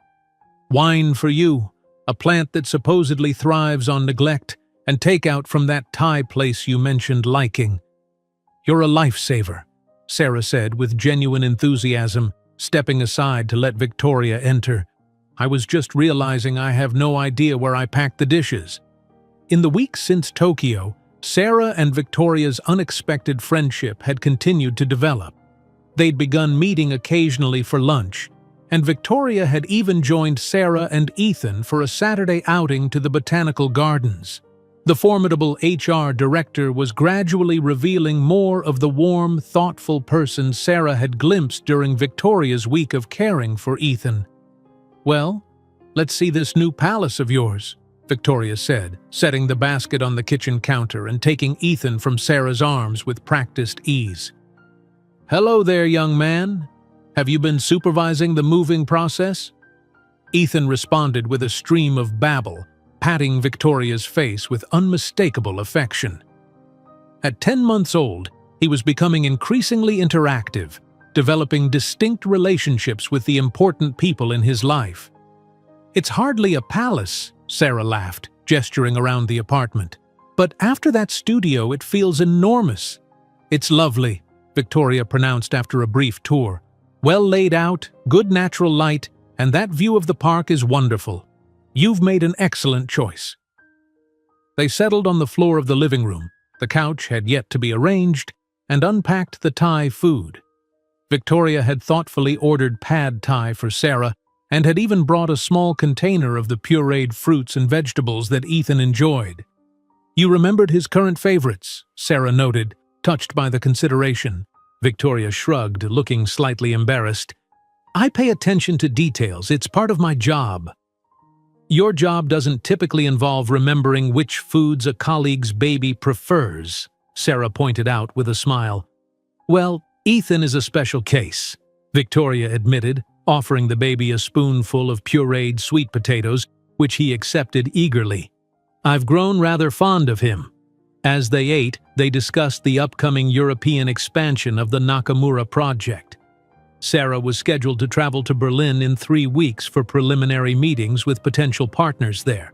"Wine for you, a plant that supposedly thrives on neglect, and takeout from that Thai place you mentioned liking." "You're a lifesaver," Sarah said with genuine enthusiasm, stepping aside to let Victoria enter. "I was just realizing I have no idea where I packed the dishes." In the weeks since Tokyo, Sarah and Victoria's unexpected friendship had continued to develop. They'd begun meeting occasionally for lunch, and Victoria had even joined Sarah and Ethan for a Saturday outing to the botanical gardens. The formidable HR director was gradually revealing more of the warm, thoughtful person Sarah had glimpsed during Victoria's week of caring for Ethan. "Well, let's see this new palace of yours," Victoria said, setting the basket on the kitchen counter and taking Ethan from Sarah's arms with practiced ease. "Hello there, young man. Have you been supervising the moving process?" Ethan responded with a stream of babble, patting Victoria's face with unmistakable affection. At 10 months old, he was becoming increasingly interactive, developing distinct relationships with the important people in his life. "It's hardly a palace," Sarah laughed, gesturing around the apartment. "But after that studio, it feels enormous." "It's lovely," Victoria pronounced after a brief tour. "Well laid out, good natural light, and that view of the park is wonderful. You've made an excellent choice." They settled on the floor of the living room. The couch had yet to be arranged, and unpacked the Thai food. Victoria had thoughtfully ordered pad Thai for Sarah, and had even brought a small container of the pureed fruits and vegetables that Ethan enjoyed. "You remembered his current favorites," Sarah noted, touched by the consideration. Victoria shrugged, looking slightly embarrassed. "I pay attention to details. It's part of my job." "Your job doesn't typically involve remembering which foods a colleague's baby prefers," Sarah pointed out with a smile. "Well, Ethan is a special case," Victoria admitted, offering the baby a spoonful of pureed sweet potatoes, which he accepted eagerly. "I've grown rather fond of him." As they ate, they discussed the upcoming European expansion of the Nakamura project. Sarah was scheduled to travel to Berlin in 3 weeks for preliminary meetings with potential partners there.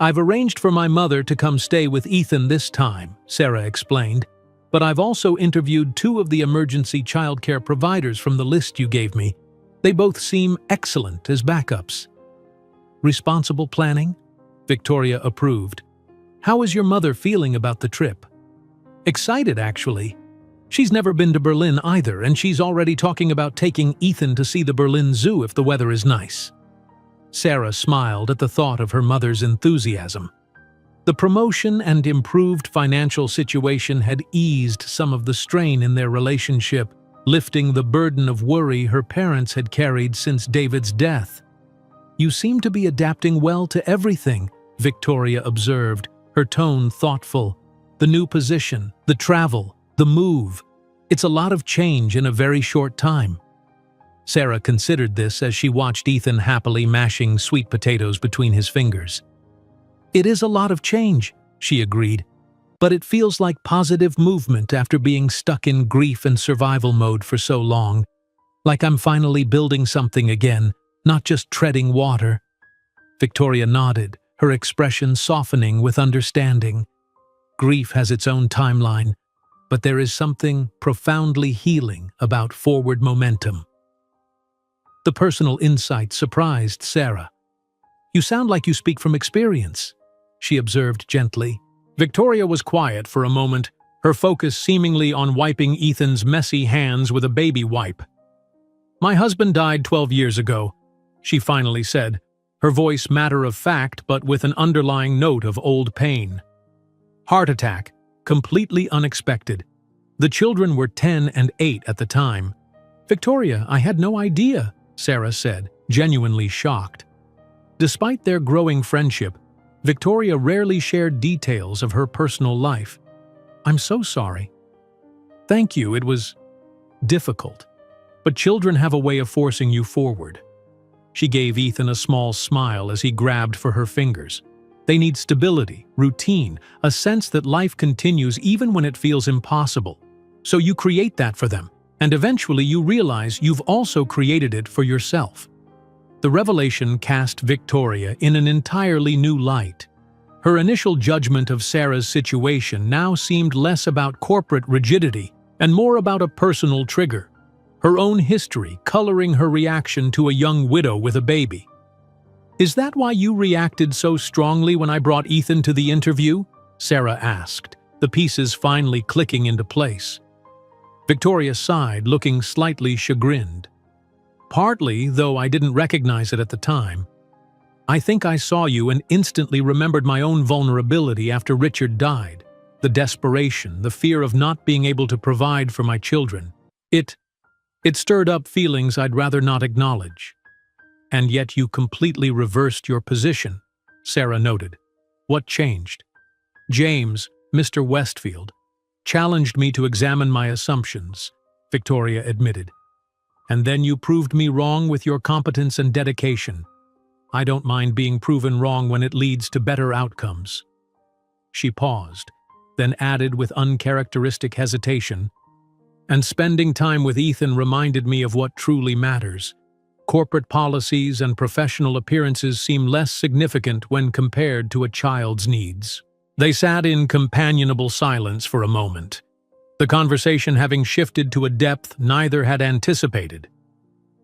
"I've arranged for my mother to come stay with Ethan this time," Sarah explained, "but I've also interviewed 2 of the emergency childcare providers from the list you gave me. They both seem excellent as backups. Responsible planning? Victoria approved. How is your mother feeling about the trip? Excited, actually. She's never been to Berlin either, and she's already talking about taking Ethan to see the Berlin Zoo if the weather is nice. Sarah smiled at the thought of her mother's enthusiasm. The promotion and improved financial situation had eased some of the strain in their relationship, lifting the burden of worry her parents had carried since David's death. "You seem to be adapting well to everything," Victoria observed, her tone thoughtful. "The new position, the travel, the move. It's a lot of change in a very short time." Sarah considered this as she watched Ethan happily mashing sweet potatoes between his fingers. "It is a lot of change," she agreed, "but it feels like positive movement after being stuck in grief and survival mode for so long. Like I'm finally building something again, not just treading water." Victoria nodded, her expression softening with understanding. Grief has its own timeline, but there is something profoundly healing about forward momentum. The personal insight surprised Sarah. "You sound like you speak from experience," she observed gently. Victoria was quiet for a moment, her focus seemingly on wiping Ethan's messy hands with a baby wipe. "My husband died 12 years ago," she finally said, her voice matter-of-fact but with an underlying note of old pain. "Heart attack, completely unexpected. The children were 10 and 8 at the time." "Victoria, I had no idea," Sarah said, genuinely shocked. Despite their growing friendship, Victoria rarely shared details of her personal life. "I'm so sorry." "Thank you, it was difficult. But children have a way of forcing you forward." She gave Ethan a small smile as he grabbed for her fingers. They need stability, routine, a sense that life continues even when it feels impossible. So you create that for them, and eventually you realize you've also created it for yourself. The revelation cast Victoria in an entirely new light. Her initial judgment of Sarah's situation now seemed less about corporate rigidity and more about a personal trigger, her own history coloring her reaction to a young widow with a baby. "Is that why you reacted so strongly when I brought Ethan to the interview?" Sarah asked, the pieces finally clicking into place. Victoria sighed, looking slightly chagrined. "Partly, though I didn't recognize it at the time. I think I saw you and instantly remembered my own vulnerability after Richard died. The desperation, the fear of not being able to provide for my children. It stirred up feelings I'd rather not acknowledge." "And yet you completely reversed your position," Sarah noted. "What changed?" "James, Mr. Westfield, challenged me to examine my assumptions," Victoria admitted. "And then you proved me wrong with your competence and dedication. I don't mind being proven wrong when it leads to better outcomes." She paused, then added with uncharacteristic hesitation, "And spending time with Ethan reminded me of what truly matters. Corporate policies and professional appearances seem less significant when compared to a child's needs." They sat in companionable silence for a moment, the conversation having shifted to a depth neither had anticipated.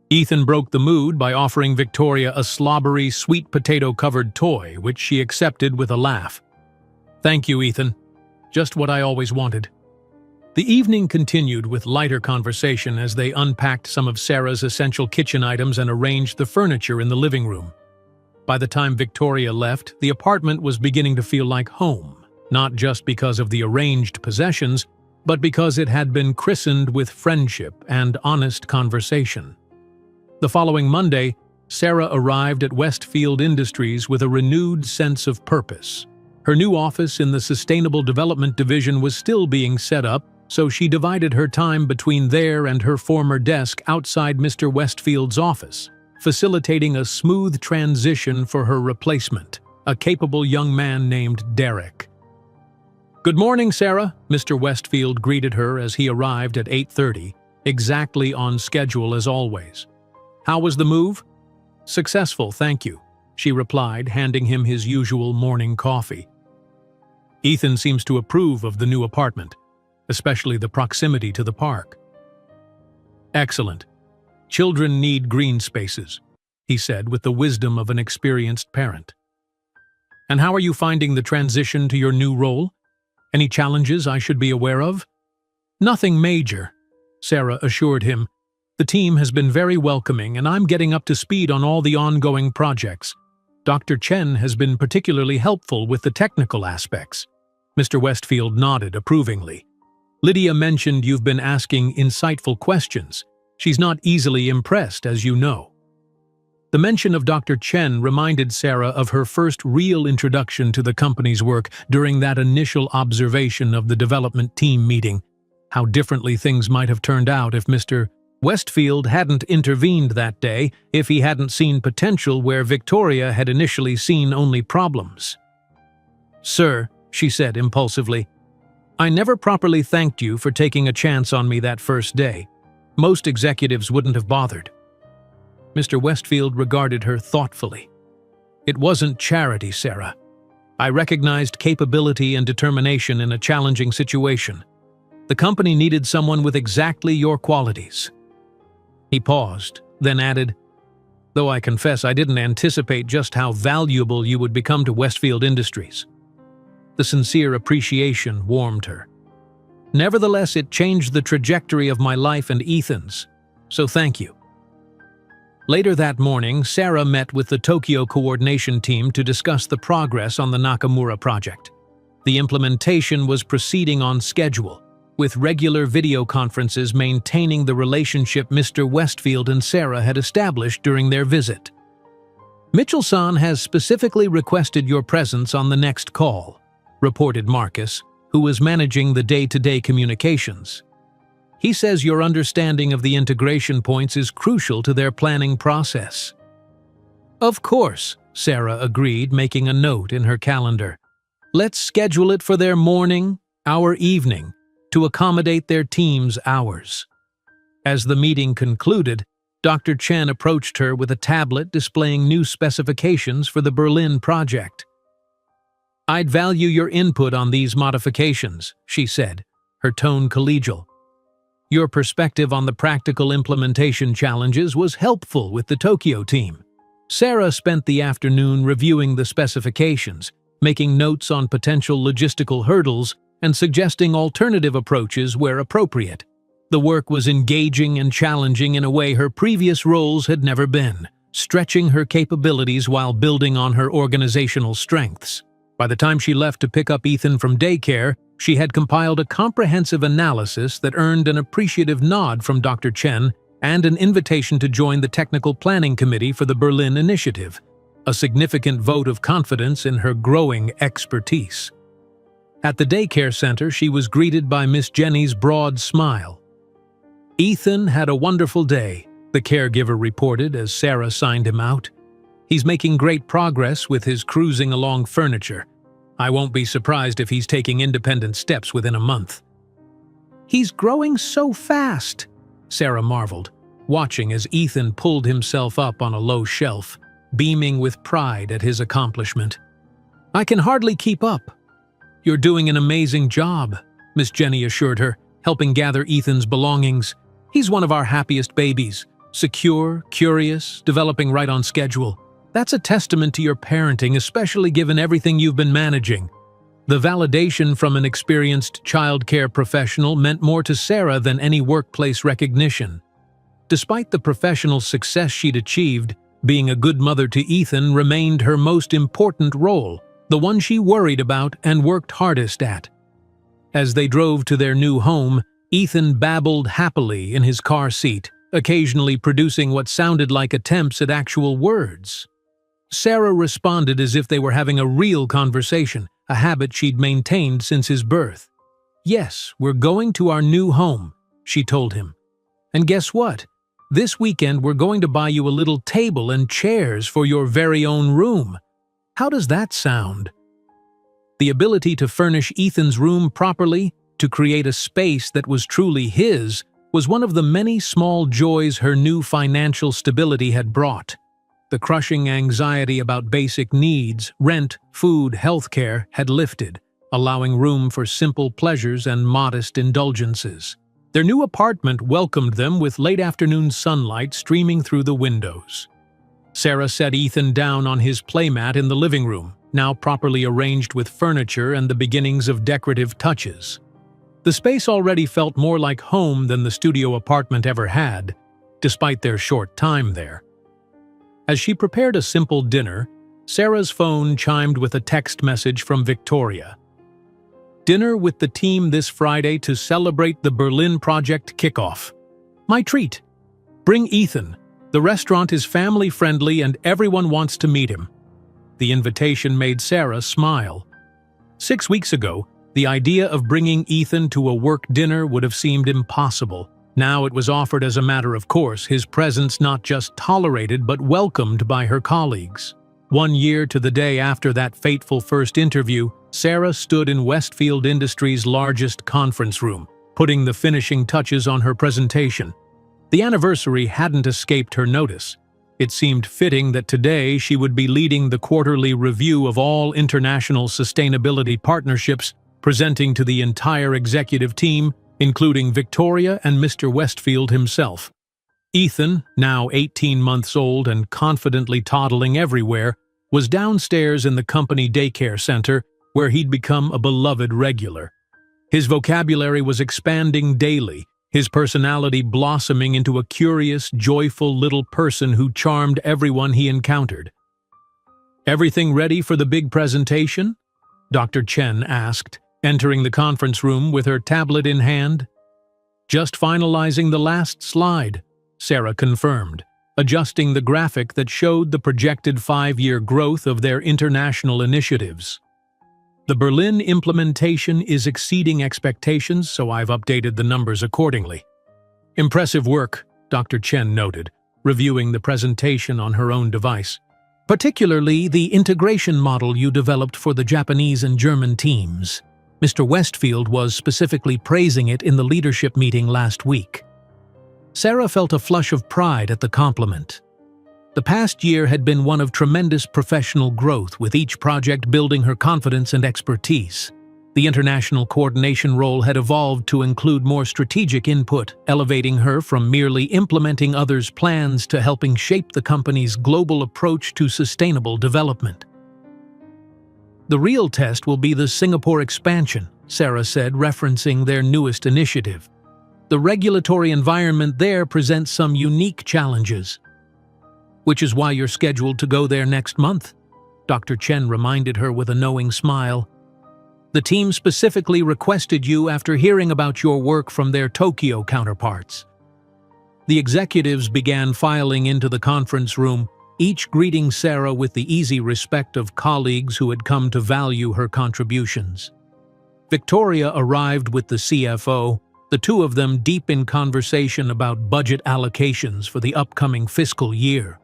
Ethan broke the mood by offering Victoria a slobbery, sweet potato-covered toy, which she accepted with a laugh. "Thank you, Ethan. Just what I always wanted." The evening continued with lighter conversation as they unpacked some of Sarah's essential kitchen items and arranged the furniture in the living room. By the time Victoria left, the apartment was beginning to feel like home, not just because of the arranged possessions, but because it had been christened with friendship and honest conversation. The following Monday, Sarah arrived at Westfield Industries with a renewed sense of purpose. Her new office in the Sustainable Development Division was still being set up, so she divided her time between there and her former desk outside Mr. Westfield's office, facilitating a smooth transition for her replacement, a capable young man named Derek. "Good morning, Sarah," Mr. Westfield greeted her as he arrived at 8:30, exactly on schedule as always. "How was the move?" "Successful, thank you," she replied, handing him his usual morning coffee. "Ethan seems to approve of the new apartment, especially the proximity to the park." "Excellent. Children need green spaces, he said with the wisdom of an experienced parent. And how are you finding the transition to your new role? Any challenges I should be aware of? Nothing major, Sarah assured him. The team has been very welcoming and I'm getting up to speed on all the ongoing projects. Dr. Chen has been particularly helpful with the technical aspects. Mr. Westfield nodded approvingly. Lydia mentioned you've been asking insightful questions. She's not easily impressed, as you know. The mention of Dr. Chen reminded Sarah of her first real introduction to the company's work during that initial observation of the development team meeting. How differently things might have turned out if Mr. Westfield hadn't intervened that day, if he hadn't seen potential where Victoria had initially seen only problems. "Sir," she said impulsively, "I never properly thanked you for taking a chance on me that first day. Most executives wouldn't have bothered." Mr. Westfield regarded her thoughtfully. "It wasn't charity, Sarah. I recognized capability and determination in a challenging situation. The company needed someone with exactly your qualities." He paused, then added, "Though I confess I didn't anticipate just how valuable you would become to Westfield Industries." The sincere appreciation warmed her. "Nevertheless, it changed the trajectory of my life and Ethan's, so thank you." Later that morning, Sarah met with the Tokyo coordination team to discuss the progress on the Nakamura project. The implementation was proceeding on schedule, with regular video conferences maintaining the relationship Mr. Westfield and Sarah had established during their visit. "Mitchell-san has specifically requested your presence on the next call," reported Marcus, who was managing the day-to-day communications. "He says your understanding of the integration points is crucial to their planning process." "Of course," Sarah agreed, making a note in her calendar. "Let's schedule it for their morning, our evening, to accommodate their team's hours." As the meeting concluded, Dr. Chen approached her with a tablet displaying new specifications for the Berlin project. "I'd value your input on these modifications," she said, her tone collegial. "Your perspective on the practical implementation challenges was helpful with the Tokyo team." Sarah spent the afternoon reviewing the specifications, making notes on potential logistical hurdles, and suggesting alternative approaches where appropriate. The work was engaging and challenging in a way her previous roles had never been, stretching her capabilities while building on her organizational strengths. By the time she left to pick up Ethan from daycare, she had compiled a comprehensive analysis that earned an appreciative nod from Dr. Chen and an invitation to join the technical planning committee for the Berlin initiative, a significant vote of confidence in her growing expertise. At the daycare center, she was greeted by Miss Jenny's broad smile. "Ethan had a wonderful day," the caregiver reported as Sarah signed him out. "He's making great progress with his cruising along furniture. I won't be surprised if he's taking independent steps within a month." "He's growing so fast," Sarah marveled, watching as Ethan pulled himself up on a low shelf, beaming with pride at his accomplishment. "I can hardly keep up." "You're doing an amazing job," Miss Jenny assured her, helping gather Ethan's belongings. "He's one of our happiest babies, secure, curious, developing right on schedule. That's a testament to your parenting, especially given everything you've been managing." The validation from an experienced childcare professional meant more to Sarah than any workplace recognition. Despite the professional success she'd achieved, being a good mother to Ethan remained her most important role, the one she worried about and worked hardest at. As they drove to their new home, Ethan babbled happily in his car seat, occasionally producing what sounded like attempts at actual words. Sarah responded as if they were having a real conversation, a habit she'd maintained since his birth. "Yes, we're going to our new home," she told him. "And guess what? This weekend we're going to buy you a little table and chairs for your very own room. How does that sound?" The ability to furnish Ethan's room properly, to create a space that was truly his, was one of the many small joys her new financial stability had brought. The crushing anxiety about basic needs, rent, food, healthcare, had lifted, allowing room for simple pleasures and modest indulgences. Their new apartment welcomed them with late-afternoon sunlight streaming through the windows. Sarah set Ethan down on his playmat in the living room, now properly arranged with furniture and the beginnings of decorative touches. The space already felt more like home than the studio apartment ever had, despite their short time there. As she prepared a simple dinner, Sarah's phone chimed with a text message from Victoria. "Dinner with the team this Friday to celebrate the Berlin project kickoff. My treat. Bring Ethan. The restaurant is family-friendly and everyone wants to meet him." The invitation made Sarah smile. 6 weeks ago, the idea of bringing Ethan to a work dinner would have seemed impossible. Now it was offered as a matter of course, his presence not just tolerated but welcomed by her colleagues. 1 year to the day after that fateful first interview, Sarah stood in Westfield Industries' largest conference room, putting the finishing touches on her presentation. The anniversary hadn't escaped her notice. It seemed fitting that today she would be leading the quarterly review of all international sustainability partnerships, presenting to the entire executive team, including Victoria and Mr. Westfield himself. Ethan, now 18 months old and confidently toddling everywhere, was downstairs in the company daycare center, where he'd become a beloved regular. His vocabulary was expanding daily, his personality blossoming into a curious, joyful little person who charmed everyone he encountered. "Everything ready for the big presentation?" Dr. Chen asked, entering the conference room with her tablet in hand. "Just finalizing the last slide," Sarah confirmed, adjusting the graphic that showed the projected 5-year growth of their international initiatives. "The Berlin implementation is exceeding expectations, so I've updated the numbers accordingly." "Impressive work," Dr. Chen noted, reviewing the presentation on her own device. "Particularly the integration model you developed for the Japanese and German teams. Mr. Westfield was specifically praising it in the leadership meeting last week." Sarah felt a flush of pride at the compliment. The past year had been one of tremendous professional growth, with each project building her confidence and expertise. The international coordination role had evolved to include more strategic input, elevating her from merely implementing others' plans to helping shape the company's global approach to sustainable development. "The real test will be the Singapore expansion," Sarah said, referencing their newest initiative. "The regulatory environment there presents some unique challenges." "Which is why you're scheduled to go there next month," Dr. Chen reminded her with a knowing smile. "The team specifically requested you after hearing about your work from their Tokyo counterparts." The executives began filing into the conference room, each greeting Sarah with the easy respect of colleagues who had come to value her contributions. Victoria arrived with the CFO, the two of them deep in conversation about budget allocations for the upcoming fiscal year.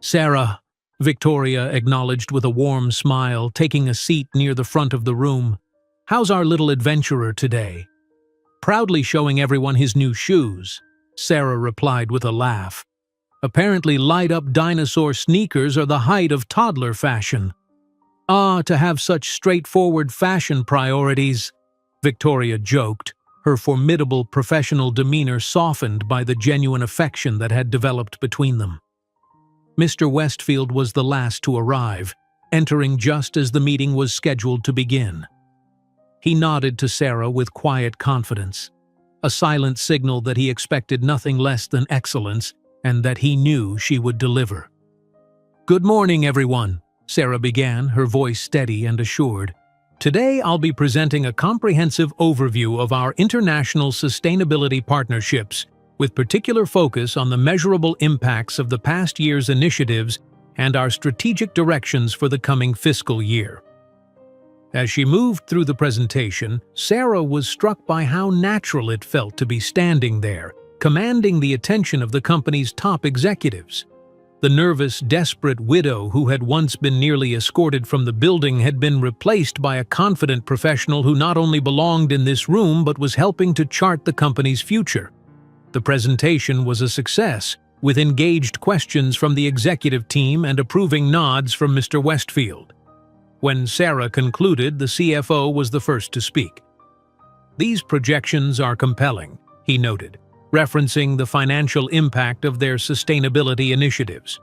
"Sarah," Victoria acknowledged with a warm smile, taking a seat near the front of the room. "How's our little adventurer today?" Proudly showing everyone his new shoes, Sarah replied with a laugh. "Apparently light-up dinosaur sneakers are the height of toddler fashion." "Ah, to have such straightforward fashion priorities," Victoria joked, her formidable professional demeanor softened by the genuine affection that had developed between them. Mr. Westfield was the last to arrive, entering just as the meeting was scheduled to begin. He nodded to Sarah with quiet confidence, a silent signal that he expected nothing less than excellence and that he knew she would deliver. "Good morning, everyone," Sarah began, her voice steady and assured. "Today I'll be presenting a comprehensive overview of our international sustainability partnerships, with particular focus on the measurable impacts of the past year's initiatives and our strategic directions for the coming fiscal year." As she moved through the presentation, Sarah was struck by how natural it felt to be standing there, commanding the attention of the company's top executives. The nervous, desperate widow who had once been nearly escorted from the building had been replaced by a confident professional who not only belonged in this room but was helping to chart the company's future. The presentation was a success, with engaged questions from the executive team and approving nods from Mr. Westfield. When Sarah concluded, the CFO was the first to speak. "These projections are compelling, he noted, referencing the financial impact of their sustainability initiatives,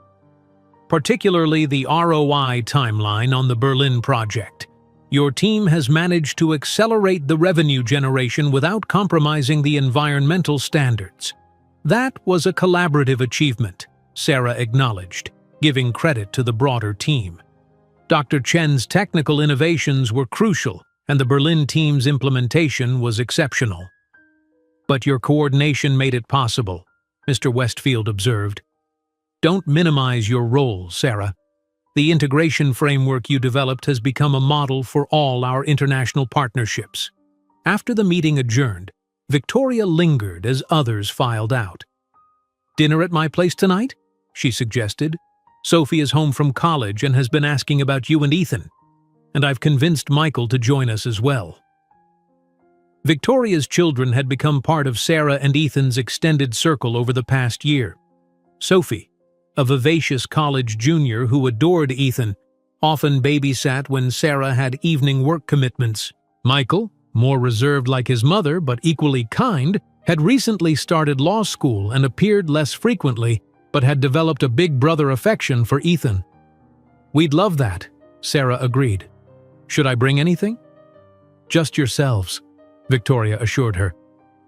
particularly the ROI timeline on the Berlin project. Your team has managed to accelerate the revenue generation without compromising the environmental standards. That was a collaborative achievement, Sarah acknowledged, giving credit to the broader team. Dr. Chen's technical innovations were crucial, and the Berlin team's implementation was exceptional. But your coordination made it possible, Mr. Westfield observed. Don't minimize your role, Sarah. The integration framework you developed has become a model for all our international partnerships. After the meeting adjourned, Victoria lingered as others filed out. "Dinner at my place tonight?" she suggested. "Sophie is home from college and has been asking about you and Ethan, and I've convinced Michael to join us as well." Victoria's children had become part of Sarah and Ethan's extended circle over the past year. Sophie, a vivacious college junior who adored Ethan, often babysat when Sarah had evening work commitments. Michael, more reserved like his mother but equally kind, had recently started law school and appeared less frequently, but had developed a big brother affection for Ethan. "We'd love that," Sarah agreed. "Should I bring anything?" "Just yourselves," Victoria assured her.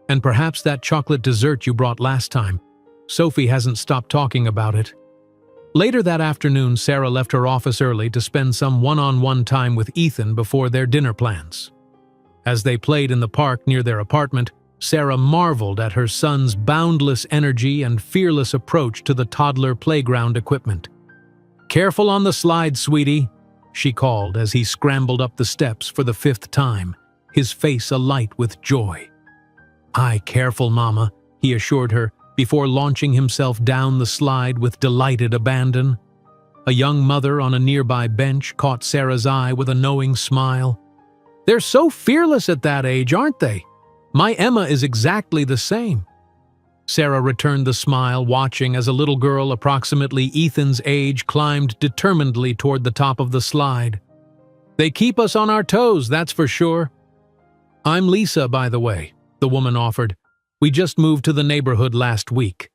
"And perhaps that chocolate dessert you brought last time. Sophie hasn't stopped talking about it." Later that afternoon, Sarah left her office early to spend some one-on-one time with Ethan before their dinner plans. As they played in the park near their apartment, Sarah marveled at her son's boundless energy and fearless approach to the toddler playground equipment. "Careful on the slide, sweetie," she called as he scrambled up the steps for the 5th time, his face alight with joy. "Aye, careful, Mama," he assured her, before launching himself down the slide with delighted abandon. A young mother on a nearby bench caught Sarah's eye with a knowing smile. "They're so fearless at that age, aren't they? My Emma is exactly the same." Sarah returned the smile, watching as a little girl approximately Ethan's age climbed determinedly toward the top of the slide. "They keep us on our toes, that's for sure." "I'm Lisa, by the way," the woman offered. "We just moved to the neighborhood last week."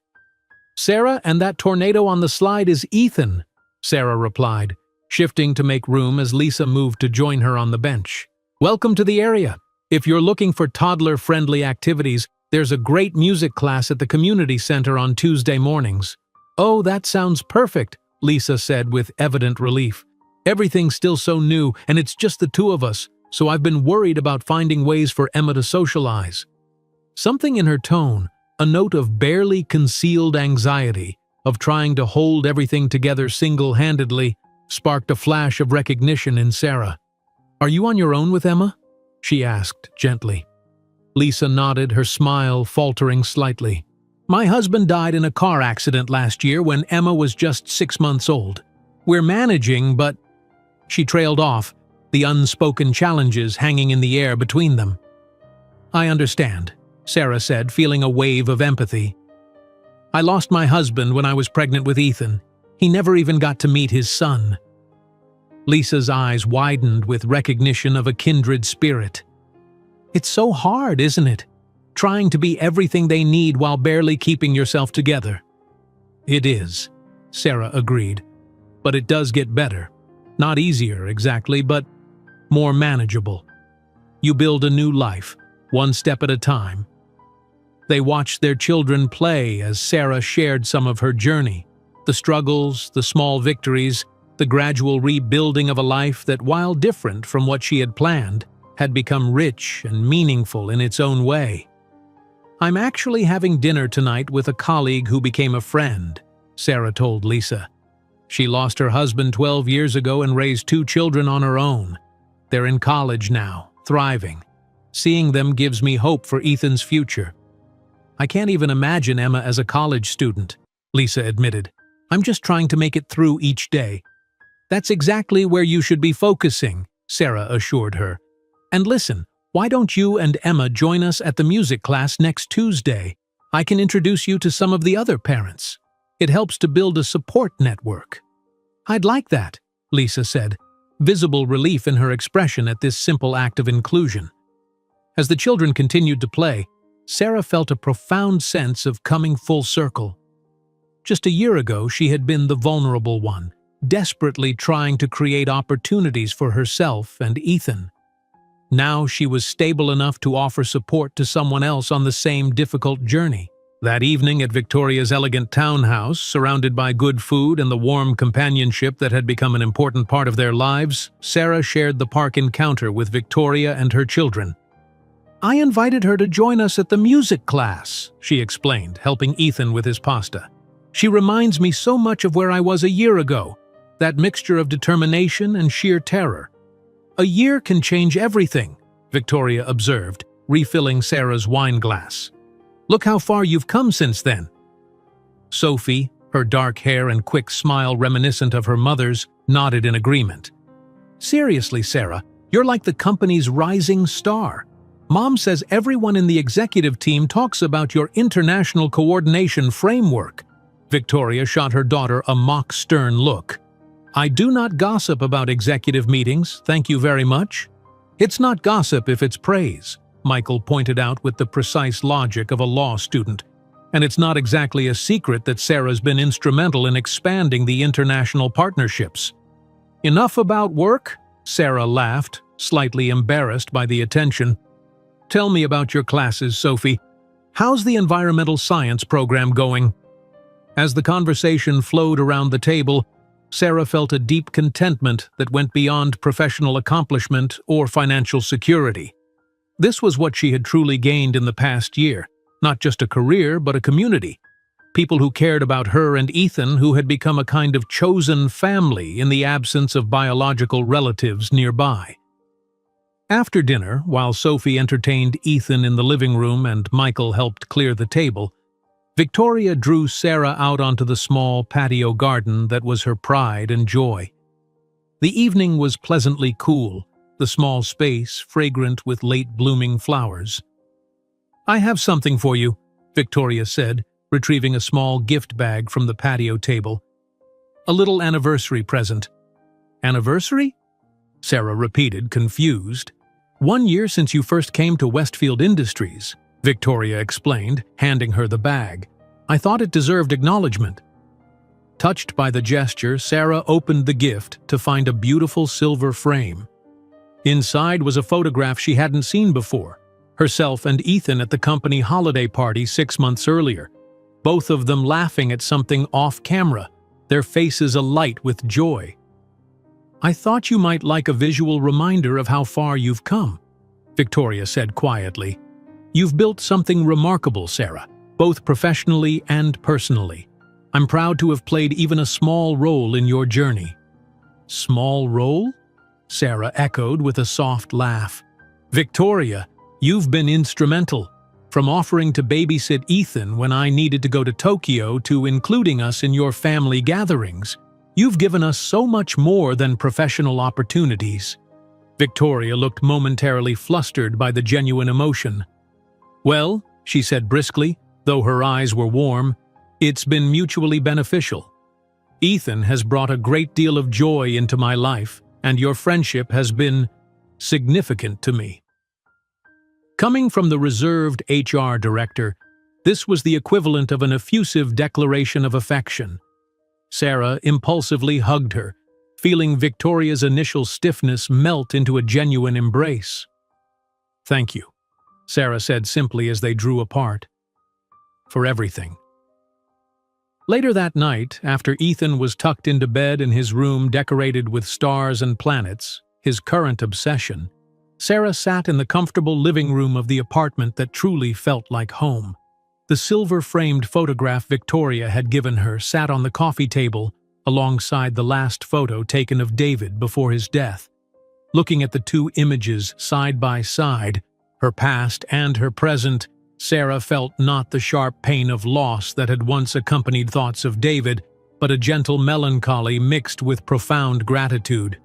"Sarah, and that tornado on the slide is Ethan," Sarah replied, shifting to make room as Lisa moved to join her on the bench. "Welcome to the area. If you're looking for toddler-friendly activities, there's a great music class at the community center on Tuesday mornings." "Oh, that sounds perfect," Lisa said with evident relief. "Everything's still so new, and it's just the two of us, so I've been worried about finding ways for Emma to socialize." Something in her tone, a note of barely concealed anxiety, of trying to hold everything together single-handedly, sparked a flash of recognition in Sarah. "Are you on your own with Emma?" she asked gently. Lisa nodded, her smile faltering slightly. "My husband died in a car accident last year when Emma was just 6 months old. We're managing, but—" She trailed off, the unspoken challenges hanging in the air between them. "I understand," Sarah said, feeling a wave of empathy. "I lost my husband when I was pregnant with Ethan. He never even got to meet his son." Lisa's eyes widened with recognition of a kindred spirit. "It's so hard, isn't it? Trying to be everything they need while barely keeping yourself together." "It is," Sarah agreed. "But it does get better. Not easier, exactly, but more manageable. You build a new life, one step at a time." They watched their children play as Sarah shared some of her journey, the struggles, the small victories, the gradual rebuilding of a life that, while different from what she had planned, had become rich and meaningful in its own way. "I'm actually having dinner tonight with a colleague who became a friend," Sarah told Lisa. "She lost her husband 12 years ago and raised 2 children on her own. They're in college now, thriving. Seeing them gives me hope for Ethan's future." "I can't even imagine Emma as a college student," Lisa admitted. "I'm just trying to make it through each day." "That's exactly where you should be focusing," Sarah assured her. "And listen, why don't you and Emma join us at the music class next Tuesday? I can introduce you to some of the other parents. It helps to build a support network." "I'd like that," Lisa said, visible relief in her expression at this simple act of inclusion. As the children continued to play, Sarah felt a profound sense of coming full circle. Just a year ago, she had been the vulnerable one, desperately trying to create opportunities for herself and Ethan. Now she was stable enough to offer support to someone else on the same difficult journey. That evening at Victoria's elegant townhouse, surrounded by good food and the warm companionship that had become an important part of their lives, Sarah shared the park encounter with Victoria and her children. "I invited her to join us at the music class," she explained, helping Ethan with his pasta. "She reminds me so much of where I was a year ago, that mixture of determination and sheer terror." "A year can change everything," Victoria observed, refilling Sarah's wine glass. "Look how far you've come since then." Sophie, her dark hair and quick smile reminiscent of her mother's, nodded in agreement. "Seriously, Sarah, you're like the company's rising star. Mom says everyone in the executive team talks about your international coordination framework." Victoria shot her daughter a mock stern look. "I do not gossip about executive meetings, thank you very much." "It's not gossip if it's praise," Michael pointed out with the precise logic of a law student. "And it's not exactly a secret that Sarah's been instrumental in expanding the international partnerships." "Enough about work?" Sarah laughed, slightly embarrassed by the attention. "Tell me about your classes, Sophie. How's the environmental science program going?" As the conversation flowed around the table, Sarah felt a deep contentment that went beyond professional accomplishment or financial security. This was what she had truly gained in the past year, not just a career but a community. People who cared about her and Ethan, who had become a kind of chosen family in the absence of biological relatives nearby. After dinner, while Sophie entertained Ethan in the living room and Michael helped clear the table, Victoria drew Sarah out onto the small patio garden that was her pride and joy. The evening was pleasantly cool, the small space fragrant with late-blooming flowers. "I have something for you," Victoria said, retrieving a small gift bag from the patio table. "A little anniversary present." "Anniversary?" Sarah repeated, confused. "1 year since you first came to Westfield Industries," Victoria explained, handing her the bag. "I thought it deserved acknowledgement." Touched by the gesture, Sarah opened the gift to find a beautiful silver frame. Inside was a photograph she hadn't seen before, herself and Ethan at the company holiday party 6 months earlier, both of them laughing at something off-camera, their faces alight with joy. "I thought you might like a visual reminder of how far you've come," Victoria said quietly. "You've built something remarkable, Sarah, both professionally and personally. I'm proud to have played even a small role in your journey." "Small role?" Sarah echoed with a soft laugh. "Victoria, you've been instrumental. From offering to babysit Ethan when I needed to go to Tokyo to including us in your family gatherings. You've given us so much more than professional opportunities." Victoria looked momentarily flustered by the genuine emotion. "Well," she said briskly, though her eyes were warm, "it's been mutually beneficial. Ethan has brought a great deal of joy into my life, and your friendship has been significant to me." Coming from the reserved HR director, this was the equivalent of an effusive declaration of affection. Sarah impulsively hugged her, feeling Victoria's initial stiffness melt into a genuine embrace. "Thank you," Sarah said simply as they drew apart. "For everything." Later that night, after Ethan was tucked into bed in his room decorated with stars and planets, his current obsession, Sarah sat in the comfortable living room of the apartment that truly felt like home. The silver-framed photograph Victoria had given her sat on the coffee table alongside the last photo taken of David before his death. Looking at the two images side by side, her past and her present, Sarah felt not the sharp pain of loss that had once accompanied thoughts of David, but a gentle melancholy mixed with profound gratitude.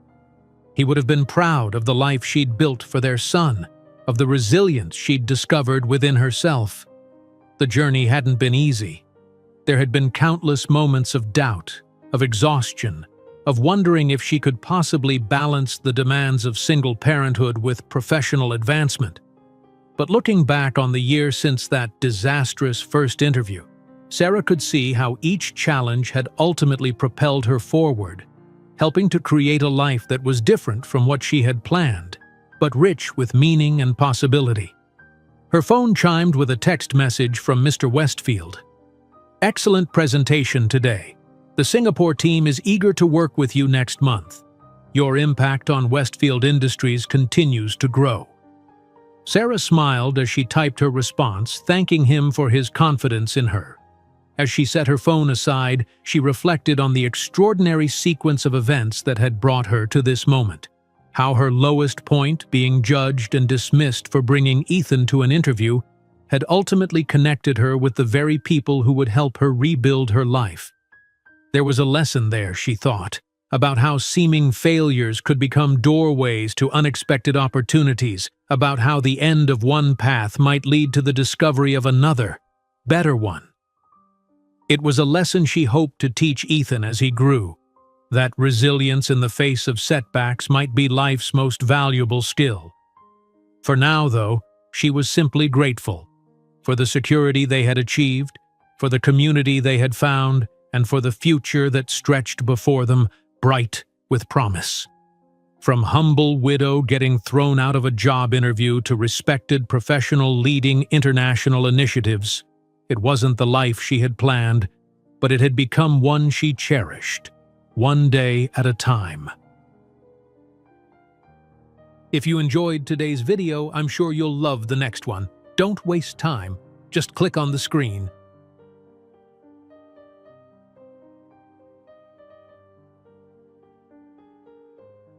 He would have been proud of the life she'd built for their son, of the resilience she'd discovered within herself. The journey hadn't been easy. There had been countless moments of doubt, of exhaustion, of wondering if she could possibly balance the demands of single parenthood with professional advancement. But looking back on the year since that disastrous first interview, Sarah could see how each challenge had ultimately propelled her forward, helping to create a life that was different from what she had planned, but rich with meaning and possibility. Her phone chimed with a text message from Mr. Westfield. "Excellent presentation today. The Singapore team is eager to work with you next month. Your impact on Westfield Industries continues to grow." Sarah smiled as she typed her response, thanking him for his confidence in her. As she set her phone aside, she reflected on the extraordinary sequence of events that had brought her to this moment. How her lowest point, being judged and dismissed for bringing Ethan to an interview, had ultimately connected her with the very people who would help her rebuild her life. There was a lesson there, she thought, about how seeming failures could become doorways to unexpected opportunities, about how the end of one path might lead to the discovery of another, better one. It was a lesson she hoped to teach Ethan as he grew, that resilience in the face of setbacks might be life's most valuable skill. For now, though, she was simply grateful for the security they had achieved, for the community they had found, and for the future that stretched before them, bright with promise. From humble widow getting thrown out of a job interview to respected professional leading international initiatives, it wasn't the life she had planned, but it had become one she cherished, one day at a time. If you enjoyed today's video, I'm sure you'll love the next one. Don't waste time. Just click on the screen.